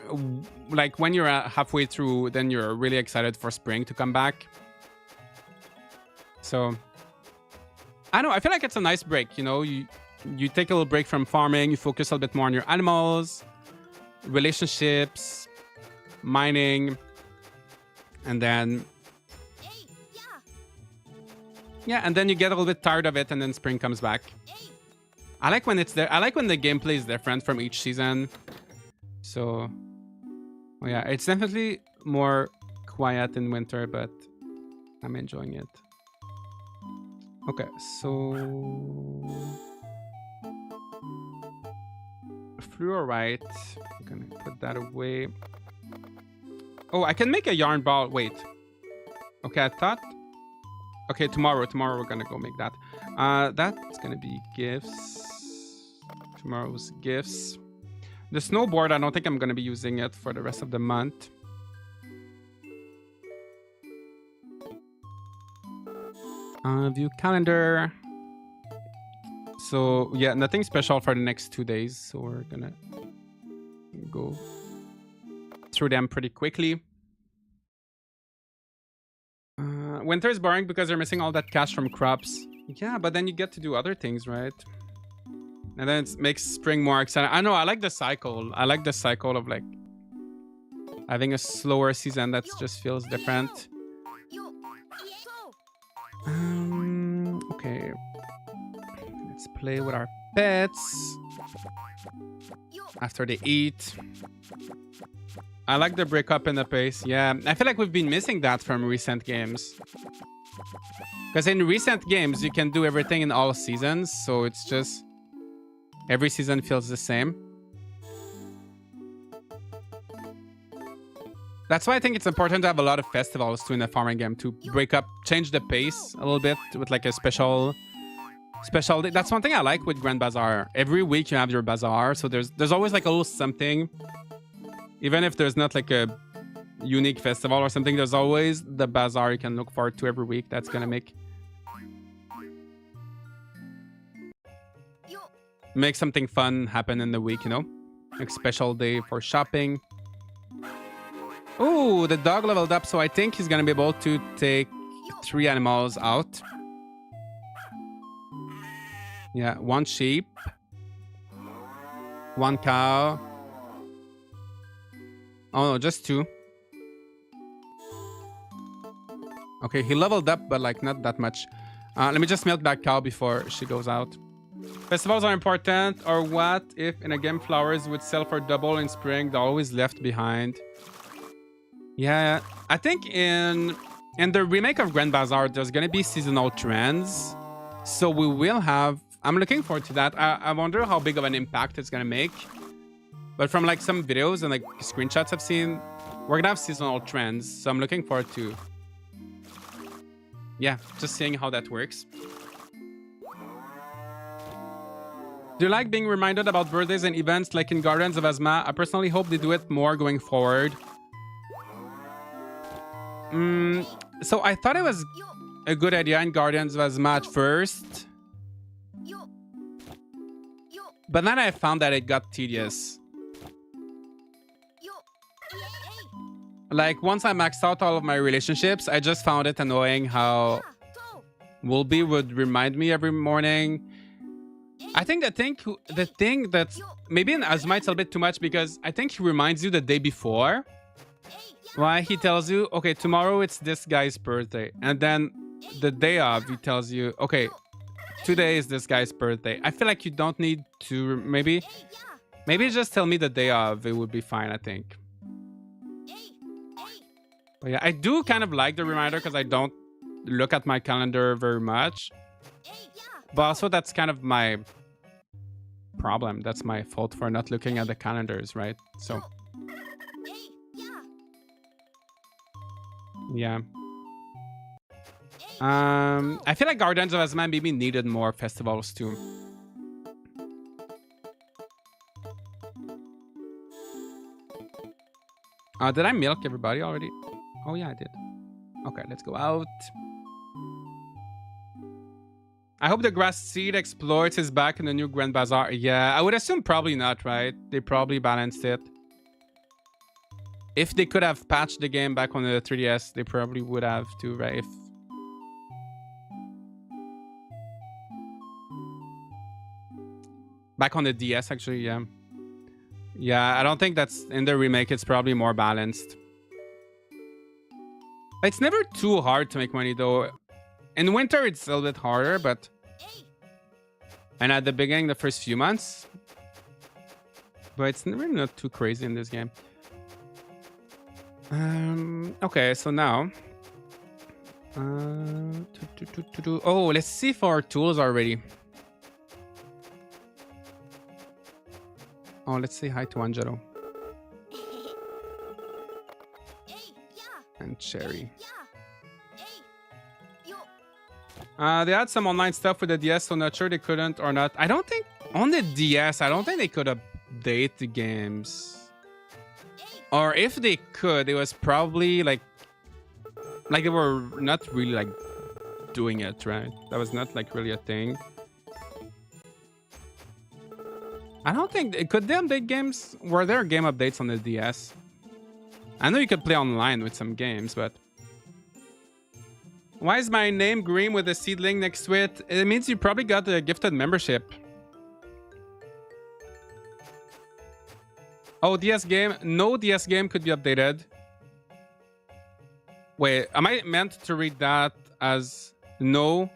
like when you're halfway through, then you're really excited for spring to come back. So I don't know. I feel like it's a nice break. You know, you take a little break from farming. You focus a little bit more on your animals, relationships, mining, and then yeah, and then you get a little bit tired of it, and then spring comes back. I like when it's there. I like when the gameplay is different from each season. So, well, yeah, it's definitely more quiet in winter, but I'm enjoying it. Okay, so fluorite. I'm gonna put that away. Oh, I can make a yarn ball. Wait. Okay, I thought. Okay, tomorrow we're gonna go make that. That's gonna be gifts. Tomorrow's gifts. The snowboard, I don't think I'm gonna be using it for the rest of the month. View calendar. So yeah, nothing special for the next 2 days. So we're gonna go through them pretty quickly. Winter is boring because they're missing all that cash from crops. Yeah, but then you get to do other things, right? And then it makes spring more exciting. I know, I like the cycle. I like the cycle of like having a slower season that just feels different. Okay. Let's play with our pets after they eat. I like the break up in the pace. Yeah, I feel like we've been missing that from recent games. Because in recent games, you can do everything in all seasons. So it's just every season feels the same. That's why I think it's important to have a lot of festivals too in a farming game to break up, change the pace a little bit with like a special day. That's one thing I like with Grand Bazaar. Every week you have your bazaar, so there's always like a little something. Even if there's not like a unique festival or something, there's always the bazaar you can look forward to every week. That's gonna make something fun happen in the week, you know? Like special day for shopping. Oh, the dog leveled up, so I think he's gonna be able to take 3 animals out. Yeah, 1 sheep, 1 cow. Oh no, just 2. Okay, he leveled up, but like not that much. Let me just milk that cow before she goes out. Festivals are important, or what if in a game flowers would sell for double in spring? They're always left behind. Yeah, I think in the remake of Grand Bazaar, there's gonna be seasonal trends. So we will have. I'm looking forward to that. I wonder how big of an impact it's gonna make. But from like some videos and like screenshots I've seen, we're gonna have seasonal trends. So I'm looking forward to, yeah, just seeing how that works. Do you like being reminded about birthdays and events like in Guardians of Asma? I personally hope they do it more going forward. So I thought it was a good idea in Guardians of Asma at first. But then I found that it got tedious. Like, once I maxed out all of my relationships, I just found it annoying how Woolby would remind me every morning. I think the thing that's maybe in Asma it's a bit too much because I think he reminds you the day before. Why he tells you, okay, tomorrow it's this guy's birthday. And then the day of, he tells you, okay, today is this guy's birthday. I feel like you don't need to, maybe Maybe just tell me the day of. It would be fine, I think. But yeah, I do kind of like the reminder because I don't look at my calendar very much. But also that's kind of my problem. That's my fault for not looking at the calendars, right? So yeah. I feel like Gardens of Azman maybe needed more festivals too. Did I milk everybody already? Oh yeah, I did. Okay, let's go out. I hope the grass seed exploits is back in the new Grand Bazaar. Yeah, I would assume probably not, right? They probably balanced it. If they could have patched the game back on the 3DS, they probably would have too, right? Back on the DS, actually, yeah. Yeah, I don't think that's in the remake. It's probably more balanced. It's never too hard to make money, though. In winter, it's a little bit harder, but... And at the beginning, the first few months. But it's really not too crazy in this game. Okay, so now... Oh, let's see if our tools are ready. Oh, let's say hi to Angelo. And Cherry. They had some online stuff with the DS, so not sure they couldn't or not. I don't think... On the DS, I don't think they could update the games. Or if they could, it was probably like they were not really like doing it, right? That was not like really a thing. I don't think... Could they update games? Were there game updates on the DS? I know you could play online with some games, but... Why is my name green with a seedling next to it? It means you probably got a gifted membership. Oh, DS game. No DS game could be updated. Wait, am I meant to read that as no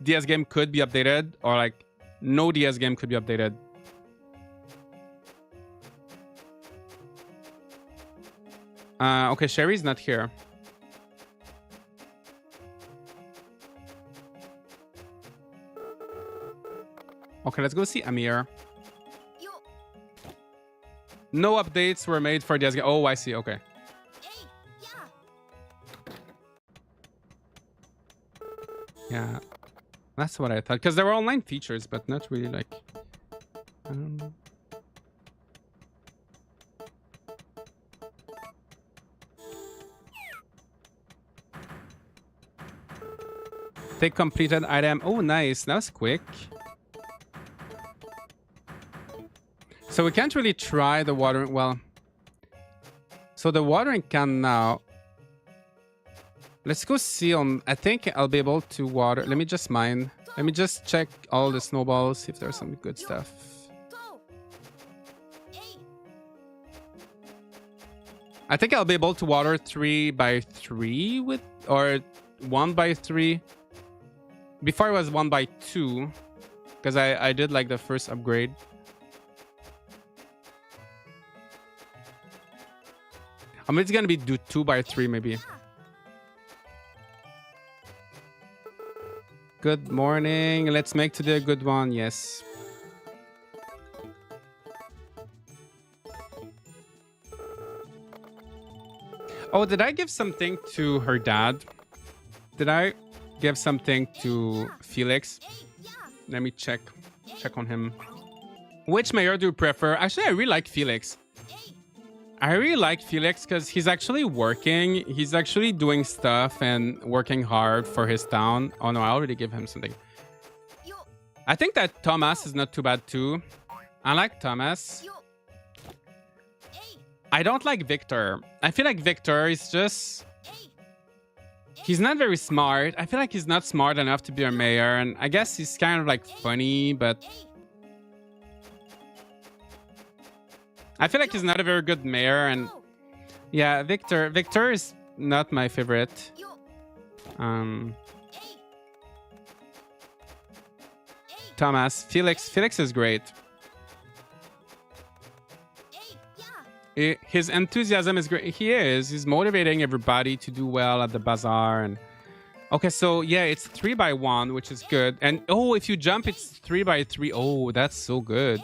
DS game could be updated? Or like no DS game could be updated? Okay, Sherry's not here. Okay, let's go see Amir. No updates were made for DS game. Oh, I see. Okay. Yeah, that's what I thought. Because there were online features, but not really like... Take completed item. Oh, nice. That was quick. So we can't really try the watering... Well... So the watering can now... Let's go see on... I think I'll be able to water... Let me just mine. Let me just check all the snowballs, see if there's some good stuff. I think I'll be able to water 3x3 with... Or 1x3. Before it was 1x2. Because I did like the first upgrade. I mean, it's gonna be do 2x3 maybe. Good morning. Let's make today a good one. Yes. Oh, did I give something to her dad? Did I give something to Felix? Let me check on him. Which mayor do you prefer? Actually, I really like Felix. I really like Felix because he's actually working. He's actually doing stuff and working hard for his town. Oh no, I already gave him something. I think that Thomas is not too bad too. I like Thomas. I don't like Victor. I feel like Victor is just... He's not very smart. I feel like he's not smart enough to be a mayor. And I guess he's kind of like funny, but... I feel like he's not a very good mayor, and yeah, Victor is not my favorite. Thomas, Felix is great. His enthusiasm is great. He is. He's motivating everybody to do well at the bazaar. And okay, so yeah, it's 3x1, which is good. And oh, if you jump, it's 3x3. Oh, that's so good.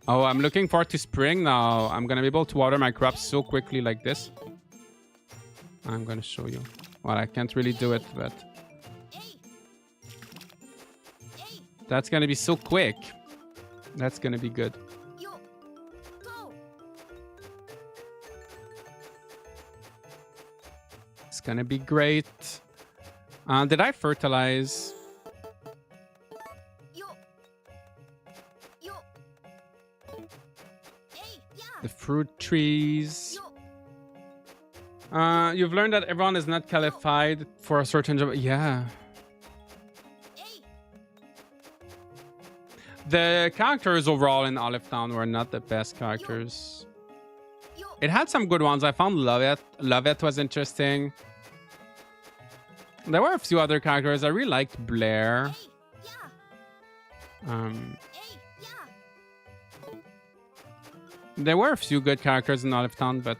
Oh, I'm looking forward to spring now. I'm gonna be able to water my crops so quickly like this. I'm gonna show you. Well, I can't really do it, but that's gonna be so quick. That's gonna be good. It's gonna be great. Did I fertilize? The fruit trees. You've learned that everyone is not qualified for a certain job. Yeah. The characters overall in Olive Town were not the best characters. It had some good ones. I found Lovett. Lovett was interesting. There were a few other characters. I really liked Blair. There were a few good characters in Olive Town, but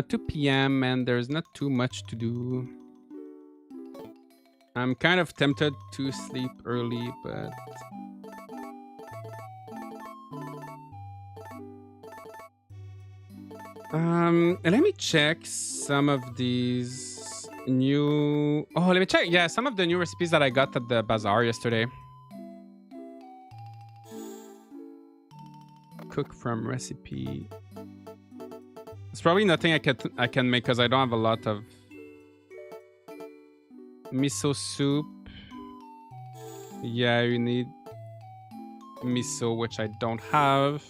2 p.m. and there's not too much to do. I'm kind of tempted to sleep early, but let me check some of these new. Oh, let me check. Yeah, some of the new recipes that I got at the bazaar yesterday. Cook from recipe. It's probably nothing I can make because I don't have a lot of miso soup. Yeah, you need miso, which I don't have.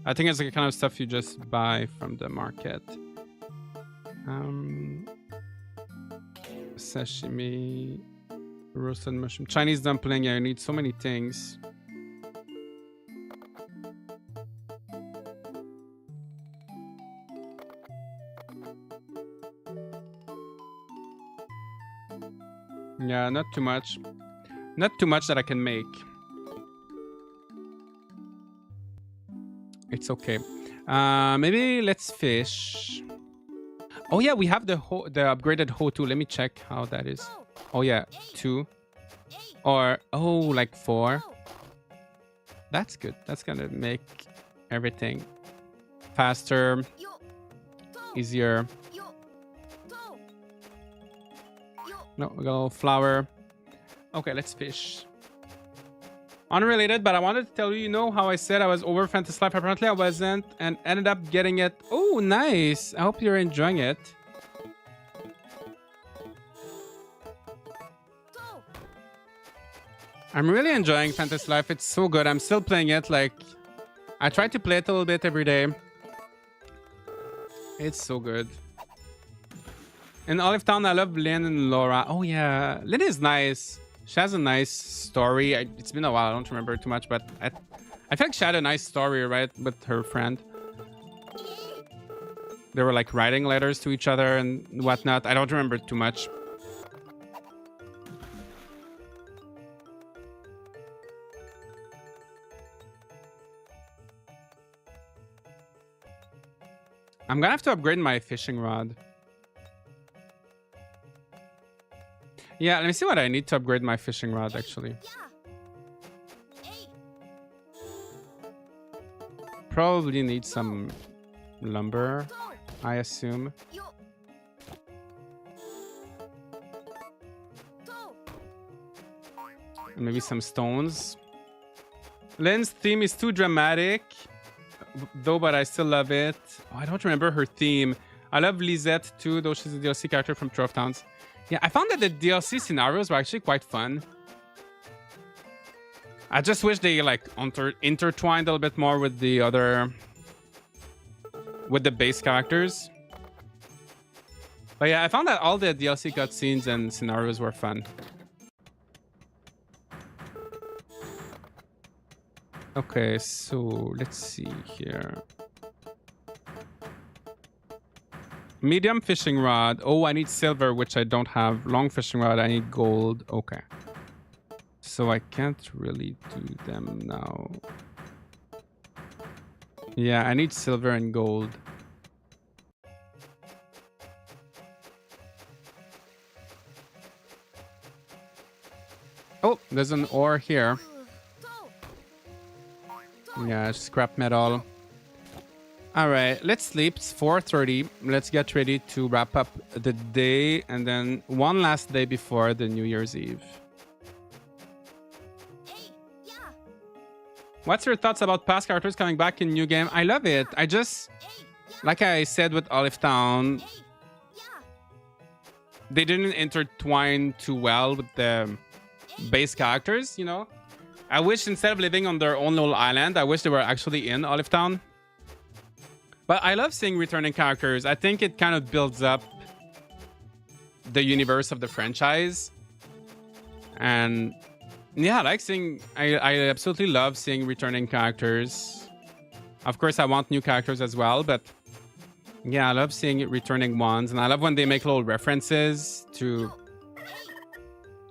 I think it's the kind of stuff you just buy from the market. Sashimi, roasted mushroom, Chinese dumpling. Yeah, you need so many things. Yeah, not too much. Not too much that I can make. It's okay. Maybe let's fish. Oh yeah, we have the upgraded hoe too. Let me check how that is. Oh yeah, 2. Or like 4. That's good. That's gonna make everything faster, easier. No, we got a little flour. Okay, let's fish. Unrelated, but I wanted to tell you, you know how I said I was over Fantasy Life? Apparently I wasn't and ended up getting it. Oh, nice. I hope you're enjoying it. I'm really enjoying Fantasy Life. It's so good. I'm still playing it. Like, I try to play it a little bit every day. It's so good. In Olive Town, I love Lynn and Laura. Oh, yeah. Lynn is nice. She has a nice story. It's been a while. I don't remember too much, but I feel like she had a nice story, right? With her friend. They were like writing letters to each other and whatnot. I don't remember too much. I'm gonna have to upgrade my fishing rod. Yeah, let me see what I need to upgrade my fishing rod, actually. Probably need some lumber, I assume. And maybe some stones. Lynn's theme is too dramatic, though, but I still love it. Oh, I don't remember her theme. I love Lisette, too, though she's a DLC character from 12 Towns. Yeah, I found that the DLC scenarios were actually quite fun. I just wish they like intertwined a little bit more with the other, with the base characters. But yeah, I found that all the DLC cutscenes and scenarios were fun. Okay, so let's see here. Medium fishing rod. Oh, I need silver, which I don't have. Long fishing rod, I need gold. Okay. So I can't really do them now. Yeah, I need silver and gold. Oh, there's an ore here. Yeah, scrap metal. All right, let's sleep. It's 4:30. Let's get ready to wrap up the day and then one last day before the New Year's Eve. What's your thoughts about past characters coming back in new game? I love it. I just, like I said with Olive Town, they didn't intertwine too well with the base characters, you know? I wish instead of living on their own little island, I wish they were actually in Olive Town. But I love seeing returning characters. I think it kind of builds up the universe of the franchise. And yeah, I like seeing, I absolutely love seeing returning characters. Of course, I want new characters as well, but yeah, I love seeing returning ones. And I love when they make little references to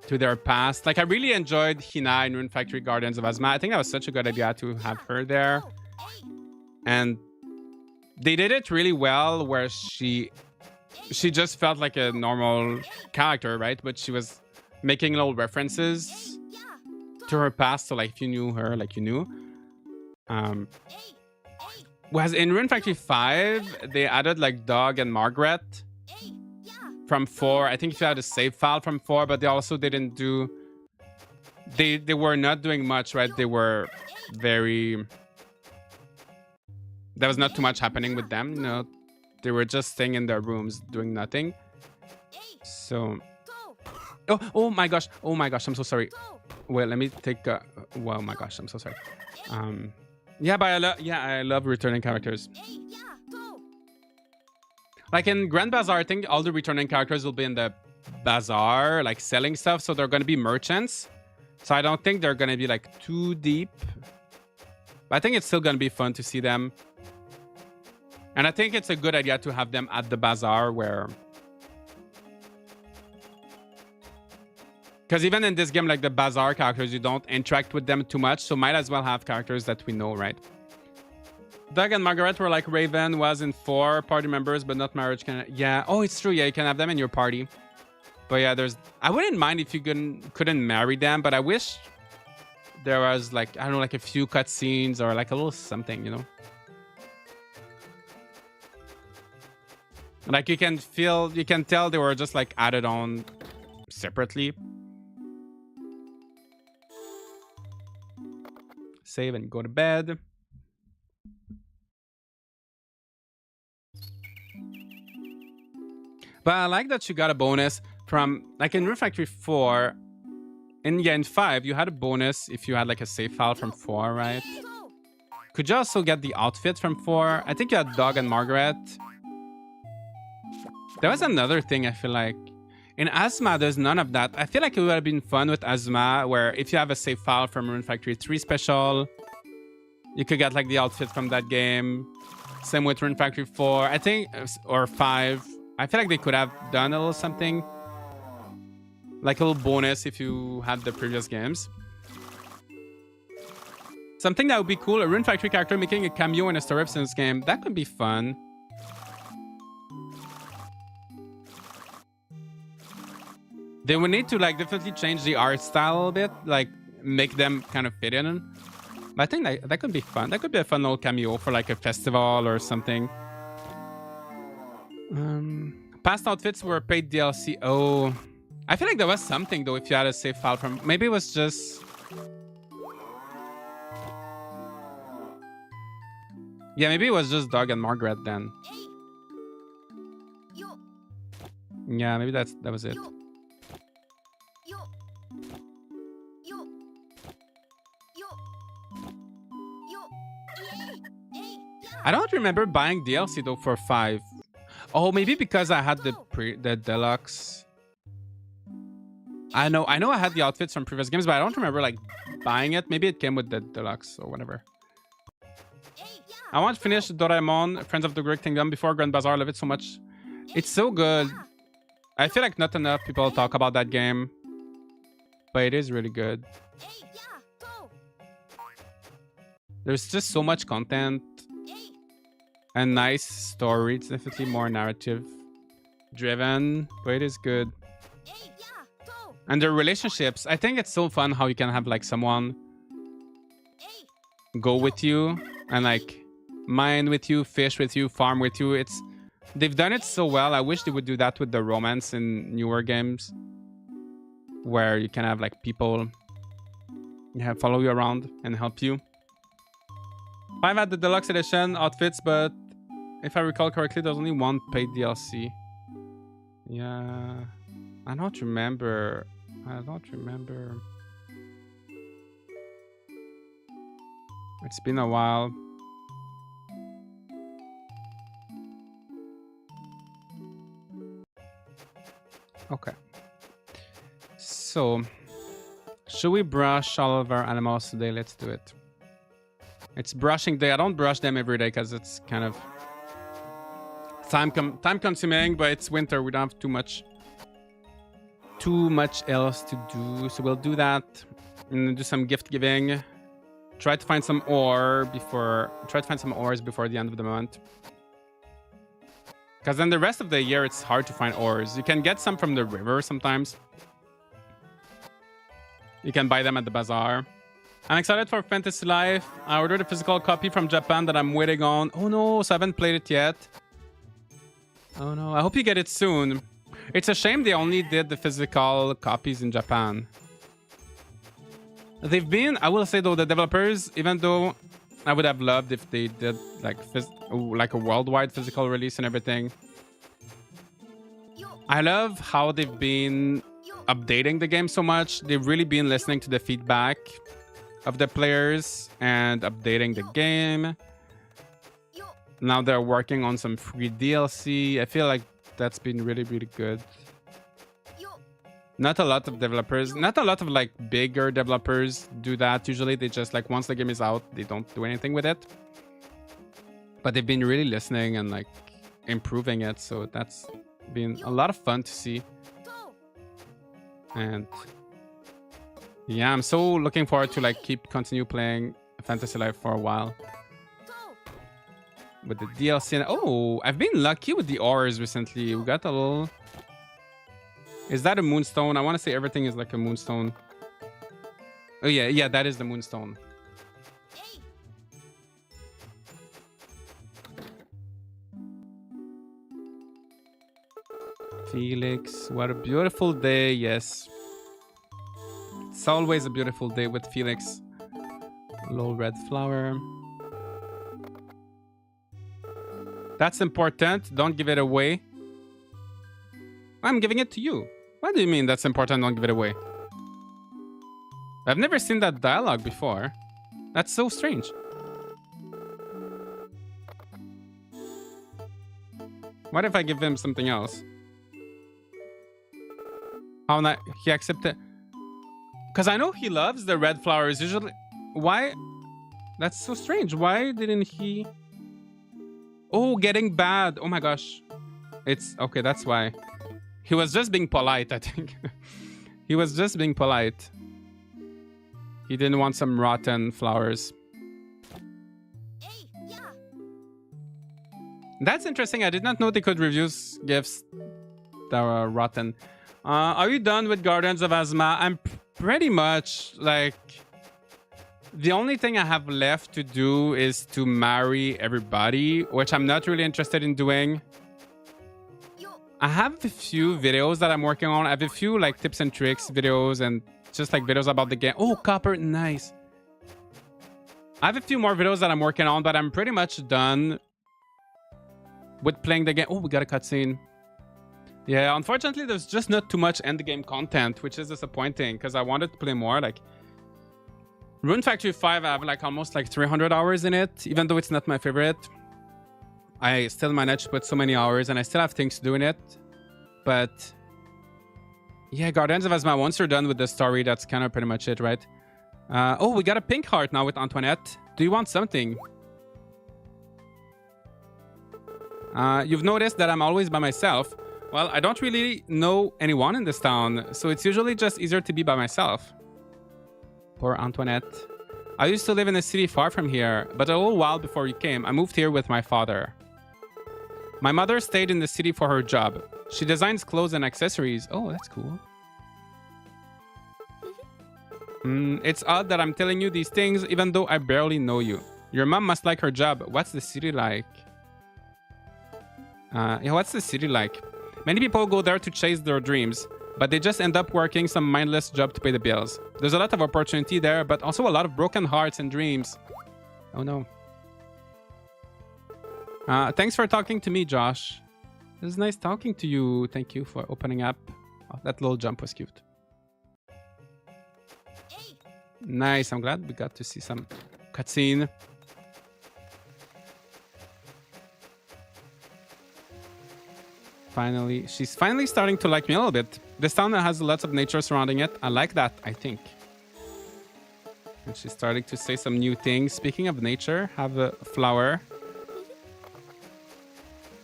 their past. Like, I really enjoyed Hina in Rune Factory Guardians of Azma. I think that was such a good idea to have her there. And they did it really well where she just felt like a normal character, right? But she was making little references to her past. So like if you knew her, like you knew. Was in Rune Factory 5, they added like Doug and Margaret from 4. I think if you had a save file from 4, but they also didn't do, they were not doing much, right? They were very, there was not too much happening with them, you know. They were just staying in their rooms doing nothing. So oh my gosh, I'm so sorry. Wait, let me take a, well, my gosh, I'm so sorry. Yeah, but I love returning characters. Like in Grand Bazaar, I think all the returning characters will be in the bazaar, like selling stuff. So they're going to be merchants. So I don't think they're going to be like too deep. But I think it's still going to be fun to see them. And I think it's a good idea to have them at the bazaar where... Because even in this game, like the bazaar characters, you don't interact with them too much. So might as well have characters that we know, right? Doug and Margaret were like Raven was in 4 party members, but not marriage. Yeah. Oh, it's true. Yeah, you can have them in your party. But yeah, there's... I wouldn't mind if you couldn't marry them, but I wish there was like, I don't know, like a few cutscenes or like a little something, you know? Like you can tell they were just like added on separately. Save and go to bed. But I like that you got a bonus from, like in Rune Factory 4, in 5, you had a bonus if you had like a save file from 4, right? Could you also get the outfit from 4? I think you had Doug and Margaret. There was another thing I feel like. In Azma, there's none of that. I feel like it would have been fun with Azma, where if you have a save file from Rune Factory 3 special, you could get like the outfit from that game. Same with Rune Factory 4, I think, or 5. I feel like they could have done a little something. Like a little bonus if you had the previous games. Something that would be cool, a Rune Factory character making a cameo in a Story of Seasons game. That could be fun. They would need to like definitely change the art style a little bit, like make them kind of fit in. But I think that could be fun. That could be a fun little cameo for like a festival or something. Past outfits were paid DLC. Oh, I feel like there was something though if you had a save file from. Maybe it was just. Yeah, maybe it was just Doug and Margaret then. Yeah, maybe that was it. I don't remember buying DLC though for 5. Oh, maybe because I had the deluxe. I know I had the outfits from previous games, but I don't remember like buying it. Maybe it came with the deluxe or whatever. I want to finish Doraemon, Friends of the Great Kingdom before Grand Bazaar. I love it so much. It's so good. I feel like not enough people talk about that game. but it is really good. There's just so much content and nice story. It's definitely more narrative driven, but it is good. And the relationships, I think it's so fun how you can have like someone go with you and like mine with you, fish with you, farm with you. They've done it so well. I wish they would do that with the romance in newer games, where you can have like people follow you around and help you. 5 had the deluxe edition outfits, but if I recall correctly, there's only one paid DLC. Yeah, I don't remember. It's been a while. Okay. So, should we brush all of our animals today? Let's do it. It's brushing day. I don't brush them every day because it's kind of time consuming, but it's winter. We don't have too much else to do. So we'll do that and do some gift giving. Try to find some ores before the end of the month. Because then the rest of the year, it's hard to find ores. You can get some from the river sometimes. You can buy them at the bazaar. I'm excited for Fantasy Life. I ordered a physical copy from Japan that I'm waiting on. Oh no, so I haven't played it yet. Oh no, I hope you get it soon. It's a shame they only did the physical copies in Japan. They've been, I will say though, the developers, even though I would have loved if they did like a worldwide physical release and everything. I love how they've been updating the game so much. They've really been listening to the feedback of the players and updating the game. Now they're working on some free DLC. I feel like that's been really, really good. Not a lot of like bigger developers do that. Usually they just like once the game is out, they don't do anything with it. But they've been really listening and like improving it. So that's been a lot of fun to see. And yeah, I'm so looking forward to like continue playing Fantasy Life for a while. With the DLC. And oh, I've been lucky with the ores recently. We got a little... Is that a moonstone? I want to say everything is like a moonstone. Oh yeah, that is the moonstone. Felix, what a beautiful day. Yes. It's always a beautiful day with Felix. Low red flower. That's important. Don't give it away. I'm giving it to you. What do you mean that's important? Don't give it away. I've never seen that dialogue before. That's so strange. What if I give him something else? How not? He accepted. Because I know he loves the red flowers. Usually, why? That's so strange. Why didn't he? Oh, getting bad. Oh my gosh. It's okay. That's why. He was just being polite, I think. He was just being polite. He didn't want some rotten flowers. That's interesting. I did not know they could refuse gifts that were rotten. Are you done with Guardians of Asma? I'm pretty much like... The only thing I have left to do is to marry everybody, which I'm not really interested in doing. I have a few videos that I'm working on. I have a few like tips and tricks videos and just like videos about the game. Oh, copper, nice. I have a few more videos that I'm working on, but I'm pretty much done with playing the game. Oh, we got a cutscene. Yeah, unfortunately, there's just not too much end game content, which is disappointing because I wanted to play more. Like Rune Factory 5, I have like almost like 300 hours in it, even though it's not my favorite. I still managed to put so many hours and I still have things to do in it. But yeah, Guardians of Asma, once you're done with the story, that's kind of pretty much it, right? Oh, we got a pink heart now with Antoinette. Do you want something? You've noticed that I'm always by myself. Well, I don't really know anyone in this town, so it's usually just easier to be by myself. Poor Antoinette. I used to live in a city far from here, but a little while before you came, I moved here with my father. My mother stayed in the city for her job. She designs clothes and accessories. Oh, that's cool. It's odd that I'm telling you these things, even though I barely know you. Your mom must like her job. What's the city like? Yeah, what's the city like? Many people go there to chase their dreams, but they just end up working some mindless job to pay the bills. There's a lot of opportunity there, but also a lot of broken hearts and dreams. Oh no. Thanks for talking to me, Josh. It was nice talking to you. Thank you for opening up. Oh, that little jump was cute. Nice. I'm glad we got to see some cutscene. Finally, she's finally starting to like me a little bit. This town has lots of nature surrounding it. I like that, I think. And she's starting to say some new things. Speaking of nature, have a flower.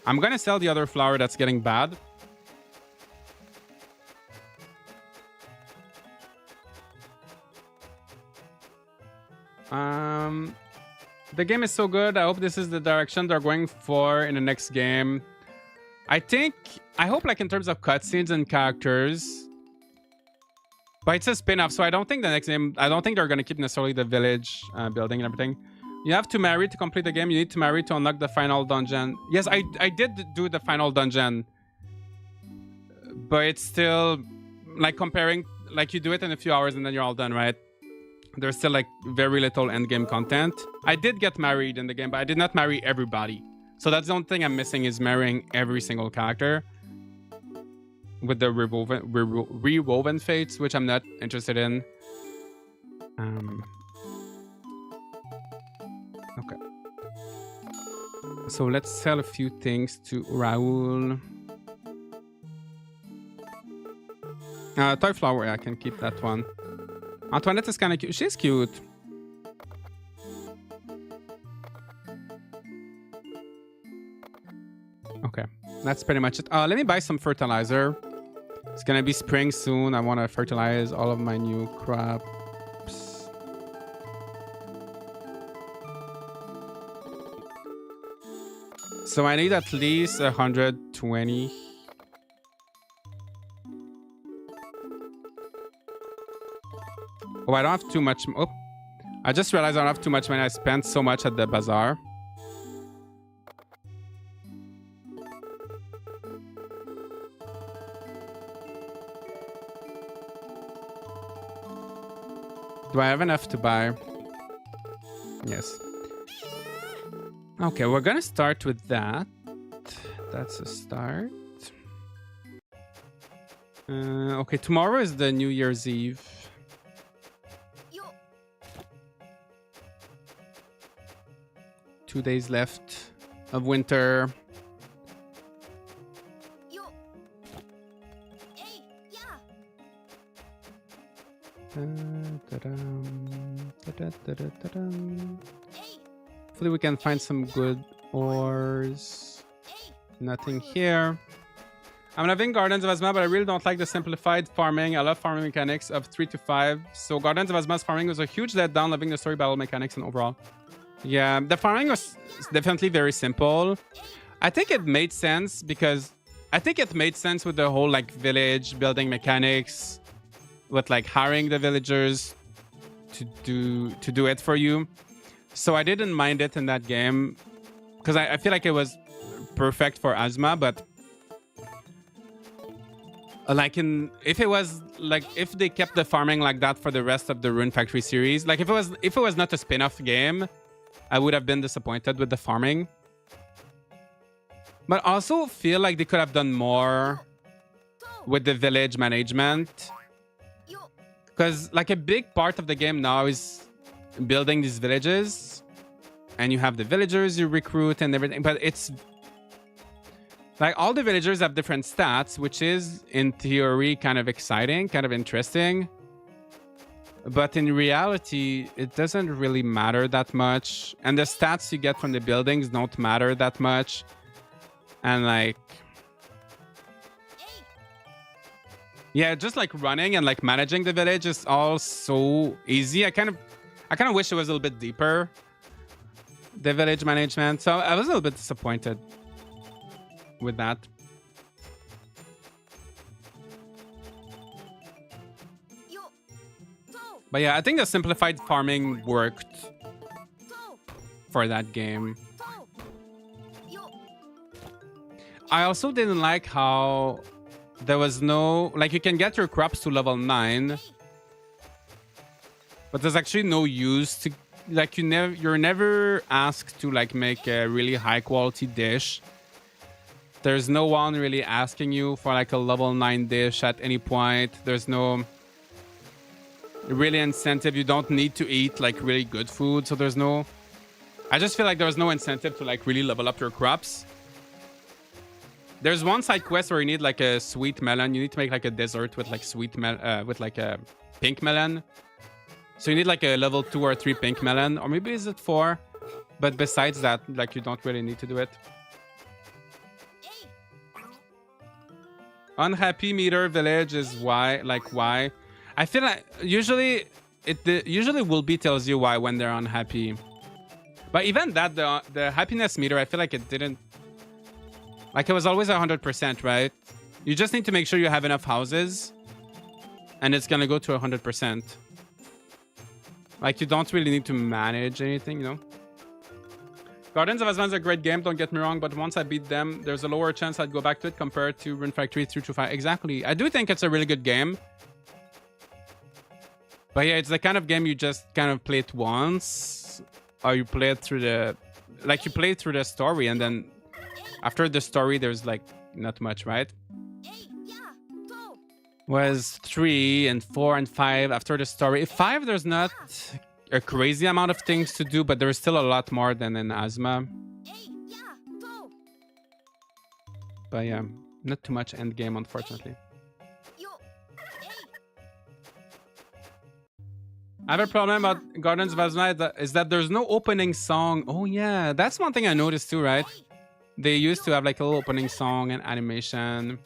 I'm gonna sell the other flower that's getting bad. The game is so good. I hope this is the direction they're going for in the next game. I hope like in terms of cutscenes and characters. But it's a spin-off, so I don't think the next game, I don't think they're going to keep necessarily the village building and everything. You have to marry to complete the game. You need to marry to unlock the final dungeon. Yes, I did do the final dungeon. But it's still like comparing, like you do it in a few hours and then you're all done, right? There's still like very little endgame content. I did get married in the game, but I did not marry everybody. So that's the only thing I'm missing is marrying every single character with the rewoven fates, which I'm not interested in. Okay. So let's sell a few things to Raul. Toy flower, yeah, I can keep that one. Antoinette is kind of cute. She's cute. Okay, that's pretty much it. Let me buy some fertilizer. It's gonna be spring soon. I want to fertilize all of my new crops. So I need at least 120. Oh, I don't have too much. Oh, I just realized I don't have too much money. I spent so much at the bazaar. Do I have enough to buy? Yes. Okay, we're gonna start with that. That's a start. Okay, tomorrow is the New Year's Eve. 2 days left of winter. Hopefully we can find some good ores. Nothing here. I'm loving Gardens of Asma, but I really don't like the simplified farming. I love farming mechanics of 3 to 5. So Gardens of Asma's farming was a huge letdown, loving the story, battle mechanics, and overall. Yeah, the farming was definitely very simple. I think it made sense because I think it made sense with the whole like village building mechanics, with like hiring the villagers to do it for you. So I didn't mind it in that game because I feel like it was perfect for Asma, but like if they kept the farming like that for the rest of the Rune Factory series, like if it was not a spin-off game, I would have been disappointed with the farming. But also feel like they could have done more with the village management. Because like a big part of the game now is building these villages. And you have the villagers you recruit and everything. But it's like all the villagers have different stats, which is in theory kind of exciting, kind of interesting. But in reality, it doesn't really matter that much. And the stats you get from the buildings don't matter that much. And like, Yeah, just like running and like managing the village is all so easy. I kind of wish it was a little bit deeper, the village management. So I was a little bit disappointed with that. But yeah, I think the simplified farming worked for that game. I also didn't like how there was no, like, you can get your crops to level 9, but there's actually no use to, like, you're never asked to like make a really high quality dish. There's no one really asking you for like a level 9 dish at any point. There's no really incentive. You don't need to eat like really good food, so there's no, I just feel like there was no incentive to like really level up your crops. There's one side quest where you need like a sweet melon. You need to make like a dessert with like with like a pink melon. So you need like a level 2 or 3 pink melon, or maybe is it 4? But besides that, like, you don't really need to do it. Unhappy meter village is why, like, why? I feel like usually usually will be tells you why when they're unhappy. But even that, the happiness meter, I feel like it didn't, like, it was always 100%, right? You just need to make sure you have enough houses, and it's gonna go to 100%. Like, you don't really need to manage anything, you know? Gardens of Azman is a great game, don't get me wrong, but once I beat them, there's a lower chance I'd go back to it compared to Rune Factory 325. Exactly. I do think it's a really good game. But yeah, it's the kind of game you just kind of play it once, or you play it through the, like, you play through the story, and then after the story, there's like not much, right? Was 3 and 4 and 5 after the story. 5, there's not a crazy amount of things to do, but there's still a lot more than in Asma. But yeah, not too much end game, unfortunately. I have a problem about Gardens of Azma is that there's no opening song. Oh yeah, that's one thing I noticed too, right? They used to have like a little opening song and animation.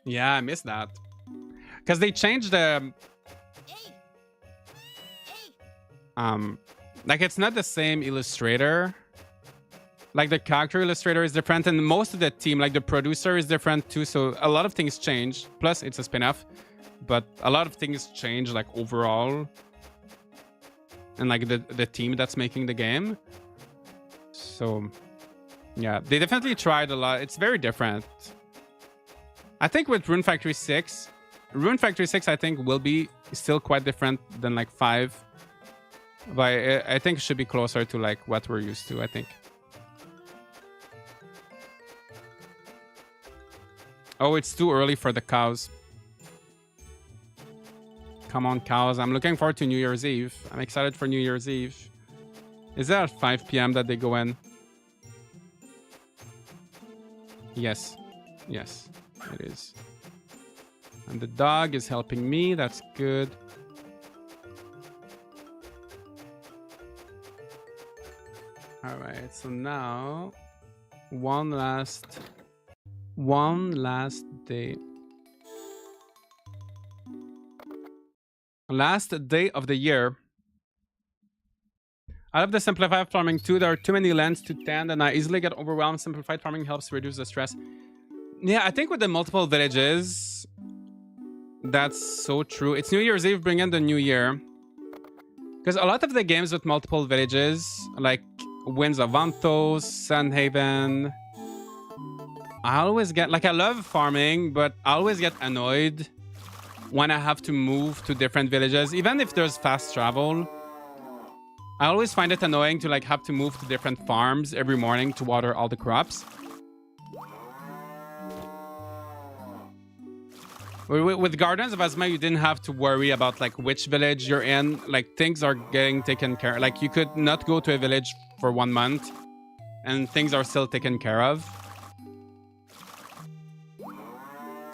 Yeah, I missed that. Because they changed the... like, it's not the same illustrator. Like, the character illustrator is different, and most of the team, like the producer, is different too. So a lot of things change. Plus, it's a spin-off. But a lot of things change, like, overall. And, like, the team that's making the game. So, yeah. They definitely tried a lot. It's very different. I think with Rune Factory 6, I think will be still quite different than like 5. But I think it should be closer to like what we're used to, I think. Oh, it's too early for the cows. Come on, cows. I'm looking forward to New Year's Eve. I'm excited for New Year's Eve. Is that at 5 p.m. that they go in? Yes. Yes. It is. And the dog is helping me. That's good. All right. So now, one last day. Last day of the year. Out of the simplified farming 2, there are too many lands to tend, and I easily get overwhelmed. Simplified farming helps reduce the stress. Yeah, I think with the multiple villages, that's so true. It's New Year's Eve, bring in the new year. Because a lot of the games with multiple villages, like Winds of Vantos, Sandhaven, I always get, like, I love farming, but I always get annoyed when I have to move to different villages. Even if there's fast travel, I always find it annoying to, like, have to move to different farms every morning to water all the crops. With Gardens of Azma, you didn't have to worry about like which village you're in. Like, things are getting taken care of. Like, you could not go to a village for 1 month and things are still taken care of.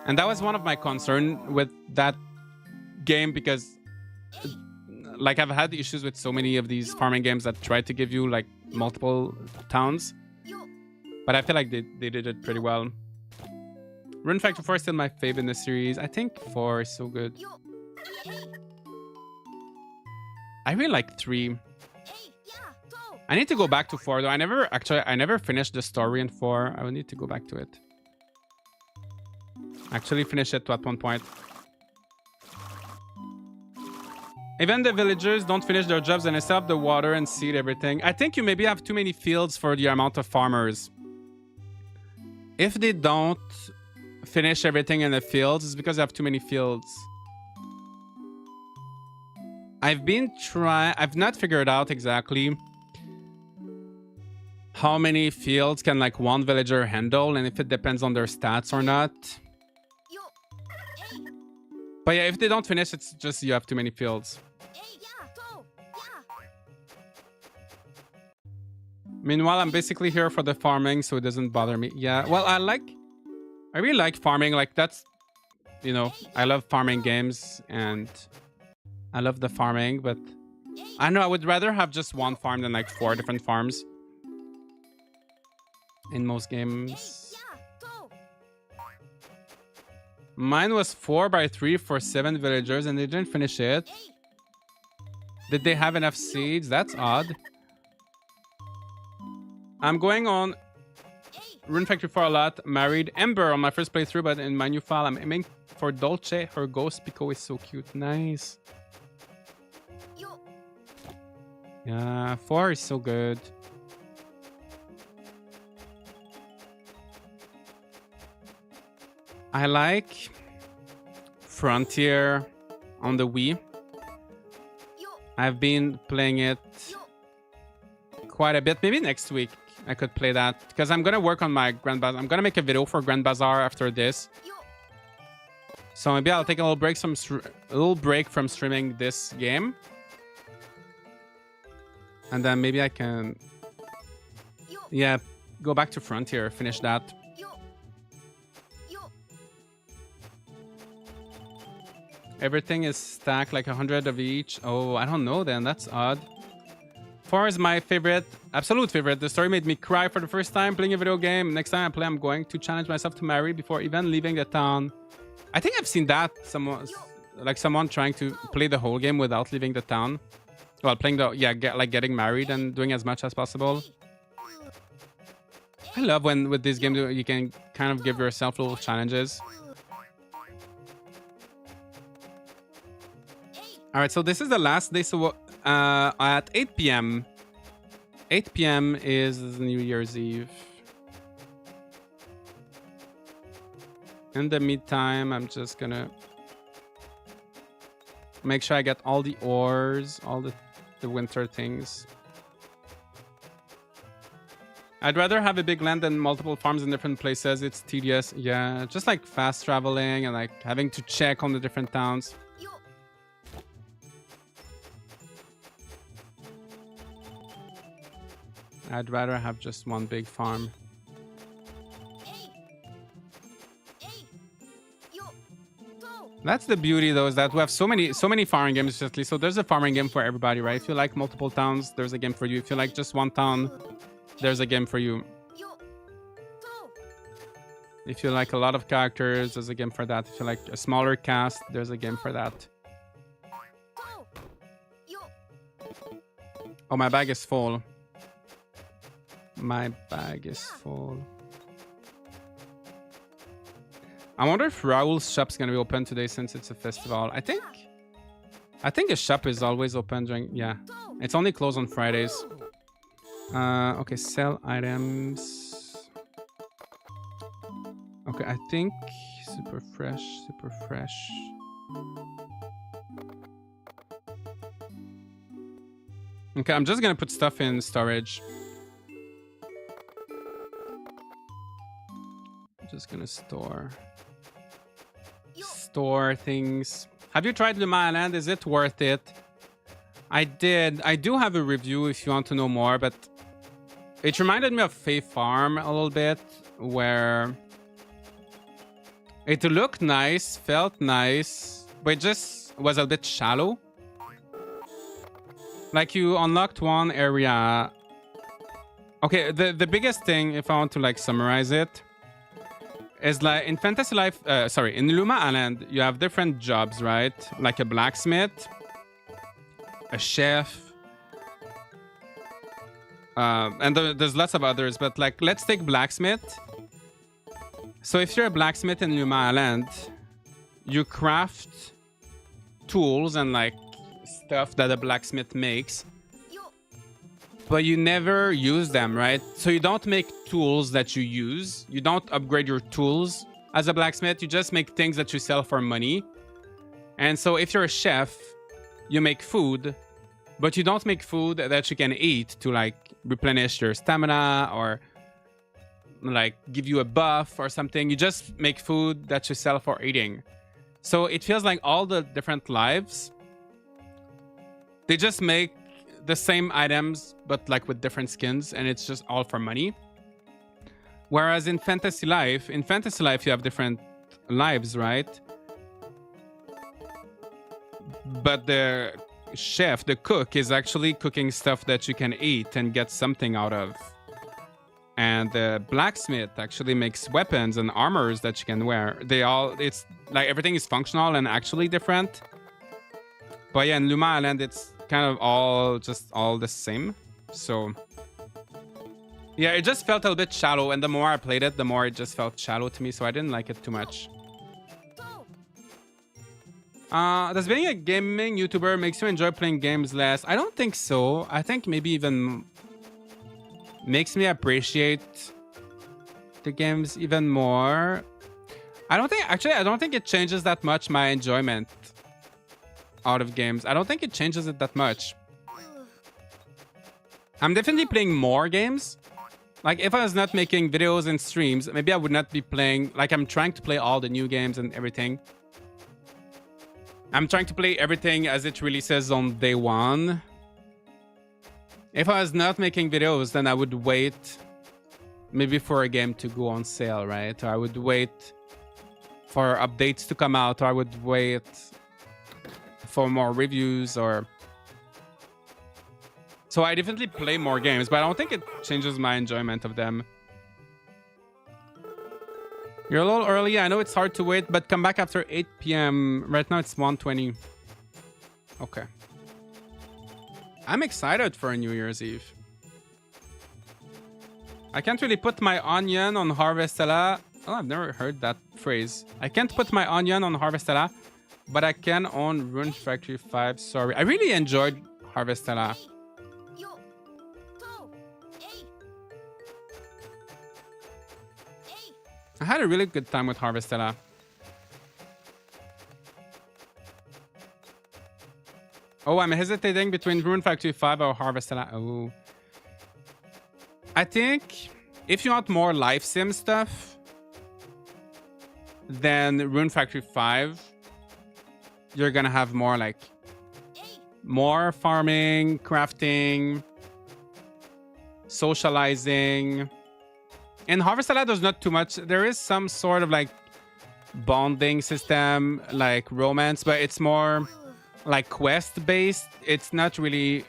And that was one of my concern with that game, because like, I've had issues with so many of these farming games that try to give you like multiple towns. But I feel like they did it pretty well. Rune Factor 4 is still my fave in the series. I think 4 is so good. I really like 3. I need to go back to 4 though. I never finished the story in 4. I will need to go back to it. Actually finish it at one point. Even the villagers don't finish their jobs and they still have the water and seed everything. I think you maybe have too many fields for the amount of farmers. If they don't finish everything in the fields, it's because they have too many fields. I've not figured out exactly how many fields can like one villager handle and if it depends on their stats or not. But yeah, if they don't finish, it's just you have too many fields. Meanwhile, I'm basically here for the farming, so it doesn't bother me. Yeah, well, I really like farming. Like that's, you know, I love farming games and I love the farming, but I know I would rather have just one farm than like 4 different farms in most games. Mine was 4x3 for 7 villagers and they didn't finish it. Did they have enough seeds? That's odd. I'm going on Rune Factory for a lot. Married Ember on my first playthrough, but in my new file, I'm aiming for Dolce. Her ghost Pico is so cute. Nice. Yeah, 4 is so good. I like Frontier on the Wii. I've been playing it quite a bit. Maybe next week I could play that because I'm gonna work on my Grand Bazaar. I'm gonna make a video for Grand Bazaar after this, so maybe I'll take a little break from streaming this game, and then maybe I can, yeah, go back to Frontier, finish that. Everything is stacked like 100 of each. Oh, I don't know then. That's odd. 4 is my favorite, absolute favorite. The story made me cry for the first time playing a video game. Next time I play, I'm going to challenge myself to marry before even leaving the town. I think I've seen that someone trying to play the whole game without leaving the town. Well, playing the getting married and doing as much as possible. I love when with this game you can kind of give yourself little challenges. All right, so this is the last day. So at 8 p.m. 8 p.m. is New Year's Eve. In the meantime, I'm just gonna make sure I get all the ores, all the winter things. I'd rather have a big land than multiple farms in different places. It's tedious. Yeah, just like fast traveling and like having to check on the different towns. I'd rather have just one big farm. That's the beauty though, is that we have so many farming games. So there's a farming game for everybody, right? If you like multiple towns, there's a game for you. If you like just one town, there's a game for you. If you like a lot of characters, there's a game for that. If you like a smaller cast, there's a game for that. Oh, my bag is full. My bag is full. I wonder if Raoul's shop's gonna be open today since it's a festival. I think a shop is always open during, yeah. It's only closed on Fridays. Okay, sell items. Okay, I think super fresh. Okay, I'm just gonna put stuff in storage. I'm just gonna store things. Have you tried Luma Island? Is it worth it? I did. I do have a review if you want to know more, but it reminded me of Fae Farm a little bit, where it looked nice, felt nice, but it just was a bit shallow. Like you unlocked one area. Okay, the biggest thing, if I want to like summarize it, is like in Fantasy Life, sorry, in Luma Island, you have different jobs, right? Like a blacksmith, a chef, and there's lots of others, but like, let's take blacksmith. So if you're a blacksmith in Luma Island, you craft tools and like stuff that a blacksmith makes, but you never use them, right? So you don't make tools that you use. You don't upgrade your tools as a blacksmith. You just make things that you sell for money. And so if you're a chef, you make food, but you don't make food that you can eat to like replenish your stamina or like give you a buff or something. You just make food that you sell for eating. So it feels like all the different lives, they just make the same items but like with different skins, and it's just all for money. Whereas in Fantasy Life you have different lives, right? But the chef, the cook, is actually cooking stuff that you can eat and get something out of. And the blacksmith actually makes weapons and armors that you can wear. It's like everything is functional and actually different. But yeah, in Luma Island, it's kind of all the same. So yeah, it just felt a little bit shallow. And the more I played it, the more it just felt shallow to me. So I didn't like it too much. Does being a gaming YouTuber makes you enjoy playing games less? I don't think so. I think maybe even makes me appreciate the games even more. I don't think it changes that much my enjoyment out of games. I don't think it changes it that much. I'm definitely playing more games. Like if I was not making videos and streams, maybe I would not be playing. Like I'm trying to play all the new games and everything. I'm trying to play everything as it releases on day one. If I was not making videos, then I would wait maybe for a game to go on sale, right? Or I would wait for updates to come out, or I would wait for more reviews, or... So I definitely play more games, but I don't think it changes my enjoyment of them. You're a little early. I know it's hard to wait, but come back after 8 p.m. Right now it's 1:20. Okay. I'm excited for a New Year's Eve. I can't really put my onion on Harvestella. Oh, I've never heard that phrase. I can't put my onion on Harvestella, but I can on Rune Factory 5. Sorry. I really enjoyed Harvestella. I had a really good time with Harvestella. Oh, I'm hesitating between Rune Factory 5 or Harvestella. Oh. I think if you want more life sim stuff, then Rune Factory 5, you're gonna have more like more farming, crafting, socializing. In Harvestella, there's not too much. There is some sort of like bonding system, like romance, but it's more like quest based. It's not really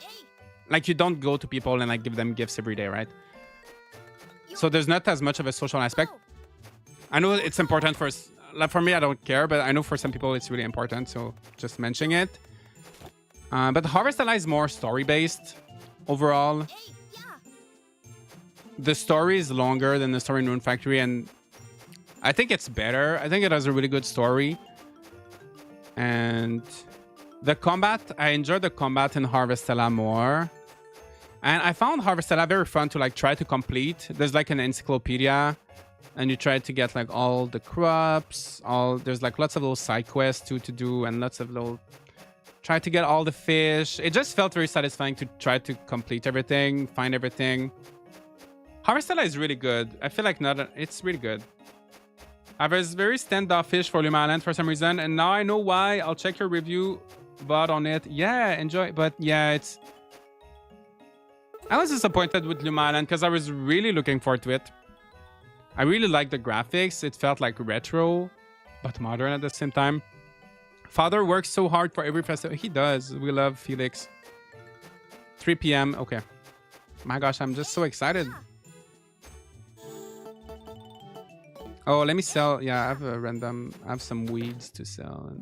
like you don't go to people and like give them gifts every day, right? So there's not as much of a social aspect. I know it's important for me, I don't care, but I know for some people it's really important, so just mentioning it. But Harvestella is more story based overall. The story is longer than the story in Rune Factory, and I think it's better. I think it has a really good story. And the combat, I enjoyed the combat in Harvestella more. And I found Harvestella very fun to like try to complete. There's like an encyclopedia, and you try to get like all the crops, there's like lots of little side quests to do, and lots of little try to get all the fish. It just felt very satisfying to try to complete everything, find everything. Harvestella is really good. I feel like it's really good. I was very standoffish for Luma Island for some reason, and now I know why. I'll check your review bot on it. Yeah, enjoy. But yeah, I was disappointed with Luma Island because I was really looking forward to it. I really liked the graphics. It felt like retro, but modern at the same time. Fodder works so hard for every festival. He does. We love Felix. 3 p.m. Okay. My gosh, I'm just so excited. Oh, let me sell. Yeah, I have a random. I have some weeds to sell.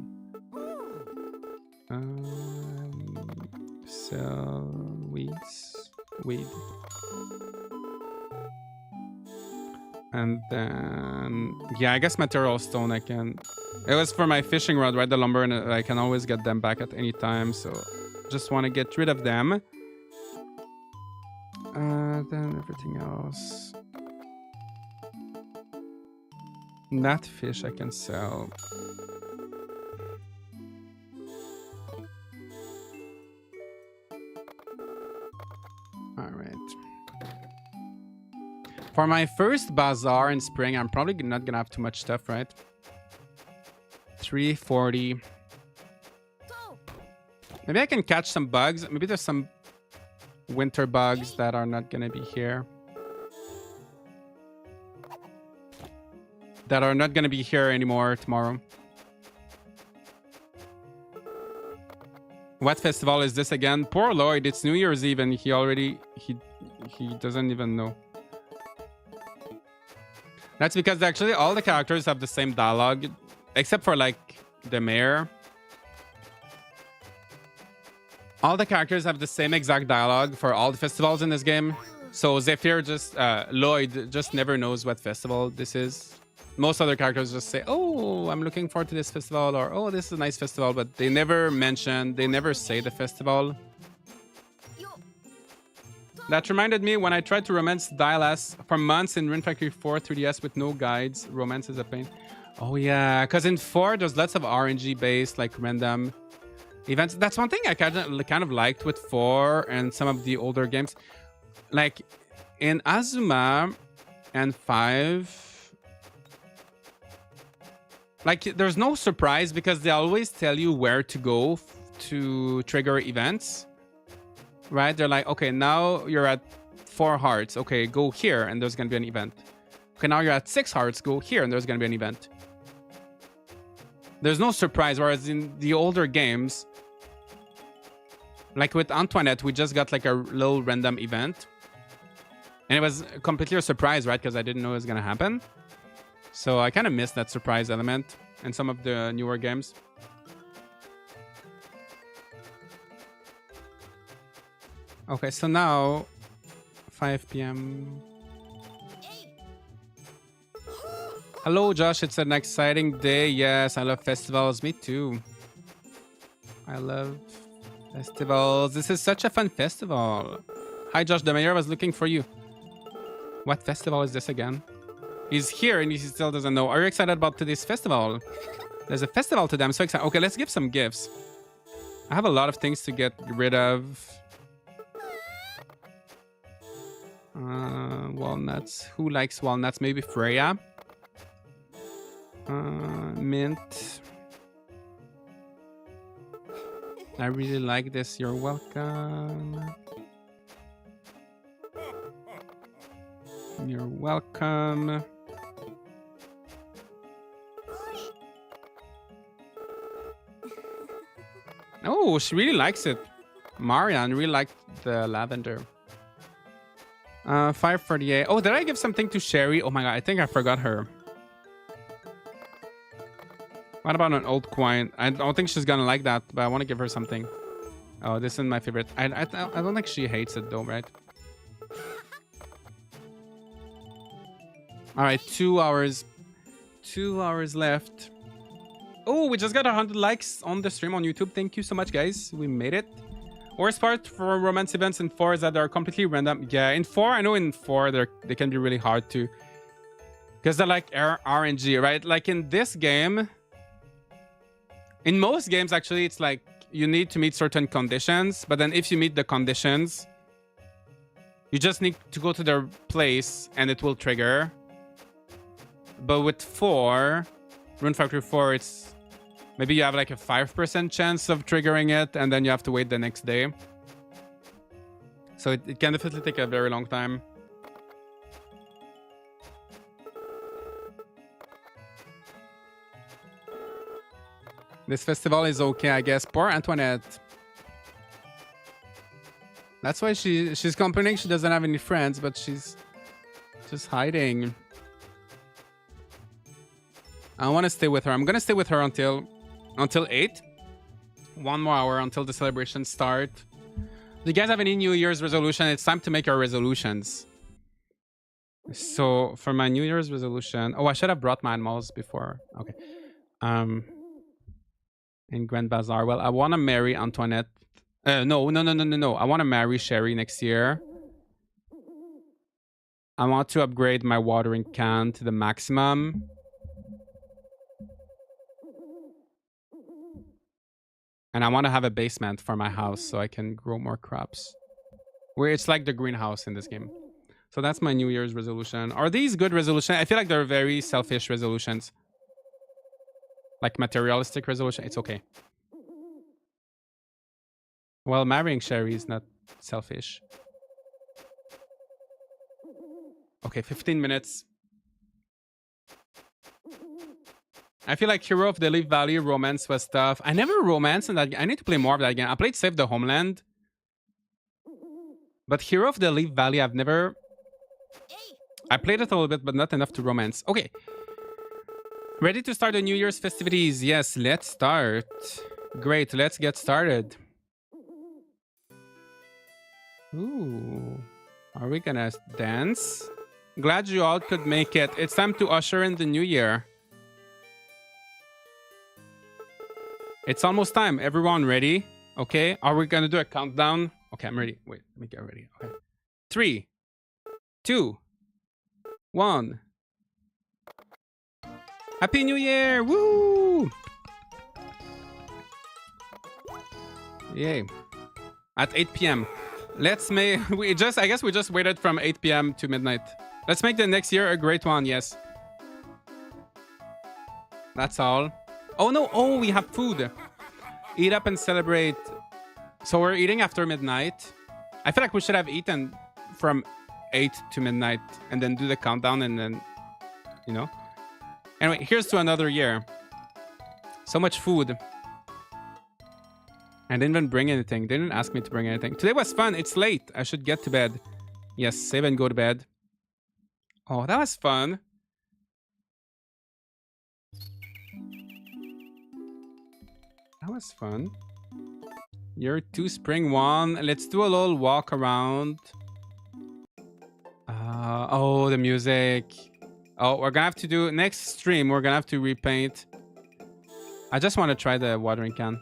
Sell weeds. Weed. And then, yeah, I guess material stone I can. It was for my fishing rod, right? The lumber, and I can always get them back at any time. So just want to get rid of them. Then everything else. That fish I can sell. All right. For my first bazaar in spring, I'm probably not gonna have too much stuff, right? 340. Maybe I can catch some bugs. Maybe there's some winter bugs that are not gonna be here. That are not gonna be here anymore tomorrow. What festival is this again? Poor Lloyd, it's New Year's Eve and he doesn't even know. That's because actually all the characters have the same dialogue, except for like the mayor. All the characters have the same exact dialogue for all the festivals in this game. So Zephyr Lloyd just never knows what festival this is. Most other characters just say, oh, I'm looking forward to this festival, or oh, this is a nice festival, but they never say the festival. That reminded me when I tried to romance Dialas for months in Rune Factory 4 3DS with no guides. Romance is a pain. Oh yeah, because in 4 there's lots of RNG based like random events. That's one thing I kind of liked with 4 and some of the older games. Like in Azuma and 5, like there's no surprise because they always tell you where to go to trigger events. Right? They're like, okay, now you're at 4 hearts. Okay, go here and there's going to be an event. Okay, now you're at 6 hearts. Go here and there's going to be an event. There's no surprise. Whereas in the older games, like with Antoinette, we just got like a little random event. And it was completely a surprise, right? Because I didn't know it was going to happen. So I kind of missed that surprise element in some of the newer games. Okay, so now 5 p.m. Hello, Josh. It's an exciting day. Yes, I love festivals. Me too. I love festivals. This is such a fun festival. Hi, Josh. The mayor was looking for you. What festival is this again? He's here and he still doesn't know. Are you excited about today's festival? There's a festival today. I'm so excited. Okay, let's give some gifts. I have a lot of things to get rid of. Walnuts. Who likes walnuts? Maybe Freya. Mint. I really like this. You're welcome. You're welcome. Oh, she really likes it. Marianne really liked the lavender. 548. Oh, did I give something to Sherry? Oh my god, I think I forgot her. What about an old coin? I don't think she's gonna like that, but I want to give her something. Oh, this is my favorite. I don't think she hates it though, right? All right, 2 hours. 2 hours left. Oh, we just got 100 likes on the stream on YouTube. Thank you so much, guys. We made it. Worst part for romance events in 4 is that they're completely random. Yeah, in 4, I know in 4 they can be really hard to, because they're like RNG, right? Like in this game, in most games actually, it's like you need to meet certain conditions, but then if you meet the conditions, you just need to go to their place and it will trigger. But with 4, Rune Factory 4, it's maybe you have like a 5% chance of triggering it, and then you have to wait the next day. So it can definitely take a very long time. This festival is okay, I guess. Poor Antoinette. That's why she's complaining she doesn't have any friends, but she's just hiding. I want to stay with her. I'm gonna stay with her until 8. 1 more hour until the celebrations start. Do you guys have any New Year's resolution? It's time to make our resolutions. So for my New Year's resolution, oh, I should have brought my animals before. Okay. In Grand Bazaar. Well, I want to marry Antoinette. No. I want to marry Sherry next year. I want to upgrade my watering can to the maximum. And I want to have a basement for my house so I can grow more crops. Where it's like the greenhouse in this game. So that's my New Year's resolution. Are these good resolutions? I feel like they're very selfish resolutions. Like materialistic resolution. It's okay. Well, marrying Sherry is not selfish. Okay, 15 minutes. I feel like Hero of the Leaf Valley romance was tough. I never romanced in that. I need to play more of that game. I played Save the Homeland. But Hero of the Leaf Valley, I've never... I played it a little bit, but not enough to romance. Okay. Ready to start the New Year's festivities? Yes, let's start. Great, let's get started. Ooh. Are we gonna dance? Glad you all could make it. It's time to usher in the new year. It's almost time. Everyone ready? Okay. Are we gonna do a countdown? Okay, I'm ready. Wait, let me get ready. Okay. 3, 2, 1. Happy New Year! Woo! Yay. At 8 p.m. Let's make... I guess we just waited from 8 p.m. to midnight. Let's make the next year a great one, yes. That's all. Oh no, oh, we have food. Eat up and celebrate. So we're eating after midnight. I feel like we should have eaten from 8 to midnight and then do the countdown and then, you know. Anyway, here's to another year. So much food. I didn't even bring anything. They didn't ask me to bring anything. Today was fun. It's late. I should get to bed. Yes, save and go to bed. Oh, that was fun. That was fun. Year 2, spring 1. Let's do a little walk around. Oh, the music. Oh, we're gonna have to do next stream. We're gonna have to repaint. I just want to try the watering can.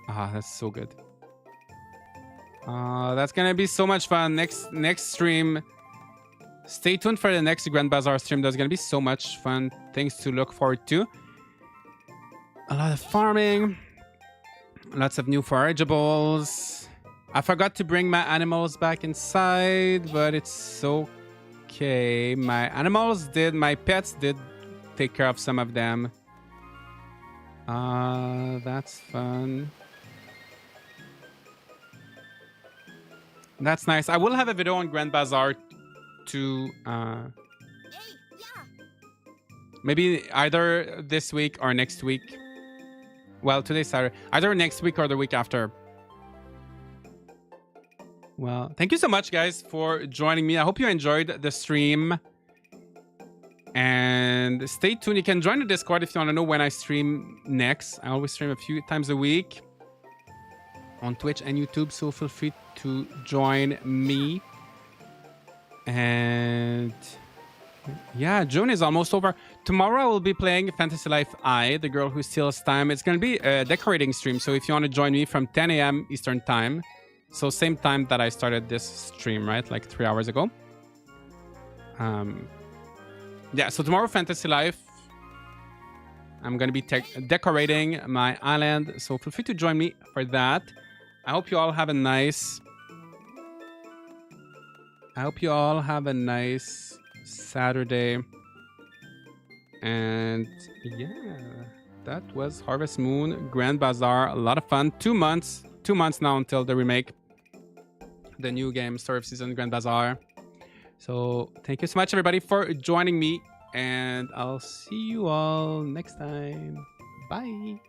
Ah, that's so good. That's gonna be so much fun. Next stream. Stay tuned for the next Grand Bazaar stream. There's gonna be so much fun things to look forward to. A lot of farming. Lots of new forageables. I forgot to bring my animals back inside, but it's okay. My pets did take care of some of them. That's fun. That's nice. I will have a video on Grand Bazaar to maybe either this week or next week. Well, today's Saturday. Either next week or the week after. Well, thank you so much, guys, for joining me. I hope you enjoyed the stream. And stay tuned. You can join the Discord if you want to know when I stream next. I always stream a few times a week on Twitch and YouTube, so feel free to join me. And yeah, June is almost over. Tomorrow I will be playing Fantasy Life I, the girl who steals time. It's going to be a decorating stream, so if you want to join me from 10 a.m. Eastern time, so same time that I started this stream, right? Like 3 hours ago. Yeah, so tomorrow Fantasy Life, I'm going to be decorating my island, so feel free to join me for that. I hope you all have a nice Saturday. And yeah, that was Harvest Moon Grand Bazaar. A lot of fun. 2 months now until the remake, the new game Story of Season Grand Bazaar. So thank you so much, everybody, for joining me, and I'll see you all next time. Bye.